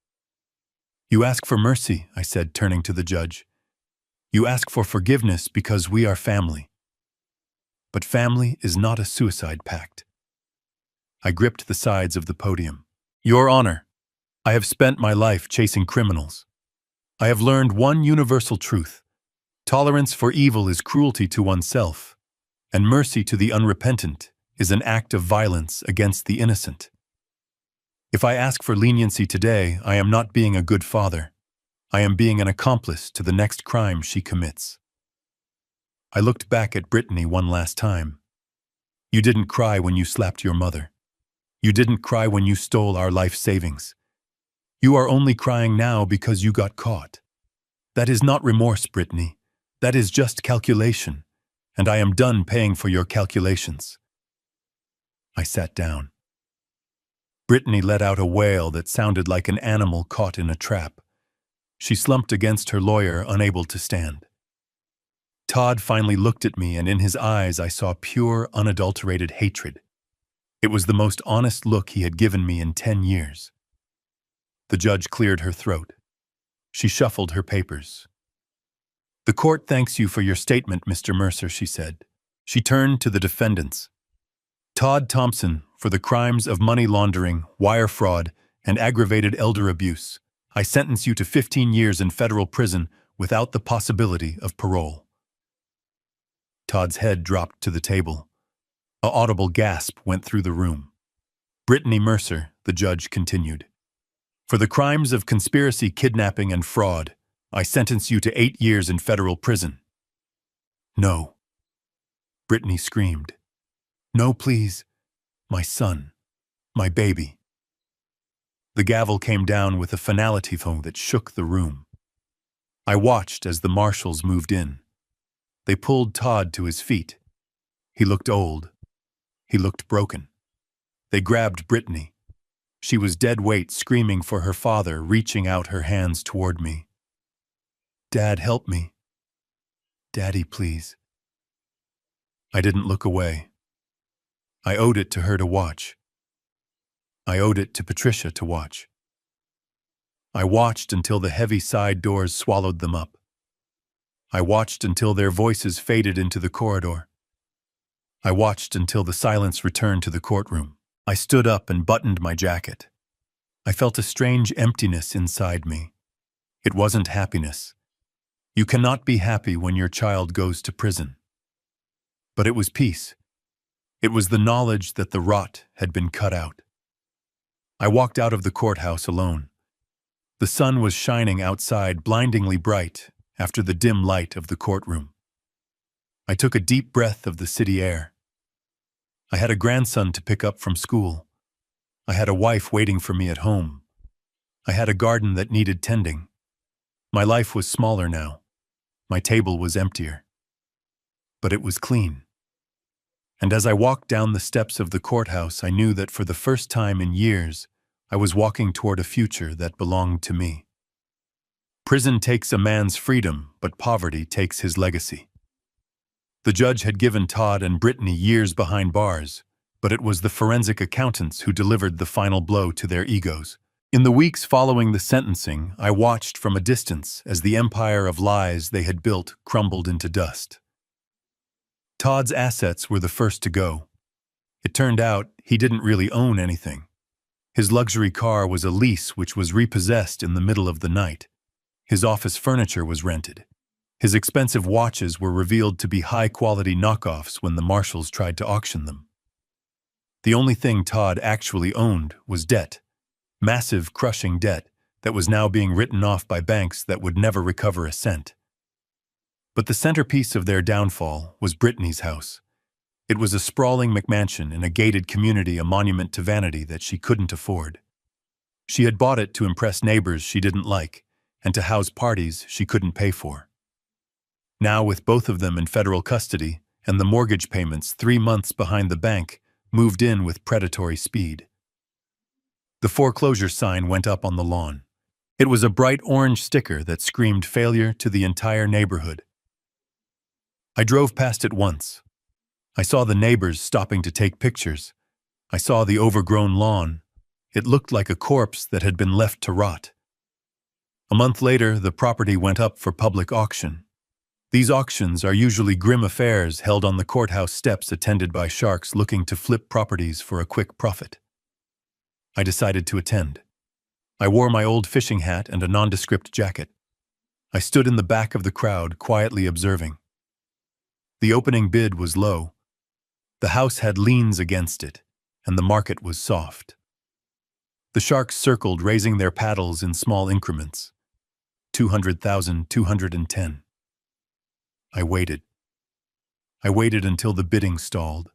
"You ask for mercy," I said, turning to the judge. "You ask for forgiveness because we are family. But family is not a suicide pact." I gripped the sides of the podium. "Your Honor, I have spent my life chasing criminals. I have learned one universal truth. Tolerance for evil is cruelty to oneself, and mercy to the unrepentant is an act of violence against the innocent. If I ask for leniency today, I am not being a good father. I am being an accomplice to the next crime she commits." I looked back at Brittany one last time. "You didn't cry when you slapped your mother. You didn't cry when you stole our life savings. You are only crying now because you got caught. That is not remorse, Brittany. That is just calculation, and I am done paying for your calculations." I sat down. Brittany let out a wail that sounded like an animal caught in a trap. She slumped against her lawyer, unable to stand. Todd finally looked at me, and in his eyes I saw pure, unadulterated hatred. It was the most honest look he had given me in 10 years. The judge cleared her throat. She shuffled her papers. "The court thanks you for your statement, Mr. Mercer," she said. She turned to the defendants. "Todd Thompson, for the crimes of money laundering, wire fraud, and aggravated elder abuse, I sentence you to 15 years in federal prison without the possibility of parole." Todd's head dropped to the table. An audible gasp went through the room. "Brittany Mercer," the judge continued, "for the crimes of conspiracy, kidnapping, and fraud, I sentence you to 8 years in federal prison." "No," Brittany screamed. "No, please. My son. My baby." The gavel came down with a finality tone that shook the room. I watched as the marshals moved in. They pulled Todd to his feet. He looked old. He looked broken. They grabbed Brittany. She was dead weight, screaming for her father, reaching out her hands toward me. "Dad, help me. Daddy, please." I didn't look away. I owed it to her to watch. I owed it to Patricia to watch. I watched until the heavy side doors swallowed them up. I watched until their voices faded into the corridor. I watched until the silence returned to the courtroom. I stood up and buttoned my jacket. I felt a strange emptiness inside me. It wasn't happiness. You cannot be happy when your child goes to prison. But it was peace. It was the knowledge that the rot had been cut out. I walked out of the courthouse alone. The sun was shining outside, blindingly bright, after the dim light of the courtroom. I took a deep breath of the city air. I had a grandson to pick up from school. I had a wife waiting for me at home. I had a garden that needed tending. My life was smaller now. My table was emptier. But it was clean. And as I walked down the steps of the courthouse, I knew that for the first time in years, I was walking toward a future that belonged to me. Prison takes a man's freedom, but poverty takes his legacy. The judge had given Todd and Brittany years behind bars, but it was the forensic accountants who delivered the final blow to their egos. In the weeks following the sentencing, I watched from a distance as the empire of lies they had built crumbled into dust. Todd's assets were the first to go. It turned out he didn't really own anything. His luxury car was a lease which was repossessed in the middle of the night. His office furniture was rented. His expensive watches were revealed to be high-quality knockoffs when the marshals tried to auction them. The only thing Todd actually owned was debt. Massive, crushing debt that was now being written off by banks that would never recover a cent. But the centerpiece of their downfall was Brittany's house. It was a sprawling McMansion in a gated community, a monument to vanity that she couldn't afford. She had bought it to impress neighbors she didn't like and to house parties she couldn't pay for. Now, with both of them in federal custody and the mortgage payments 3 months behind the bank, moved in with predatory speed. The foreclosure sign went up on the lawn. It was a bright orange sticker that screamed failure to the entire neighborhood. I drove past it once. I saw the neighbors stopping to take pictures. I saw the overgrown lawn. It looked like a corpse that had been left to rot. A month later, the property went up for public auction. These auctions are usually grim affairs held on the courthouse steps, attended by sharks looking to flip properties for a quick profit. I decided to attend. I wore my old fishing hat and a nondescript jacket. I stood in the back of the crowd, quietly observing. The opening bid was low. The house had liens against it, and the market was soft. The sharks circled, raising their paddles in small increments. 200,000, 210. I waited. I waited until the bidding stalled.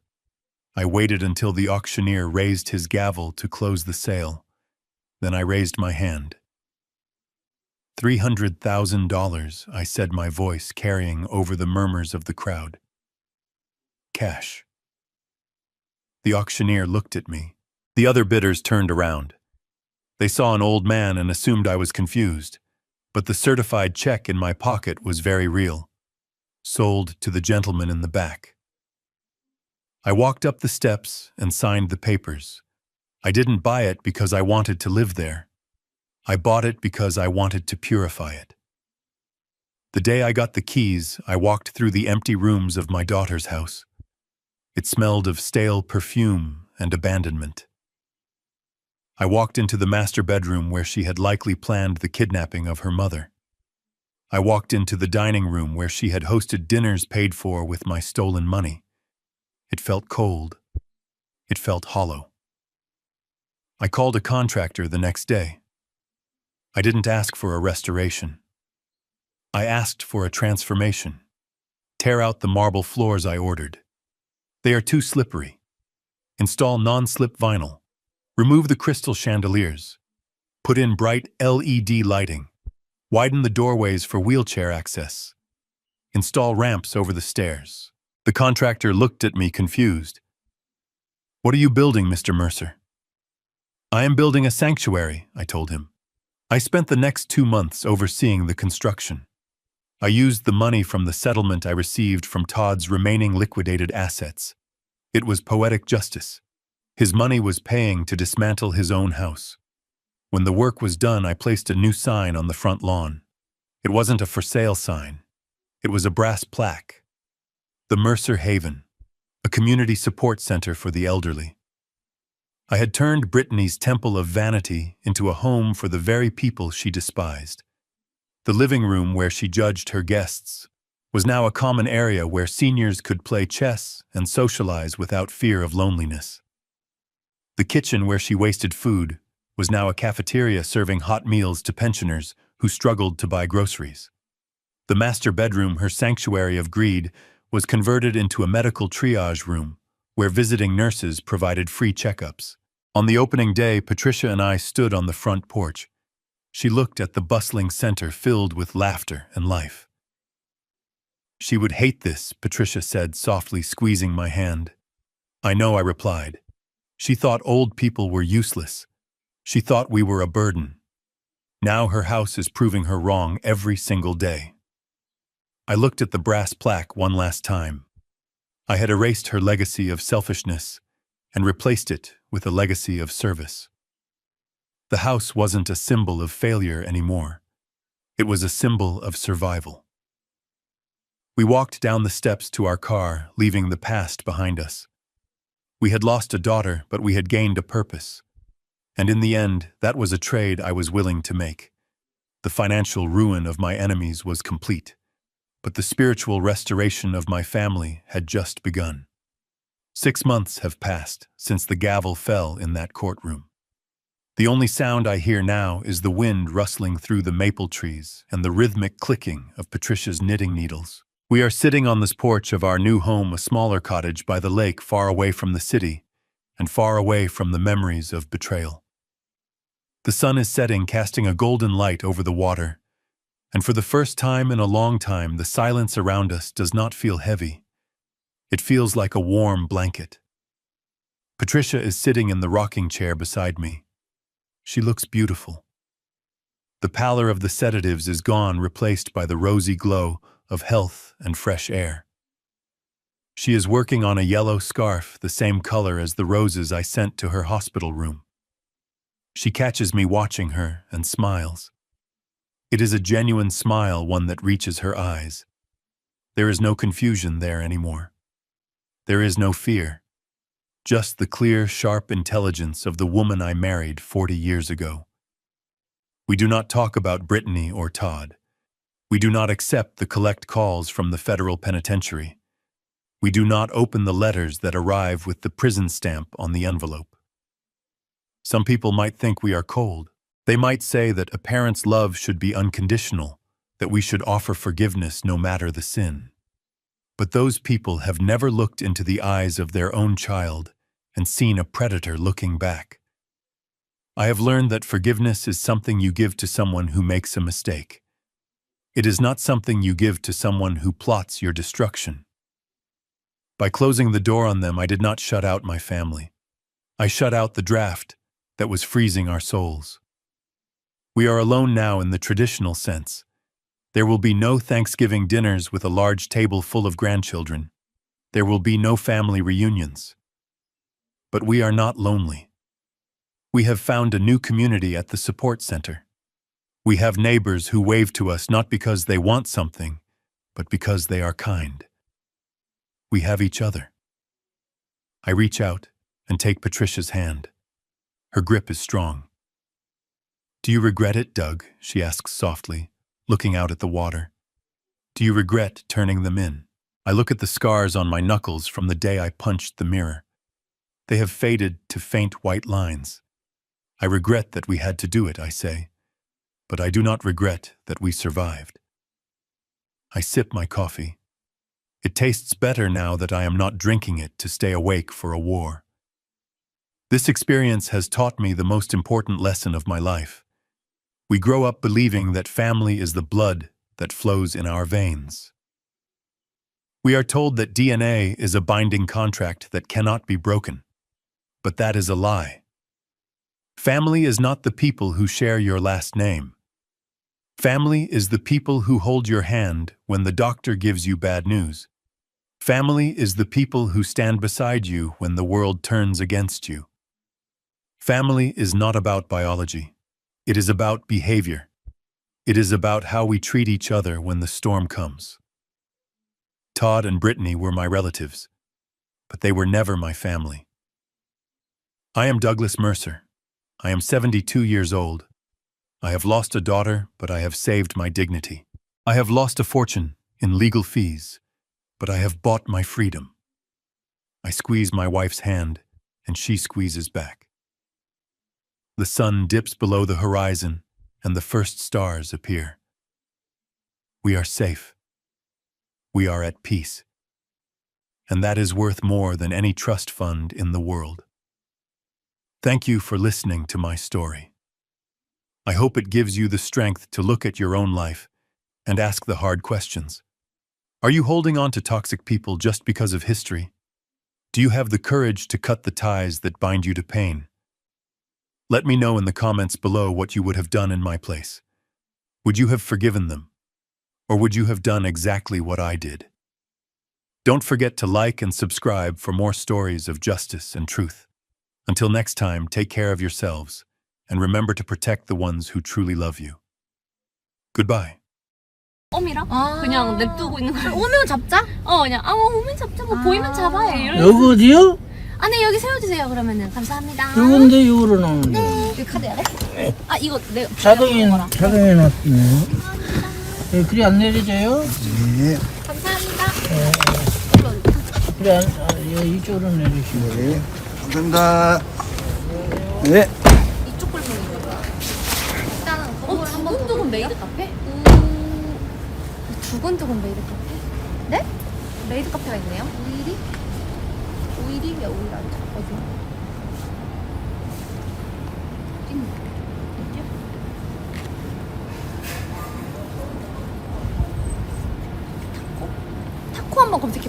I waited until the auctioneer raised his gavel to close the sale. Then I raised my hand. $300,000, I said, my voice carrying over the murmurs of the crowd. Cash. The auctioneer looked at me. The other bidders turned around. They saw an old man and assumed I was confused, but the certified check in my pocket was very real. Sold to the gentleman in the back. I walked up the steps and signed the papers. I didn't buy it because I wanted to live there. I bought it because I wanted to purify it. The day I got the keys, I walked through the empty rooms of my daughter's house. It smelled of stale perfume and abandonment. I walked into the master bedroom where she had likely planned the kidnapping of her mother. I walked into the dining room where she had hosted dinners paid for with my stolen money. It felt cold. It felt hollow. I called a contractor the next day. I didn't ask for a restoration. I asked for a transformation. Tear out the marble floors I ordered. They are too slippery. Install non-slip vinyl. Remove the crystal chandeliers. Put in bright LED lighting. Widen the doorways for wheelchair access. Install ramps over the stairs. The contractor looked at me confused. "What are you building, Mr. Mercer?" "I am building a sanctuary," I told him. I spent the next 2 months overseeing the construction. I used the money from the settlement I received from Todd's remaining liquidated assets. It was poetic justice. His money was paying to dismantle his own house. When the work was done, I placed a new sign on the front lawn. It wasn't a for sale sign. It was a brass plaque. The Mercer Haven, a community support center for the elderly. I had turned Brittany's temple of vanity into a home for the very people she despised. The living room where she judged her guests was now a common area where seniors could play chess and socialize without fear of loneliness. The kitchen where she wasted food was now a cafeteria serving hot meals to pensioners who struggled to buy groceries. The master bedroom, her sanctuary of greed, was converted into a medical triage room where visiting nurses provided free checkups. On the opening day, Patricia and I stood on the front porch. She looked at the bustling center filled with laughter and life. "She would hate this," Patricia said, softly squeezing my hand. "I know," I replied. She thought old people were useless. She thought we were a burden. Now her house is proving her wrong every single day. I looked at the brass plaque one last time. I had erased her legacy of selfishness and replaced it with a legacy of service. The house wasn't a symbol of failure anymore. It was a symbol of survival. We walked down the steps to our car, leaving the past behind us. We had lost a daughter, but we had gained a purpose. And in the end, that was a trade I was willing to make. The financial ruin of my enemies was complete, but the spiritual restoration of my family had just begun. 6 months have passed since the gavel fell in that courtroom. The only sound I hear now is the wind rustling through the maple trees and the rhythmic clicking of Patricia's knitting needles. We are sitting on this porch of our new home, a smaller cottage by the lake, far away from the city and far away from the memories of betrayal. The sun is setting, casting a golden light over the water, and for the first time in a long time, the silence around us does not feel heavy. It feels like a warm blanket. Patricia is sitting in the rocking chair beside me. She looks beautiful. The pallor of the sedatives is gone, replaced by the rosy glow of health and fresh air. She is working on a yellow scarf, the same color as the roses I sent to her hospital room. She catches me watching her and smiles. It is a genuine smile, one that reaches her eyes. There is no confusion there anymore. There is no fear. Just the clear, sharp intelligence of the woman I married 40 years ago. We do not talk about Brittany or Todd. We do not accept the collect calls from the federal penitentiary. We do not open the letters that arrive with the prison stamp on the envelope. Some people might think we are cold. They might say that a parent's love should be unconditional, that we should offer forgiveness no matter the sin. But those people have never looked into the eyes of their own child and seen a predator looking back. I have learned that forgiveness is something you give to someone who makes a mistake. It is not something you give to someone who plots your destruction. By closing the door on them, I did not shut out my family. I shut out the draft that was freezing our souls. We are alone now in the traditional sense. There will be no Thanksgiving dinners with a large table full of grandchildren. There will be no family reunions. But we are not lonely. We have found a new community at the support center. We have neighbors who wave to us not because they want something, but because they are kind. We have each other. I reach out and take Patricia's hand. Her grip is strong. Do you regret it, Doug? She asks softly, looking out at the water. Do you regret turning them in? I look at the scars on my knuckles from the day I punched the mirror. They have faded to faint white lines. I regret that we had to do it, I say, but I do not regret that we survived. I sip my coffee. It tastes better now that I am not drinking it to stay awake for a war. This experience has taught me the most important lesson of my life. We grow up believing that family is the blood that flows in our veins. We are told that DNA is a binding contract that cannot be broken. But that is a lie. Family is not the people who share your last name. Family is the people who hold your hand when the doctor gives you bad news. Family is the people who stand beside you when the world turns against you. Family is not about biology. It is about behavior. It is about how we treat each other when the storm comes. Todd and Brittany were my relatives, but they were never my family. I am Douglas Mercer. I am 72 years old. I have lost a daughter, but I have saved my dignity. I have lost a fortune in legal fees, but I have bought my freedom. I squeeze my wife's hand, and she squeezes back. The sun dips below the horizon, and the first stars appear. We are safe. We are at peace. And that is worth more than any trust fund in the world. Thank you for listening to my story. I hope it gives you the strength to look at your own life and ask the hard questions. Are you holding on to toxic people just because of history? Do you have the courage to cut the ties that bind you to pain? Let me know in the comments below what you would have done in my place. Would you have forgiven them? Or would you have done exactly what I did? Don't forget to like and subscribe for more stories of justice and truth. Until next time, take care of yourselves, and remember to protect the ones who truly love you. Goodbye. 껌이랑 아. 그냥 냅두고 있는 거야. 오면 잡자? 그냥 오면 잡자. 뭐 보이면 잡아. 이런. 여기 어디요? 아, 네, 여기 세워주세요, 그러면은. 감사합니다. 요건데 요거로 나오는데. 여기 카드 해야 돼? 아, 이거 내. 자동에 거랑. 자동에 놨네. 예, 그리 안 내리세요? 네, 감사합니다. 그래 이쪽으로 내리시고. 네, 감사합니다. 네. 이쪽 골목인 거야. 일단은 건물 한번 두근두근 메이드 카페? 두근두근 메이드 카페? 네? 메이드 카페가 있네요. 오일이? 오일이? 왜 오일 아니죠? 어디? 타코 한번 검색해